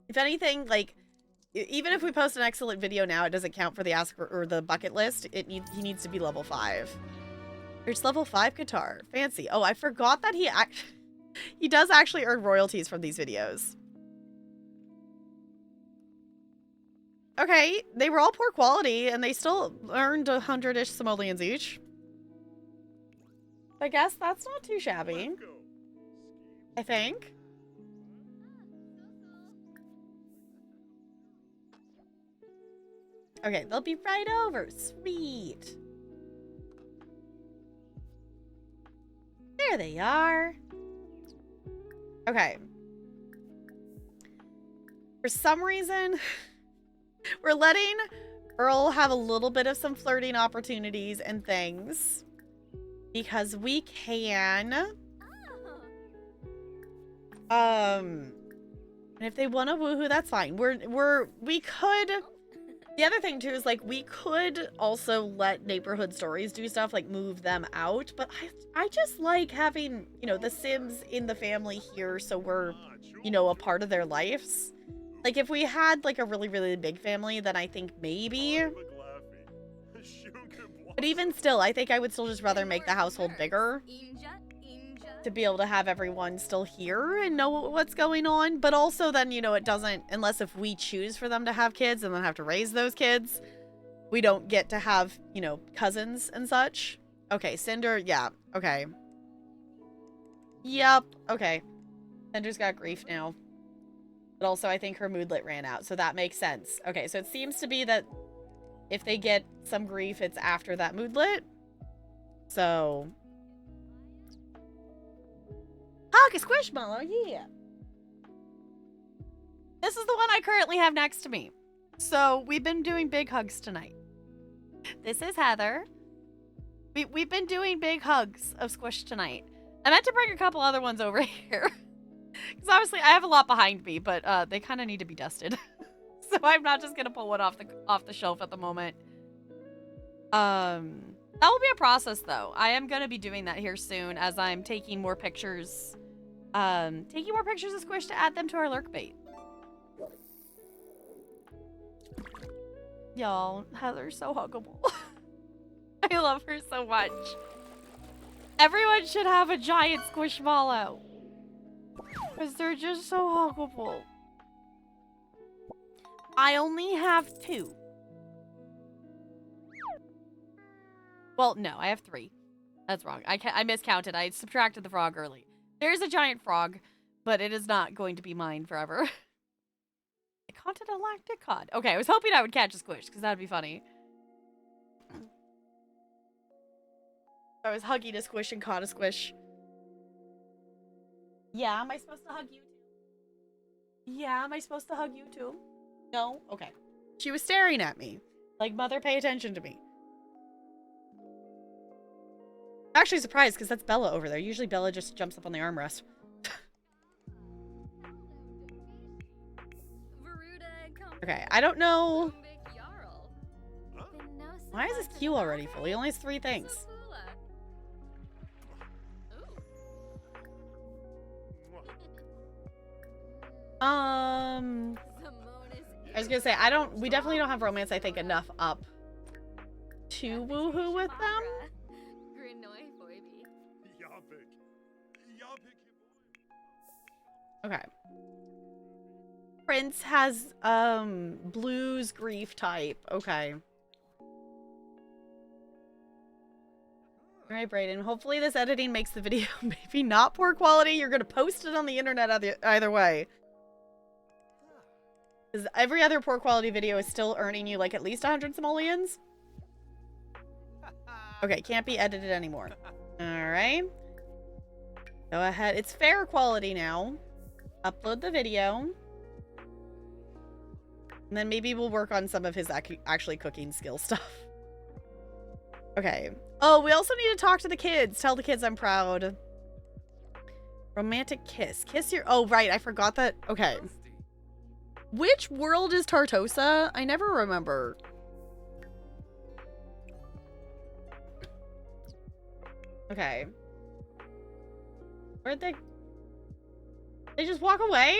If anything, like, even if we post an excellent video now, it doesn't count for the ask or the bucket list. He needs to be level 5. It's level 5 guitar. Fancy. Oh, I forgot that he does actually earn royalties from these videos. Okay, they were all poor quality, and they still earned 100-ish simoleons each. I guess that's not too shabby. I think. Okay, they'll be right over. Sweet. There they are. Okay. For some reason, we're letting Earl have a little bit of some flirting opportunities and things. Because we can. And if they want to woohoo, that's fine. We could. The other thing too is like we could also let neighborhood stories do stuff like move them out, but I just like having, you know, the Sims in the family here so we're, you know, a part of their lives. Like if we had like a really, really big family, then I think maybe. But even still, I think I would still just rather make the household bigger to be able to have everyone still here and know what's going on. But also then, you know, it doesn't, unless if we choose for them to have kids and then have to raise those kids, we don't get to have, you know, cousins and such. Okay, Cinder, yeah, okay. Yep, okay. Cinder's got grief now. But also I think her moodlet ran out, so that makes sense. Okay, so it seems to be that if they get some grief, it's after that moodlet. So. Hug a squishmallow, yeah. This is the one I currently have next to me. So we've been doing big hugs tonight. This is Heather. We've been doing big hugs of Squish tonight. I meant to bring a couple other ones over here. Because obviously I have a lot behind me, but they kind of need to be dusted. So I'm not just gonna pull one off the shelf at the moment. That will be a process though. I am gonna be doing that here soon as I'm taking more pictures. Taking more pictures of Squish to add them to our lurk bait. Y'all, Heather's so huggable. I love her so much. Everyone should have a giant squishmallow. Because they're just so huggable. I only have 2. Well, no, I have 3. That's wrong. I miscounted. I subtracted the frog early. There's a giant frog, but it is not going to be mine forever. I caught a lactic cod. Okay, I was hoping I would catch a squish, because that would be funny. I was hugging a squish and caught a squish. Yeah, am I supposed to hug you too? Yeah, am I supposed to hug you too? No? Okay. She was staring at me. Like, mother, pay attention to me. I'm actually surprised, because that's Bella over there. Usually Bella just jumps up on the armrest. Okay, I don't know. Why is this queue already full? He only has 3 things. I was gonna say, we definitely don't have romance, I think, enough up to woohoo with them. Okay. Prince has blues grief type. Okay. All right, Brayden. Hopefully this editing makes the video maybe not poor quality. You're gonna post it on the internet either way. Because every other poor quality video is still earning you like at least 100 simoleons. Okay, can't be edited anymore. Alright. Go ahead. It's fair quality now. Upload the video. And then maybe we'll work on some of his actually cooking skill stuff. Okay. Oh, we also need to talk to the kids. Tell the kids I'm proud. Romantic kiss. Kiss your... Oh, right. I forgot that. Okay. Which world is Tartosa? I never remember. Okay. Where'd they... They just walk away?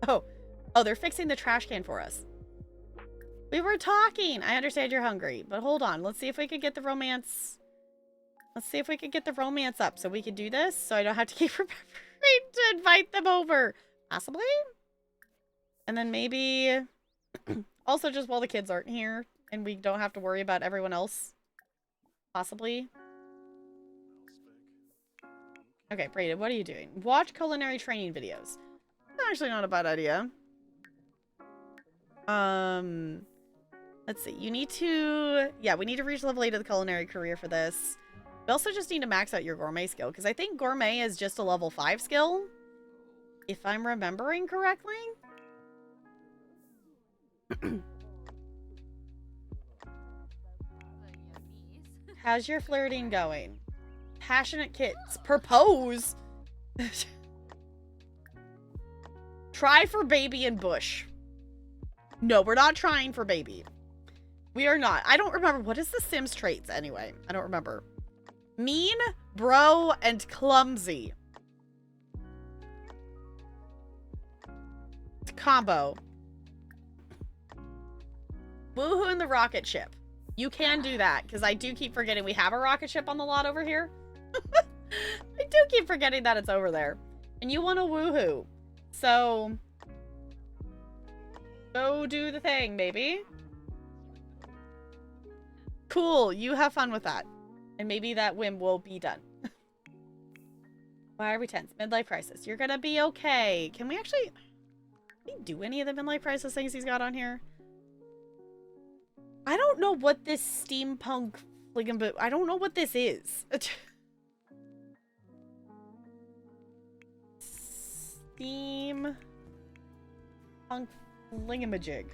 Oh. Oh, they're fixing the trash can for us. We were talking. I understand you're hungry, but hold on. Let's see if we could get the romance... Let's see if we could get the romance up so we can do this, so I don't have to keep remembering to invite them over. Possibly? And then maybe... also just while the kids aren't here, and we don't have to worry about everyone else. Possibly. Okay, Brayden, what are you doing? Watch culinary training videos. Actually not a bad idea. Let's see. You need to... Yeah, we need to reach level 8 of the culinary career for this. We also just need to max out your gourmet skill, because I think gourmet is just a level 5 skill. If I'm remembering correctly. How's your flirting going? Passionate kids. Propose? Try for baby and bush. No, we're not trying for baby. We are not. I don't remember. What is the Sims traits anyway? I don't remember. Mean, bro, and clumsy. It's a combo. Woohoo in the rocket ship. You can do that, because I do keep forgetting we have a rocket ship on the lot over here. I do keep forgetting that it's over there. And you want a woohoo. So, go do the thing, baby. Cool, you have fun with that. And maybe that whim will be done. Why are we tense? Midlife crisis. You're gonna be okay. Can we actually... Can we do any of the midlife crisis things he's got on here? I don't know what this steampunk... I don't know what this is. Steam... Punk flingamajig.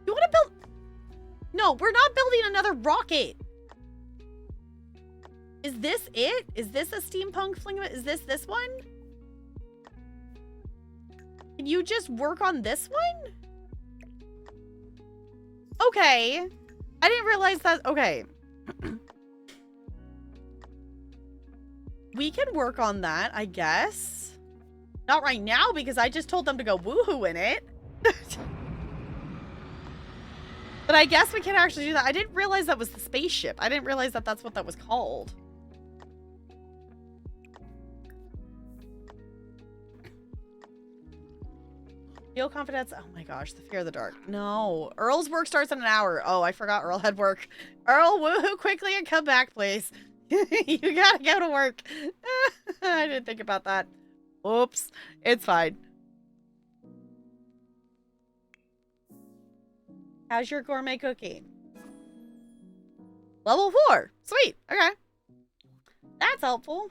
You want to build... No, we're not building another rocket. Is this it? Is this a steampunk flingamajig? Is this one? Can you just work on this one? Okay. I didn't realize that... Okay. We can work on that, I guess. Not right now, because I just told them to go woohoo in it. But I guess we can actually do that. I didn't realize that was the spaceship. I didn't realize that that's what that was called. Feel confidence. Oh my gosh, the fear of the dark. No. Earl's work starts in an hour. Oh, I forgot Earl had work. Earl, woohoo quickly and come back, please. You gotta go to work. I didn't think about that. Oops. It's fine. How's your gourmet cooking? Level 4. Sweet. Okay. That's helpful.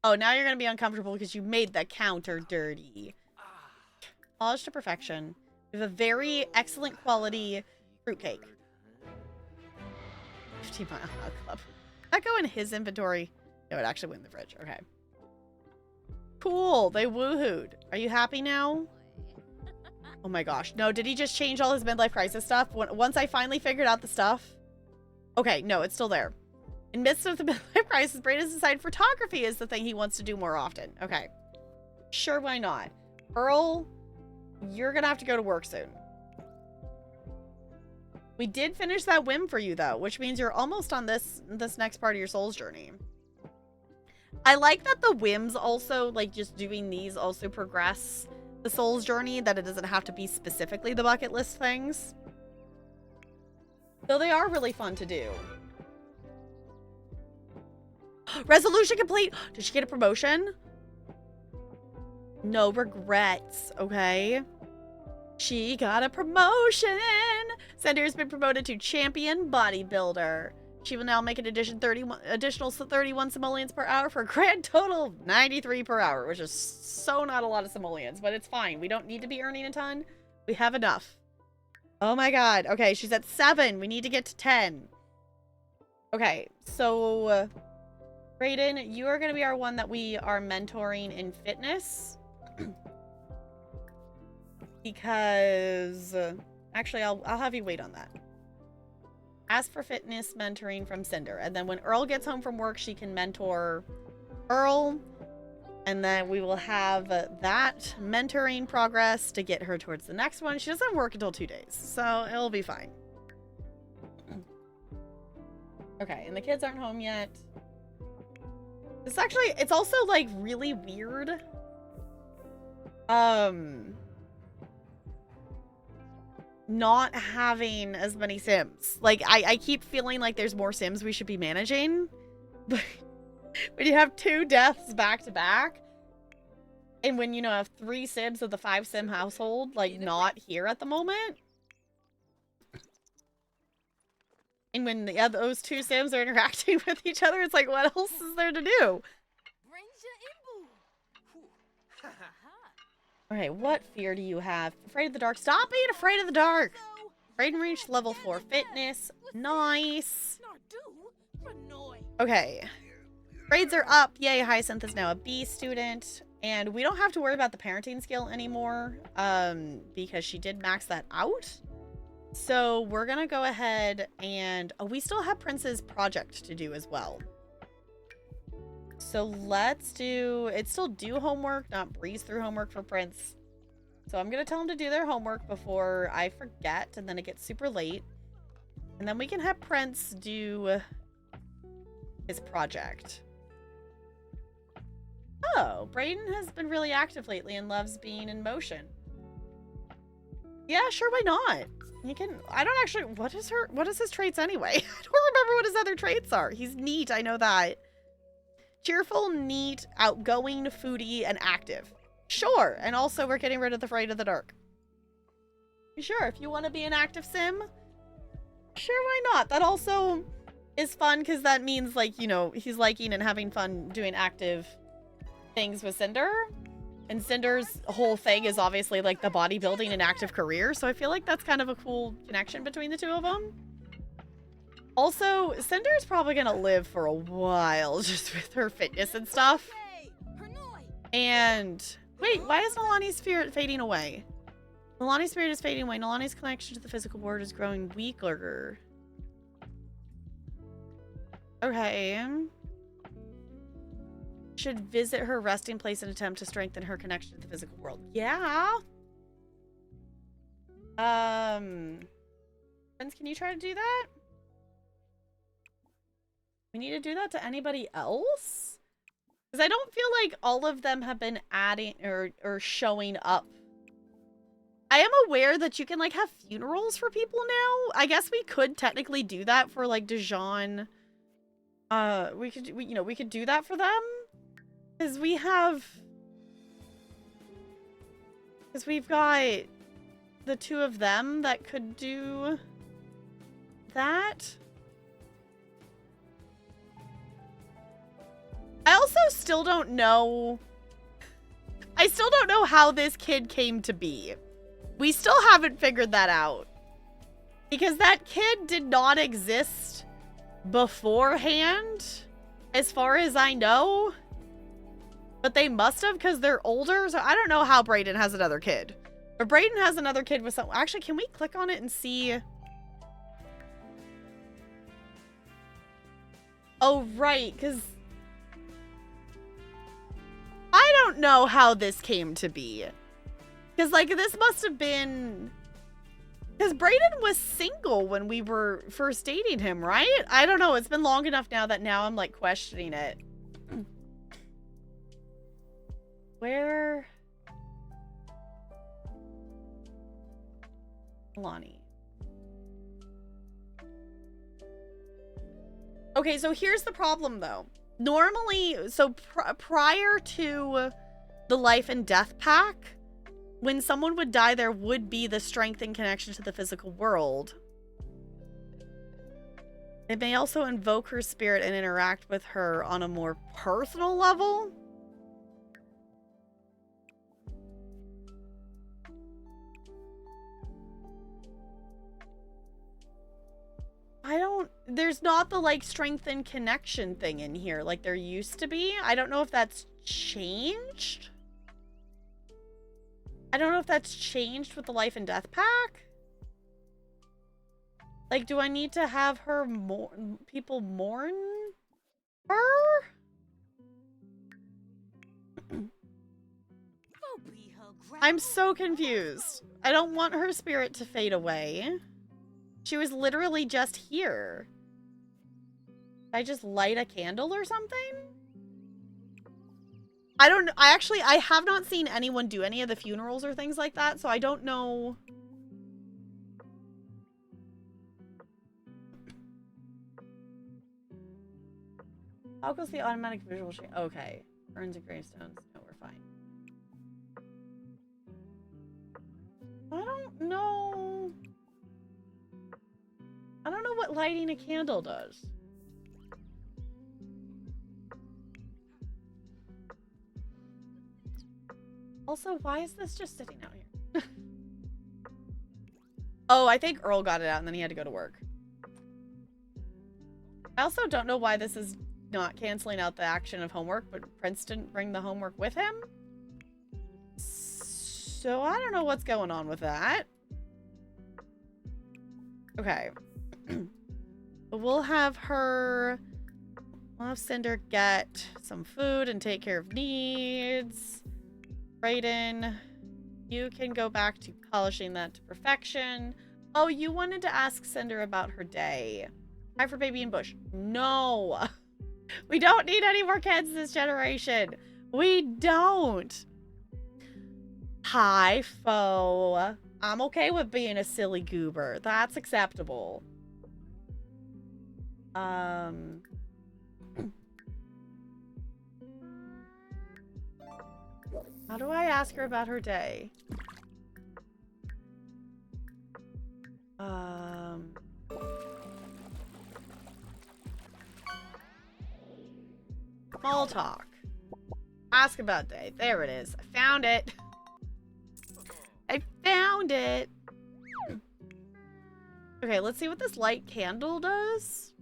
Oh, now you're going to be uncomfortable because you made the counter dirty. Polished to perfection. We have a very excellent quality fruitcake. 15-mile hot club. That go in his inventory? No, it actually went in the fridge. Okay. Cool. They woohooed. Are you happy now? Oh my gosh. No, did he just change all his midlife crisis stuff? Once I finally figured out the stuff? Okay, no, it's still there. In midst of the midlife crisis, Braden has decided photography is the thing he wants to do more often. Okay. Sure, why not? Earl, you're gonna have to go to work soon. We did finish that whim for you, though, which means you're almost on this next part of your soul's journey. I like that the whims also, like, just doing these also progress the soul's journey, that it doesn't have to be specifically the bucket list things. Though they are really fun to do. Resolution complete! Did she get a promotion? No regrets, okay? She got a promotion! Cinder has been promoted to champion bodybuilder. She will now make an additional 31 simoleons per hour for a grand total of 93 per hour, which is so not a lot of simoleons, but it's fine. We don't need to be earning a ton. We have enough. Oh my god. Okay, she's at 7. We need to get to 10. Okay, so Brayden, you are going to be our one that we are mentoring in fitness. Because actually, I'll have you wait on that. Ask for fitness mentoring from Cinder. And then when Earl gets home from work, she can mentor Earl. And then we will have that mentoring progress to get her towards the next one. She doesn't work until 2 days, so it'll be fine. Okay, and the kids aren't home yet. It's also, like, really weird. Not having as many Sims. Like, I keep feeling like there's more Sims we should be managing. But when you have 2 deaths back to back, and when, you know, have 3 Sims of the 5 Sim household, like, not here at the moment. And when those 2 Sims are interacting with each other, it's like, what else is there to do? Okay, what fear do you have? Afraid of the dark? Stop being afraid of the dark! Brayden reached level 4 fitness. Nice. Okay. Grades are up. Yay, Hyacinth is now a B student. And we don't have to worry about the parenting skill anymore. Because she did max that out. So we're gonna go ahead and... Oh, we still have Prince's project to do as well. So let's do... It's still do homework, not breeze through homework for Prince. So I'm going to tell them to do their homework before I forget, and then it gets super late. And then we can have Prince do his project. Oh, Brayden has been really active lately and loves being in motion. Yeah, sure, why not? You can... I don't actually... What is his traits anyway? I don't remember what his other traits are. He's neat, I know that. Cheerful, neat, outgoing, foodie, and active. Sure, and also we're getting rid of the afraid of the dark. Sure, if you want to be an active sim, sure, why not? That also is fun because that means, like, you know, he's liking and having fun doing active things with Cinder. And Cinder's whole thing is obviously, like, the bodybuilding and active career, so I feel like that's kind of a cool connection between the two of them. Also, Cinder's probably gonna live for a while just with her fitness and stuff. And wait, why is Nalani's spirit fading away? Nalani's spirit is fading away. Nalani's connection to the physical world is growing weaker. Okay. Should visit her resting place and attempt to strengthen her connection to the physical world. Yeah. Friends, can you try to do that? We need to do that to anybody else? Because I don't feel like all of them have been adding or showing up. I am aware that you can, like, have funerals for people now. I guess we could technically do that for, like, Dijon. We could do that for them. Because we've got the 2 of them that could do that. I also still don't know. I still don't know how this kid came to be. We still haven't figured that out. Because that kid did not exist beforehand, as far as I know. But they must have, because they're older. So I don't know how Brayden has another kid. But Brayden has another kid with some... Actually, can we click on it and see? Oh, right, because... I don't know how this came to be. Because, like, this must have been Because Brayden was single when we were first dating him, right? I don't know. It's been long enough now that now I'm like questioning it. Where? Lonnie. Okay, so here's the problem though. Normally, so prior to the life and death pack, when someone would die, there would be the strength and connection to the physical world. It may also invoke her spirit and interact with her on a more personal level. There's not the like strength and connection thing in here like there used to be. I don't know if that's changed. I don't know if that's changed with the life and death pack. Like, do I need to have her people mourn her? I'm so confused. I don't want her spirit to fade away. She was literally just here. Did I just light a candle or something? I have not seen anyone do any of the funerals or things like that, so I don't know. How goes the automatic visual change? Okay. Urns and gravestones. No, we're fine. I don't know. I don't know what lighting a candle does. Also, why is this just sitting out here? Oh, I think Earl got it out and then he had to go to work. I also don't know why this is not canceling out the action of homework, but Prince didn't bring the homework with him. So I don't know what's going on with that. Okay. We'll have Cinder get some food and take care of needs. Brayden, you can go back to polishing that to perfection. Oh, you wanted to ask Cinder about her day. Hi for Baby and Bush. No. We don't need any more kids this generation. We don't. Hi, Fo. I'm okay with being a silly goober. That's acceptable. How do I ask her about her day? Small talk. Ask about day. There it is. I found it. I found it. Okay, let's see what this light candle does.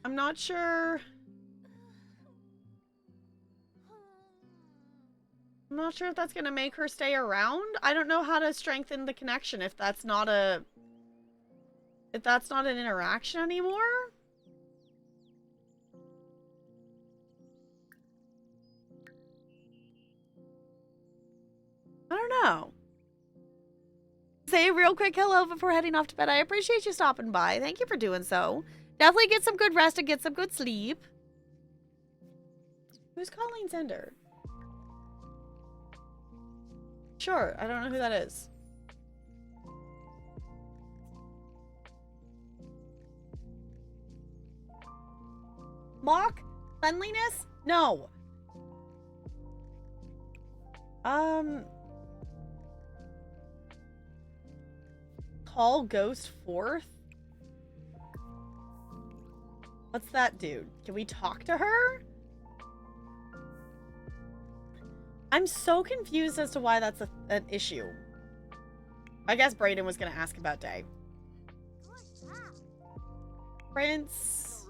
I'm not sure. I'm not sure if that's going to make her stay around. I don't know how to strengthen the connection if that's not an interaction anymore. I don't know. Say a real quick hello before heading off to bed. I appreciate you stopping by. Thank you for doing so. Definitely get some good rest and get some good sleep. Who's calling Cinder? Sure, I don't know who that is. Mock? Cleanliness? No. Call Ghost forth? What's that do? Can we talk to her? I'm so confused as to why that's an issue. I guess Brayden was going to ask about Day. Prince.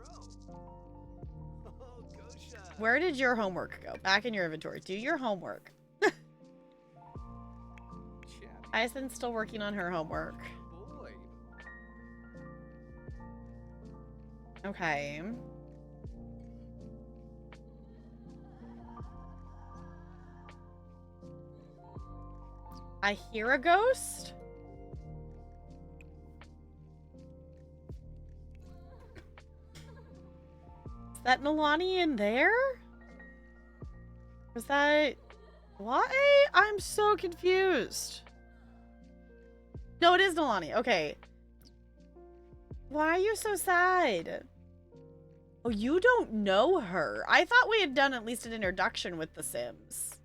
Where did your homework go? Back in your inventory. Do your homework. Hyacinth's still working on her homework. Okay. I hear a ghost. Is that Nalani in there? Was that... Why? I'm so confused. No, it is Nalani. Okay. Why are you so sad? Oh, you don't know her. I thought we had done at least an introduction with The Sims.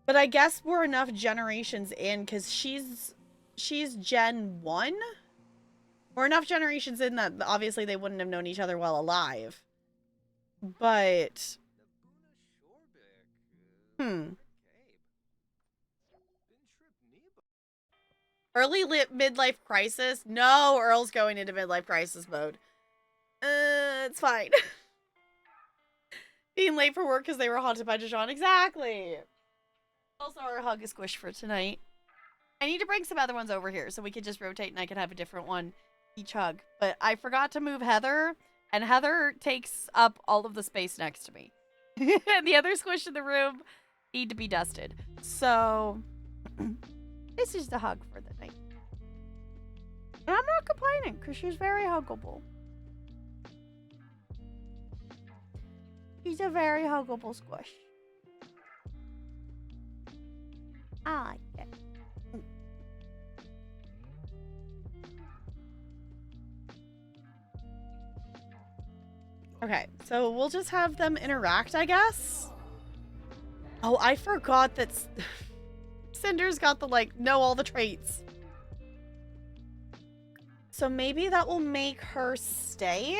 But I guess we're enough generations in because she's Gen 1? We're enough generations in that obviously they wouldn't have known each other while alive. But... Early midlife crisis? No, Earl's going into midlife crisis mode. It's fine. Being late for work because they were haunted by Dijon. Exactly. Also, our hug is squished for tonight. I need to bring some other ones over here so we can just rotate and I can have a different one each hug. But I forgot to move Heather, and Heather takes up all of the space next to me. And the other squish in the room need to be dusted. So, this is the hug for the night. And I'm not complaining because she's very huggable. She's a very huggable squish. I like it. Okay, so we'll just have them interact, I guess. Oh, I forgot that Cinder's got the, like, know all the traits. So maybe that will make her stay?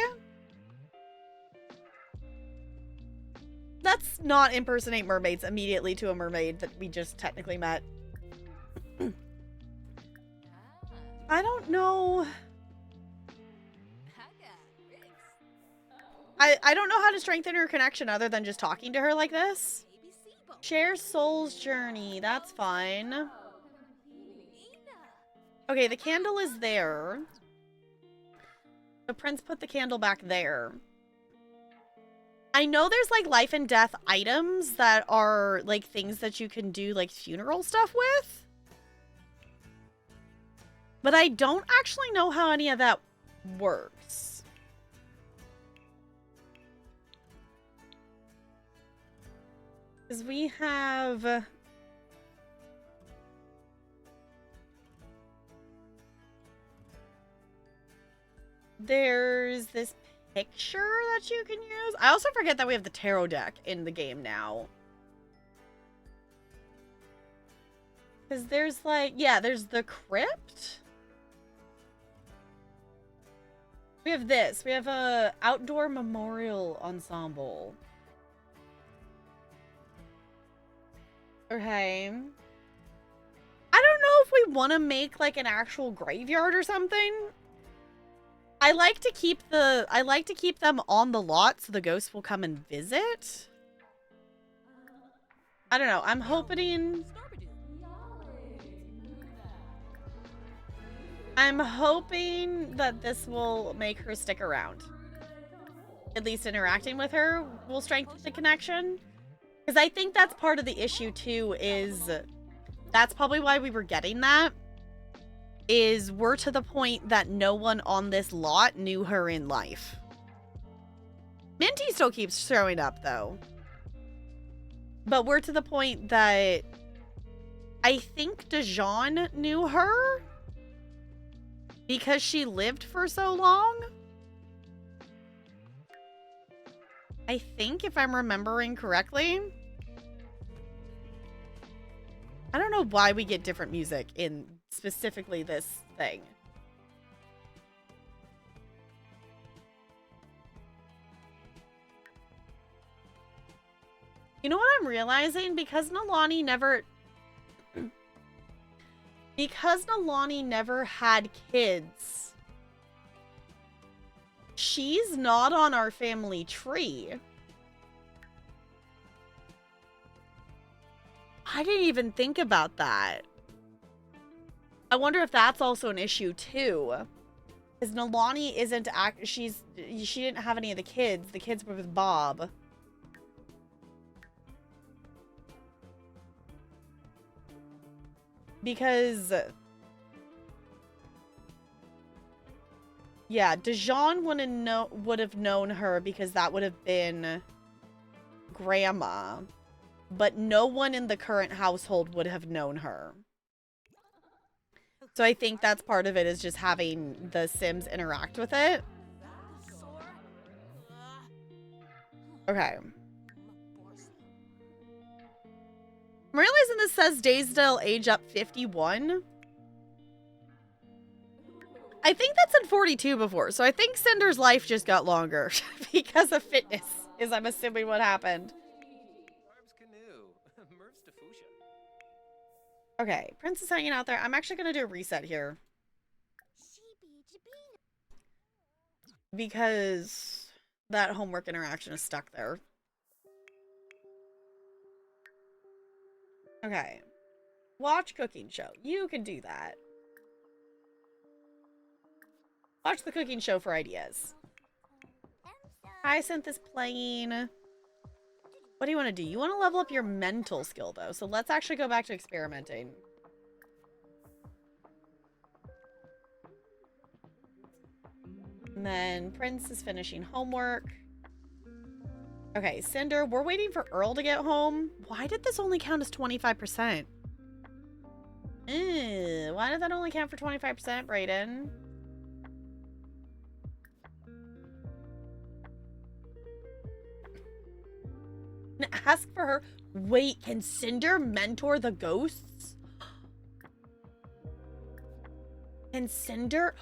Let's not impersonate mermaids immediately to a mermaid that we just technically met. I don't know. I don't know how to strengthen her connection other than just talking to her like this. Share soul's journey. That's fine. Okay, the candle is there. The prince put the candle back there. I know there's like life and death items that are like things that you can do like funeral stuff with. But I don't actually know how any of that works. Because we have... There's this picture that you can use. I also forget that we have the tarot deck in the game now. Because there's like... Yeah, there's the crypt. We have this. We have a outdoor memorial ensemble. Okay. I don't know if we want to make like an actual graveyard or something. I like to keep them on the lot so the ghosts will come and visit. I don't know. I'm hoping that this will make her stick around. At least interacting with her will strengthen the connection. Because I think that's part of the issue, too, is... That's probably why we were getting that. Is we're to the point that no one on this lot knew her in life. Minty still keeps showing up, though. But we're to the point that... I think Dijon knew her. Because she lived for so long. I think, if I'm remembering correctly. I don't know why we get different music in specifically this thing. You know what I'm realizing? Because Nalani never had kids, she's not on our family tree. I didn't even think about that. I wonder if that's also an issue too. Because Nalani isn't she didn't have any of the kids. The kids were with Bob. Because yeah, Dijon would have known her because that would have been grandma. But no one in the current household would have known her. So I think that's part of it, is just having the Sims interact with it. Okay. I'm realizing this says Daysdale age up 51. I think that's in 42 before, so I think Cinder's life just got longer because of fitness, is I'm assuming what happened. Okay, Prince is hanging out there. I'm actually going to do a reset here. Because that homework interaction is stuck there. Okay. Watch cooking show. You can do that. Watch the cooking show for ideas. Hyacinth is playing. What do you want to do? You want to level up your mental skill, though. So let's actually go back to experimenting. And then Prince is finishing homework. Okay, Cinder, we're waiting for Earl to get home. Why did this only count as 25%? Why did that only count for 25%, Brayden? Ask for her. Wait, can Cinder mentor the ghosts? Can Cinder...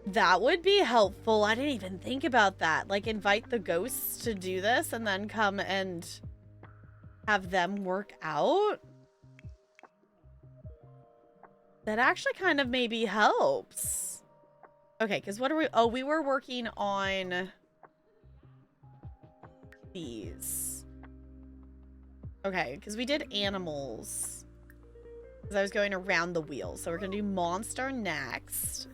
That would be helpful. I didn't even think about that. Like, invite the ghosts to do this and then come and have them work out. That actually kind of maybe helps. Okay, because what are we... Oh, we were working on these. Okay, because we did animals. Because I was going around the wheel. So we're going to do monster next.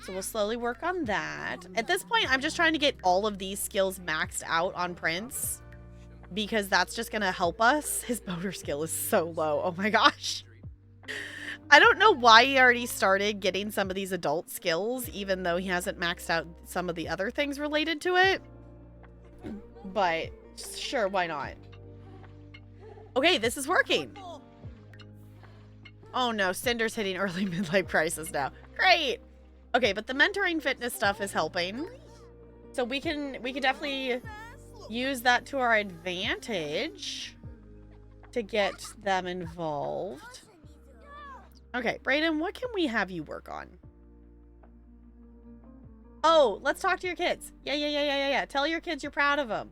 So we'll slowly work on that. At this point, I'm just trying to get all of these skills maxed out on Prince. Because that's just going to help us. His motor skill is so low. Oh my gosh. I don't know why he already started getting some of these adult skills, even though he hasn't maxed out some of the other things related to it. But sure, why not? Okay, this is working. Oh no, Cinder's hitting early midlife crisis now. Great. Okay, but the mentoring fitness stuff is helping. So we can definitely use that to our advantage to get them involved. Okay, Brayden, what can we have you work on? Oh, let's talk to your kids. Yeah. Tell your kids you're proud of them.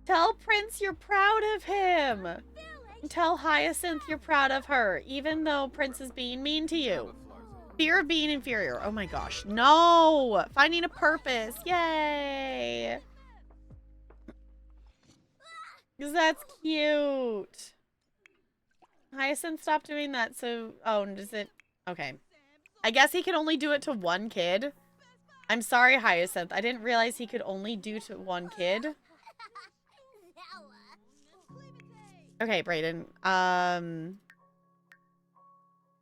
Tell Prince you're proud of him. And tell Hyacinth you're proud of her, even though Prince is being mean to you. Fear of being inferior. Oh my gosh. No! Finding a purpose. Yay! Because that's cute. Hyacinth, stop doing that. So, oh, does it? Okay. I guess he can only do it to one kid. I'm sorry, Hyacinth. I didn't realize he could only do to one kid. Okay, Brayden.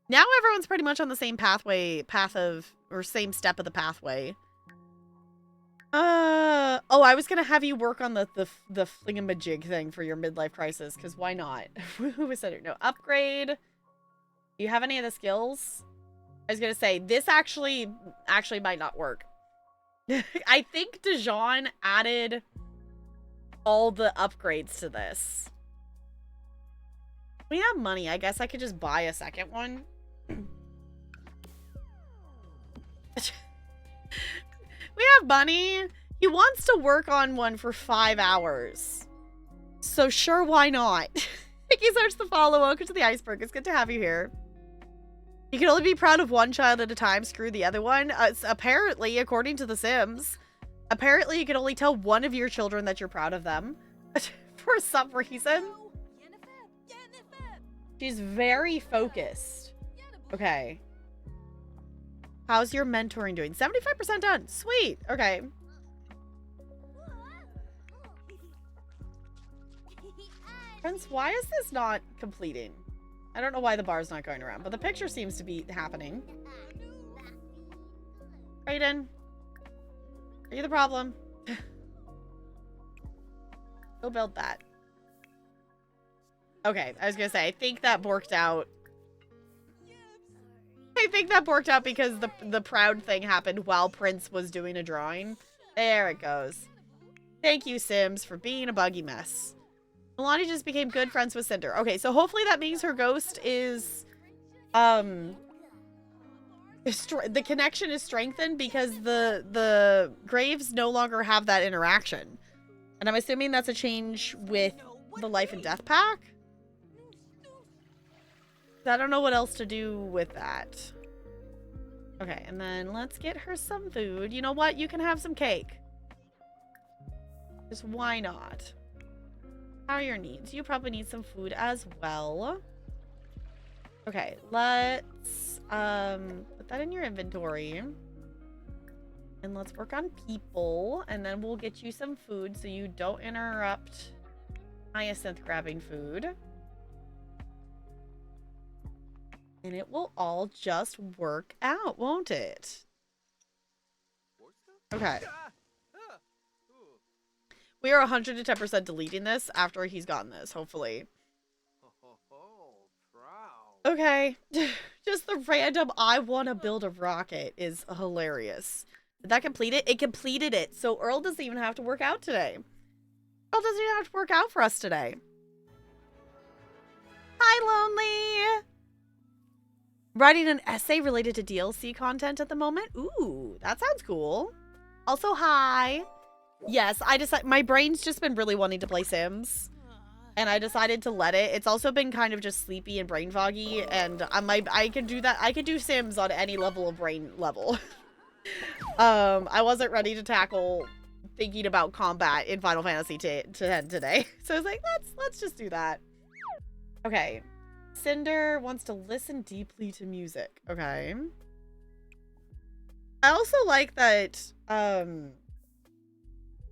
Now everyone's pretty much on the same same step of the pathway. Oh, I was gonna have you work on the flingamajig thing for your midlife crisis, because why not? Who was it? No, upgrade. Do you have any of the skills? I was gonna say, this actually might not work. I think Dijon added all the upgrades to this. We have money. I guess I could just buy a second one. We have money. He wants to work on one for 5 hours. So sure, why not? Thank you so much for the follow. Welcome to the iceberg. It's good to have you here. You can only be proud of one child at a time. Screw the other one. Apparently, according to The Sims, apparently you can only tell one of your children that you're proud of them. For some reason. She's very focused. Okay. How's your mentoring doing? 75% done. Sweet. Okay. Prince, why is this not completing? I don't know why the bar's not going around, but the picture seems to be happening. Raiden, are you the problem? Go build that. Okay, I was gonna say, I think that worked out. I think that worked out because the proud thing happened while Prince was doing a drawing. There it goes. Thank you, Sims, for being a buggy mess. Milani just became good friends with Cinder. Okay, so hopefully that means her ghost is, the connection is strengthened because the graves no longer have that interaction. And I'm assuming that's a change with the life and death pack. I don't know what else to do with that. Okay, and then let's get her some food. You know what? You can have some cake. Just why not? How are your needs? You probably need some food as well. Okay, let's put that in your inventory. And let's work on people. And then we'll get you some food so you don't interrupt Hyacinth grabbing food. And it will all just work out, won't it? Okay. We are 110% deleting this after he's gotten this, hopefully. Okay. Just the random I want to build a rocket is hilarious. Did that complete it? It completed it. So Earl doesn't even have to work out today. Earl doesn't even have to work out for us today. Hi, Lonely! Writing an essay related to DLC content at the moment. Ooh, that sounds cool. Also, hi. Yes, I decided my brain's just been really wanting to play Sims. And I decided to let it. It's also been kind of just sleepy and brain foggy. And I can do that. I can do Sims on any level of brain level. I wasn't ready to tackle thinking about combat in Final Fantasy X today. So I was like, let's just do that. Okay. Cinder wants to listen deeply to music. Okay. I also like that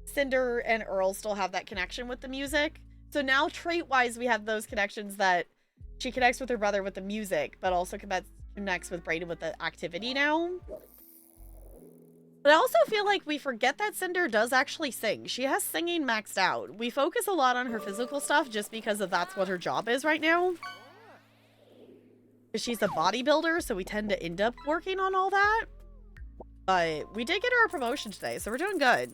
Cinder and Earl still have that connection with the music. So now trait-wise, we have those connections that she connects with her brother with the music, but also connects with Brayden with the activity now. But I also feel like we forget that Cinder does actually sing. She has singing maxed out. We focus a lot on her physical stuff just because of that's what her job is right now. She's a bodybuilder, so we tend to end up working on all that. But we did get her a promotion today, so we're doing good.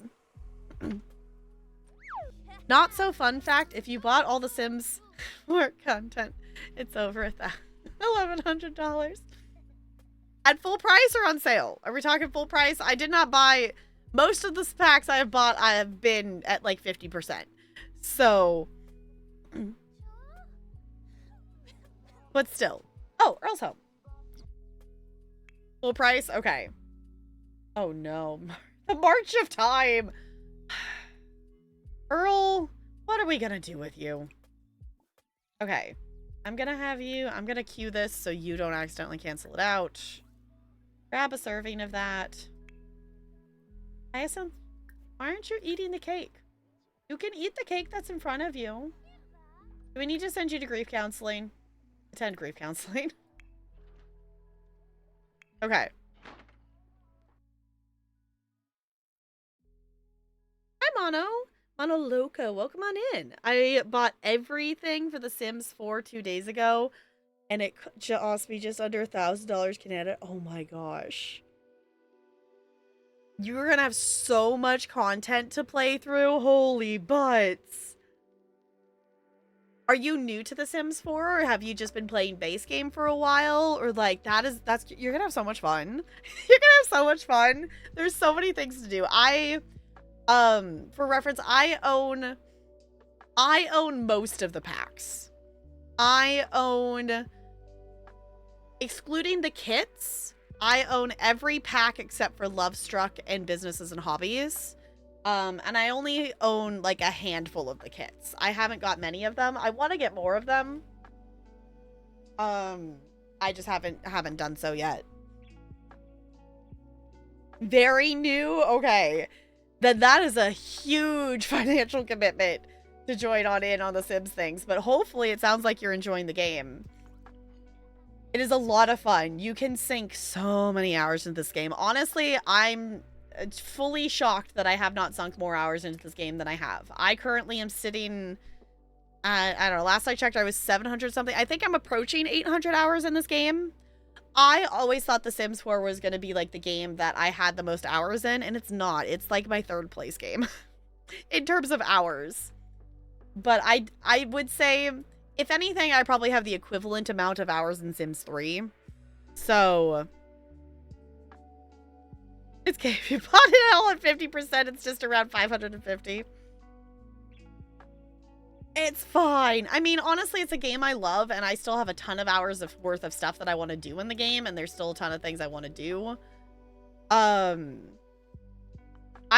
Not so fun fact, if you bought all the Sims for content, it's over $1,100. At full price or on sale? Are we talking full price? I did not buy most of the packs I have bought. I have been at like 50%. So, but still. Oh, Earl's home. Full price? Okay. Oh no. The March of Time. Earl, what are we gonna do with you? Okay. I'm gonna queue this so you don't accidentally cancel it out. Grab a serving of that. Hyacinth, why aren't you eating the cake? You can eat the cake that's in front of you. Do we need to send you to grief counseling? Attend grief counseling. Okay. Hi, Mono. Mono Loco, welcome on in. I bought everything for The Sims 4 2 days ago, and it cost me just under $1,000 Canada. Oh my gosh. You're gonna have so much content to play through. Holy butts. Are you new to The Sims 4, or have you just been playing base game for a while? Or like, you're gonna have so much fun. You're gonna have so much fun. There's so many things to do. For reference, I own most of the packs. I own, excluding the kits, I own every pack except for Love Struck and Businesses and Hobbies. And I only own like a handful of the kits. I haven't got many of them. I want to get more of them. I just haven't done so yet. Very new? Okay. Then that is a huge financial commitment to join on in on the Sims things, but hopefully it sounds like you're enjoying the game. It is a lot of fun. You can sink so many hours into this game. Honestly, I'm fully shocked that I have not sunk more hours into this game than I have. I currently am sitting at, I don't know, last I checked I was 700 something. I think I'm approaching 800 hours in this game. I always thought The Sims 4 was going to be like the game that I had the most hours in, and it's not. It's like my third place game in terms of hours. But I would say, if anything, I probably have the equivalent amount of hours in Sims 3. So, it's okay. If you bought it all at 50%, it's just around 550. It's fine. I mean, honestly, it's a game I love, and I still have a ton of hours worth of stuff that I want to do in the game, and there's still a ton of things I want to do. I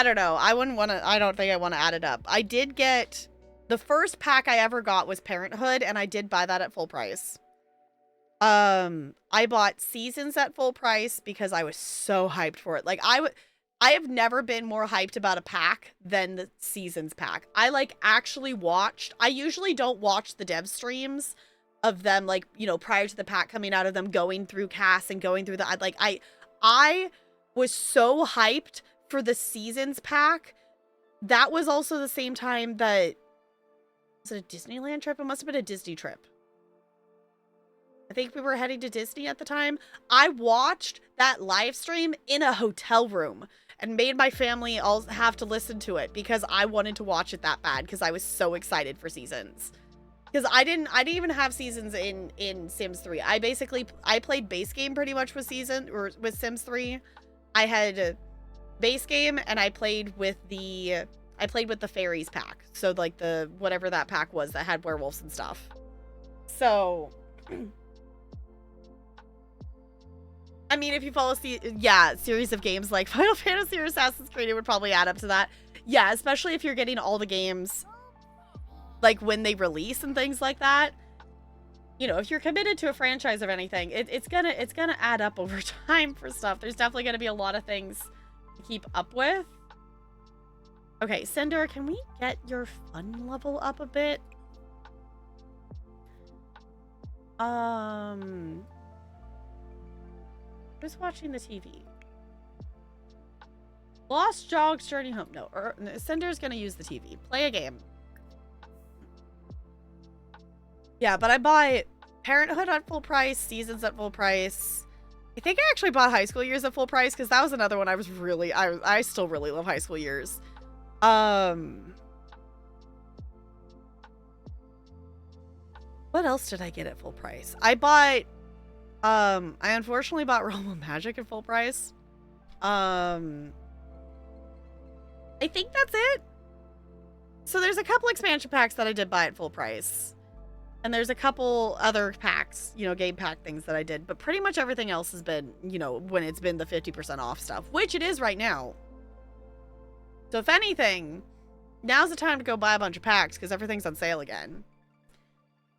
don't know. I don't think I want to add it up. I did get... The first pack I ever got was Parenthood, and I did buy that at full price. I bought Seasons at full price because I was so hyped for it. Like, I have never been more hyped about a pack than the Seasons pack. I, like, actually watched... I usually don't watch the dev streams of them, like, you know, prior to the pack coming out, of them going through casts and going through the... Like, I was so hyped for the Seasons pack. That was also the same time that... Was it a Disneyland trip? It must have been a Disney trip. I think we were heading to Disney at the time. I watched that live stream in a hotel room and made my family all have to listen to it because I wanted to watch it that bad because I was so excited for Seasons. Because I didn't even have Seasons in Sims 3. I played base game pretty much with Sims 3. I had base game and I played with the fairies pack. So, like, the whatever that pack was that had werewolves and stuff. So, I mean, if you follow series of games like Final Fantasy or Assassin's Creed, it would probably add up to that. Yeah, especially if you're getting all the games, like, when they release and things like that. You know, if you're committed to a franchise of anything, it's gonna add up over time for stuff. There's definitely gonna be a lot of things to keep up with. Okay, Cinder, can we get your fun level up a bit? Who's watching the TV? Lost Jogs Journey Home. No, Cinder's gonna use the TV. Play a game. Yeah, but I bought Parenthood at full price, Seasons at full price. I think I actually bought High School Years at full price because that was another one I was really... I still really love High School Years. What else did I get at full price? I bought, I unfortunately bought Realm of Magic at full price. I think that's it. So there's a couple expansion packs that I did buy at full price. And there's a couple other packs, you know, game pack things that I did. But pretty much everything else has been, you know, when it's been the 50% off stuff, which it is right now. So if anything, now's the time to go buy a bunch of packs because everything's on sale again.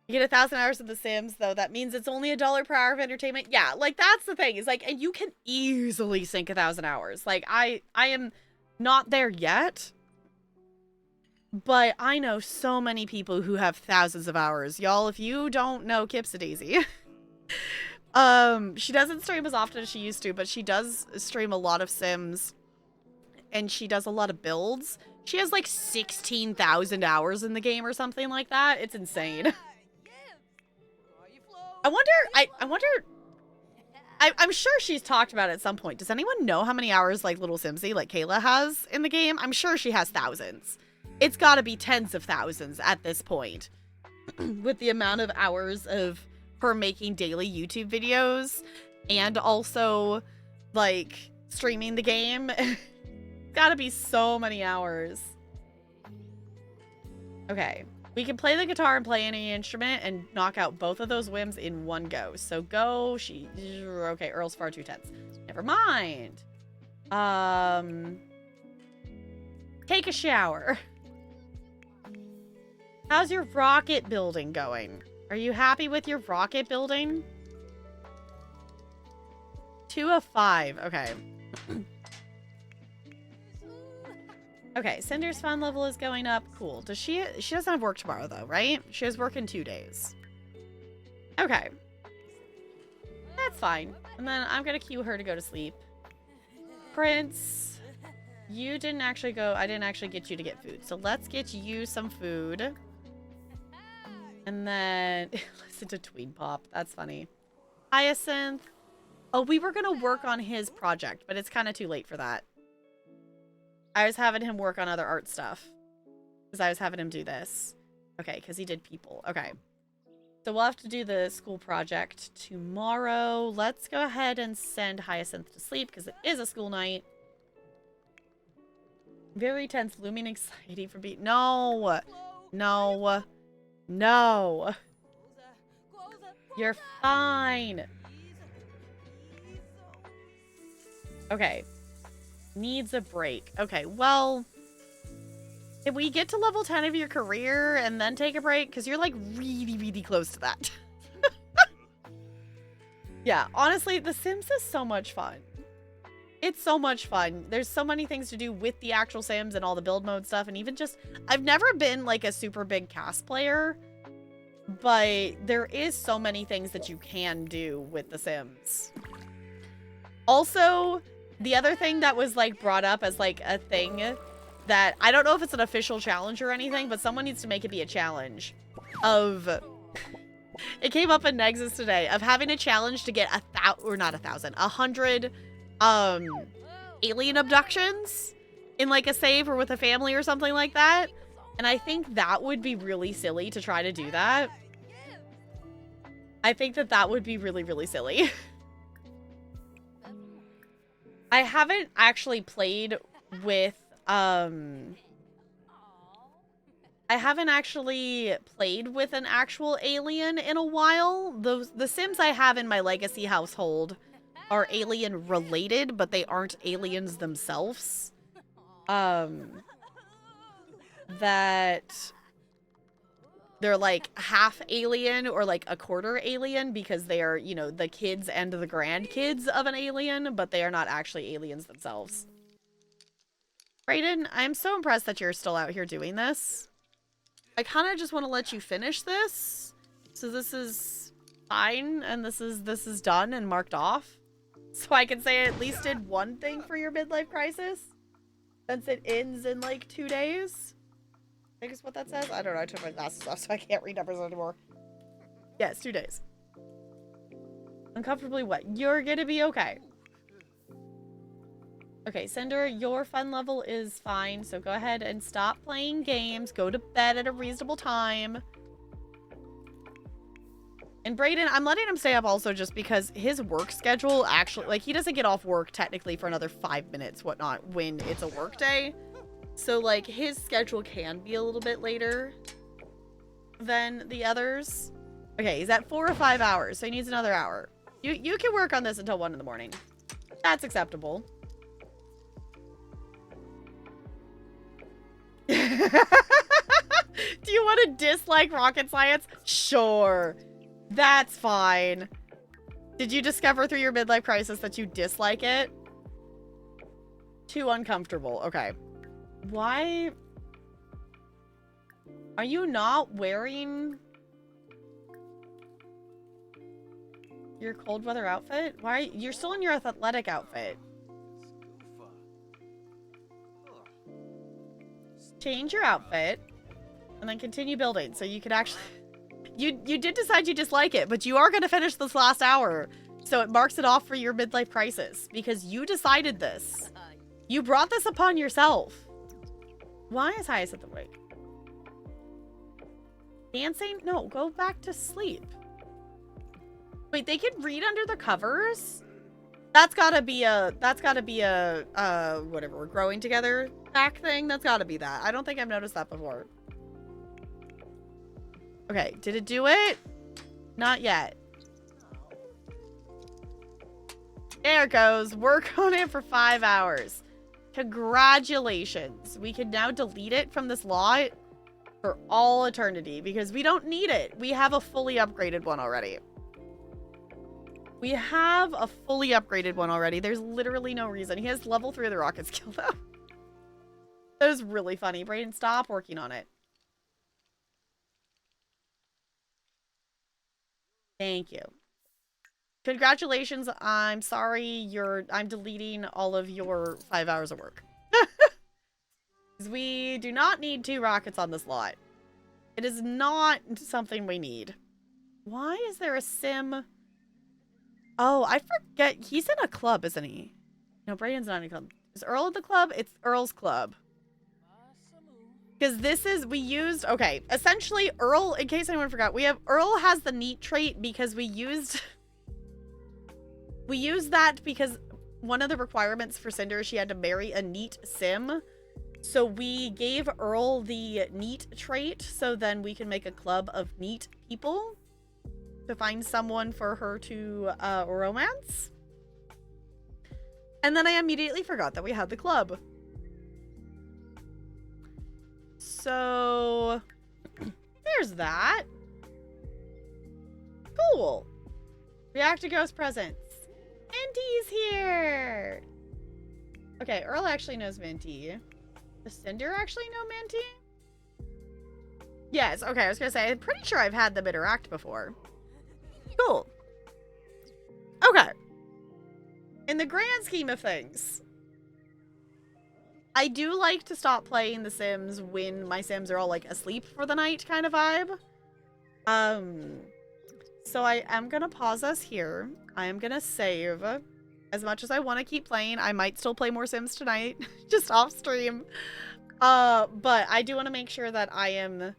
You get 1,000 hours of The Sims, though. That means it's only $1 per hour of entertainment. Yeah, like, that's the thing. It's like, and you can easily sink 1,000 hours. Like, I am not there yet. But I know so many people who have thousands of hours. Y'all, if you don't know Kipsadaisy, she doesn't stream as often as she used to, but she does stream a lot of Sims. And she does a lot of builds. She has like 16,000 hours in the game or something like that. It's insane. I'm sure she's talked about it at some point. Does anyone know how many hours like Little Simsy, like Kayla, has in the game? I'm sure she has thousands. It's gotta be tens of thousands at this point. With the amount of hours of her making daily YouTube videos and also like streaming the game. Gotta be so many hours. Okay. We can play the guitar and play any instrument and knock out both of those whims in one go. So go. Okay, Earl's far too tense. Never mind. Take a shower. How's your rocket building going? Are you happy with your rocket building? 2 of 5. Okay. Okay, Cinder's fun level is going up. Cool. Does she doesn't have work tomorrow though, right? She has work in 2 days. Okay. That's fine. And then I'm gonna cue her to go to sleep. Prince, you didn't actually go. I didn't actually get you to get food. So let's get you some food. And then listen to Tween Pop. That's funny. Hyacinth. Oh, we were gonna work on his project, but it's kind of too late for that. I was having him work on other art stuff. Because I was having him do this. Okay, because he did people. Okay. So we'll have to do the school project tomorrow. Let's go ahead and send Hyacinth to sleep because it is a school night. Very tense, looming anxiety for being... No! No! No! You're fine! Okay. Needs a break. Okay, well... Can we get to level 10 of your career and then take a break? Because you're, like, really, really close to that. Yeah, honestly, The Sims is so much fun. It's so much fun. There's so many things to do with the actual Sims and all the build mode stuff. And even just... I've never been, like, a super big cast player. But there is so many things that you can do with The Sims. Also, the other thing that was, like, brought up as, like, a thing... that I don't know if it's an official challenge or anything, but someone needs to make it be a challenge of it came up in Nexus today of having a challenge to get 100 alien abductions in like a save or with a family or something like that. And I think that would be really silly to try to do that. I think that that would be really, really silly. I haven't actually played with I haven't actually played with an actual alien in a while. The Sims I have in my legacy household are alien related, but they aren't aliens themselves. That they're like half alien or like a quarter alien because they are, you know, the kids and the grandkids of an alien, but they are not actually aliens themselves. Brayden, I'm so impressed that you're still out here doing this. I kind of just want to let you finish this. So this is fine and this is done and marked off. So I can say I at least did one thing for your midlife crisis. Since it ends in like 2 days. I think is what that says. I don't know. I took my glasses off so I can't read numbers anymore. Yeah, it's 2 days. Uncomfortably wet. You're gonna be okay. Okay, Cinder, your fun level is fine, so go ahead and stop playing games. Go to bed at a reasonable time. And Brayden, I'm letting him stay up also just because his work schedule actually, like, he doesn't get off work technically for another 5 minutes, whatnot, when it's a work day. So, like, his schedule can be a little bit later than the others. Okay, he's at 4 or 5 hours, so he needs another hour. You can work on this until 1 in the morning. That's acceptable. Do you want to dislike rocket science? Sure. That's fine. Did you discover through your midlife crisis that you dislike it? Too uncomfortable. Okay. Why? Are you not wearing your cold weather outfit? Why? You're still in your athletic outfit. Change your outfit and then continue building so you could actually you did decide you dislike it, but you are going to finish this last hour, so it marks it off for your midlife crisis because you decided this. You brought this upon yourself. Why is Hyacinth awake? Dancing? No, go back to sleep. Wait, they can read under the covers? That's gotta be a whatever, we're growing together back thing. That's gotta be that. I don't think I've noticed that before. Okay, did it do it? Not yet. There it goes. Work on it for 5 hours. Congratulations. We can now delete it from this lot for all eternity because we don't need it. We have a fully upgraded one already. We have a fully upgraded one already. There's literally no reason. He has level 3 of the rocket skill though. That was really funny. Brayden, stop working on it. Thank you. Congratulations. I'm sorry I'm deleting all of your 5 hours of work. We do not need 2 rockets on this lot. It is not something we need. Why is there a sim? Oh, I forget. He's in a club, isn't he? No, Brayden's not in a club. Is Earl at the club? It's Earl's club. Because this is, we used, okay, essentially Earl, in case anyone forgot, Earl has the neat trait because we used that because one of the requirements for Cinder, she had to marry a neat sim. So we gave Earl the neat trait so then we can make a club of neat people to find someone for her to romance. And then I immediately forgot that we had the club. So there's that. Cool. React to ghost presents. Minty's here. Okay, Earl actually knows Minty. Does Cinder actually know Minty? Yes, okay, I was gonna say, I'm pretty sure I've had them interact before. Cool. Okay. In the grand scheme of things, I do like to stop playing The Sims when my Sims are all like asleep for the night kind of vibe. So I am gonna pause us here. I am gonna save. As much as I want to keep playing, I might still play more Sims tonight, just off stream. But I do want to make sure that I am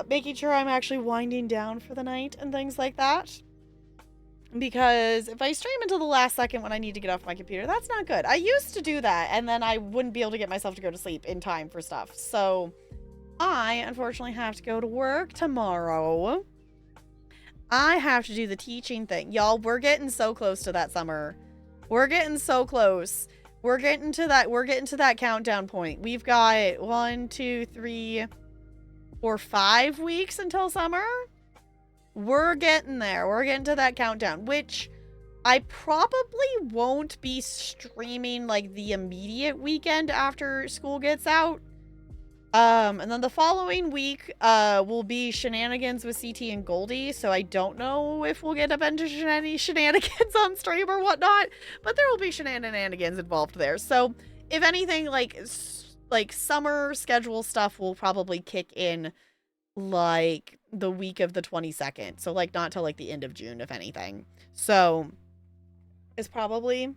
making sure I'm actually winding down for the night and things like that. Because if I stream until the last second when I need to get off my computer, that's not good. I used to do that, and then I wouldn't be able to get myself to go to sleep in time for stuff. So I, unfortunately, have to go to work tomorrow. I have to do the teaching thing. Y'all, we're getting so close to that summer. We're getting so close. We're getting to that countdown point. We've got 1, 2, 3, 4, 5 weeks until summer. We're getting there. We're getting to that countdown, which I probably won't be streaming like the immediate weekend after school gets out. And then the following week will be shenanigans with CT and Goldie, so I don't know if we'll get up into any shenanigans on stream or whatnot, but there will be shenanigans involved there. So if anything, like summer schedule stuff will probably kick in like the week of the 22nd, so like not till like the end of June, if anything. So it's probably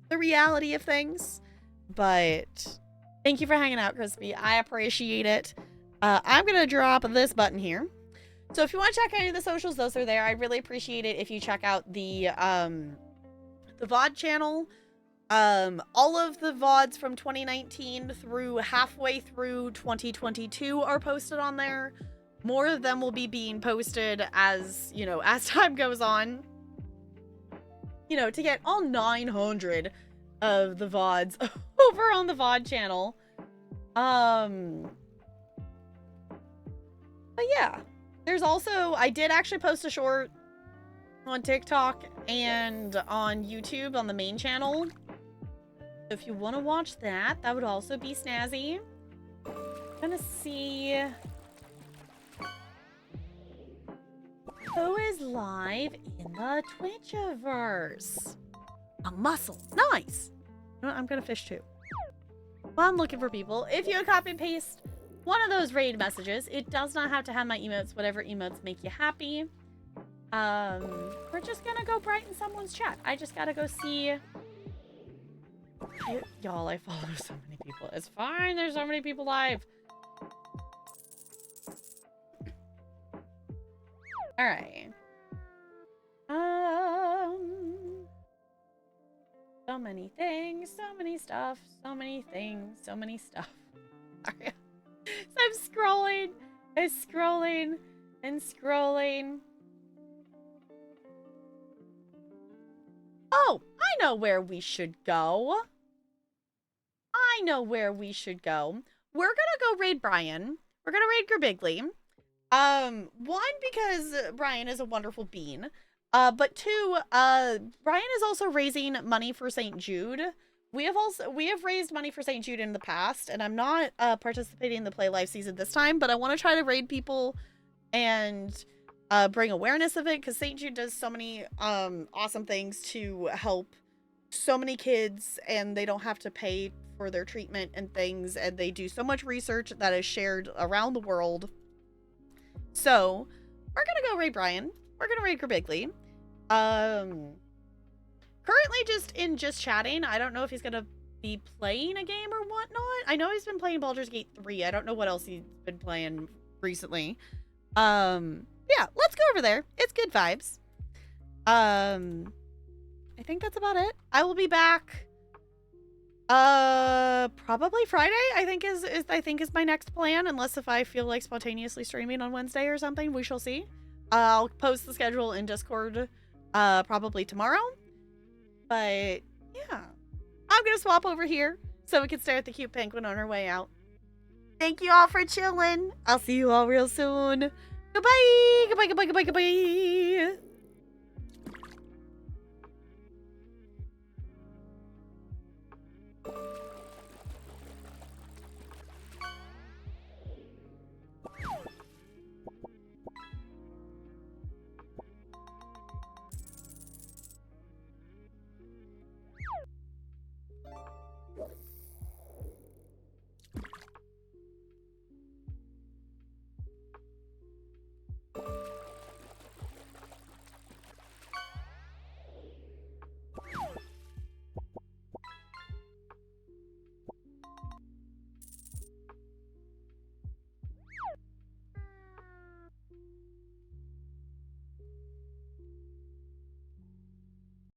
the reality of things, but thank you for hanging out, Crispy. I appreciate it. I'm gonna drop this button here, so if you want to check any of the socials, those are there. I'd really appreciate it if you check out the VOD channel. All of the VODs from 2019 through halfway through 2022 are posted on there. More of them will be being posted as, you know, as time goes on. You know, to get all 900 of the VODs over on the VOD channel. But yeah. There's also, I did actually post a short on TikTok and on YouTube on the main channel. If you want to watch that, that would also be snazzy. I'm gonna see who is live in the Twitchiverse. A muscle. Nice. You know what? I'm gonna fish too. Well, I'm looking for people. If you copy and paste one of those raid messages, it does not have to have my emotes, whatever emotes make you happy. We're just gonna go brighten someone's chat. I just gotta go see. Y'all, I follow so many people. It's fine. There's so many people live. All right. So many things, so many stuff, so many things, so many stuff. All right. So I'm scrolling and scrolling and scrolling. Oh, I know where we should go. I know where we should go. We're gonna go raid Brian. We're gonna raid Gerbigly. One, because Brian is a wonderful bean. But two, Brian is also raising money for St. Jude, we have raised money for St. Jude in the past, and I'm not participating in the Play Live season this time, but I want to try to raid people and bring awareness of it, because St. Jude does so many awesome things to help so many kids, and they don't have to pay for their treatment and things, and they do so much research that is shared around the world. So we're gonna go raid Brian. We're gonna raid Kerbigley. Currently just chatting. I don't know if he's gonna be playing a game or whatnot. I know he's been playing Baldur's Gate 3. I don't know what else he's been playing recently. Yeah, let's go over there. It's good vibes. I think that's about it. I will be back probably Friday, I think is my next plan, unless if I feel like spontaneously streaming on Wednesday or something. We shall see. I'll post the schedule in Discord probably tomorrow. But yeah, I'm gonna swap over here so we can stare at the cute penguin on our way out. Thank you all for chilling. I'll see you all real soon. Goodbye. Goodbye. Goodbye. Goodbye. Goodbye.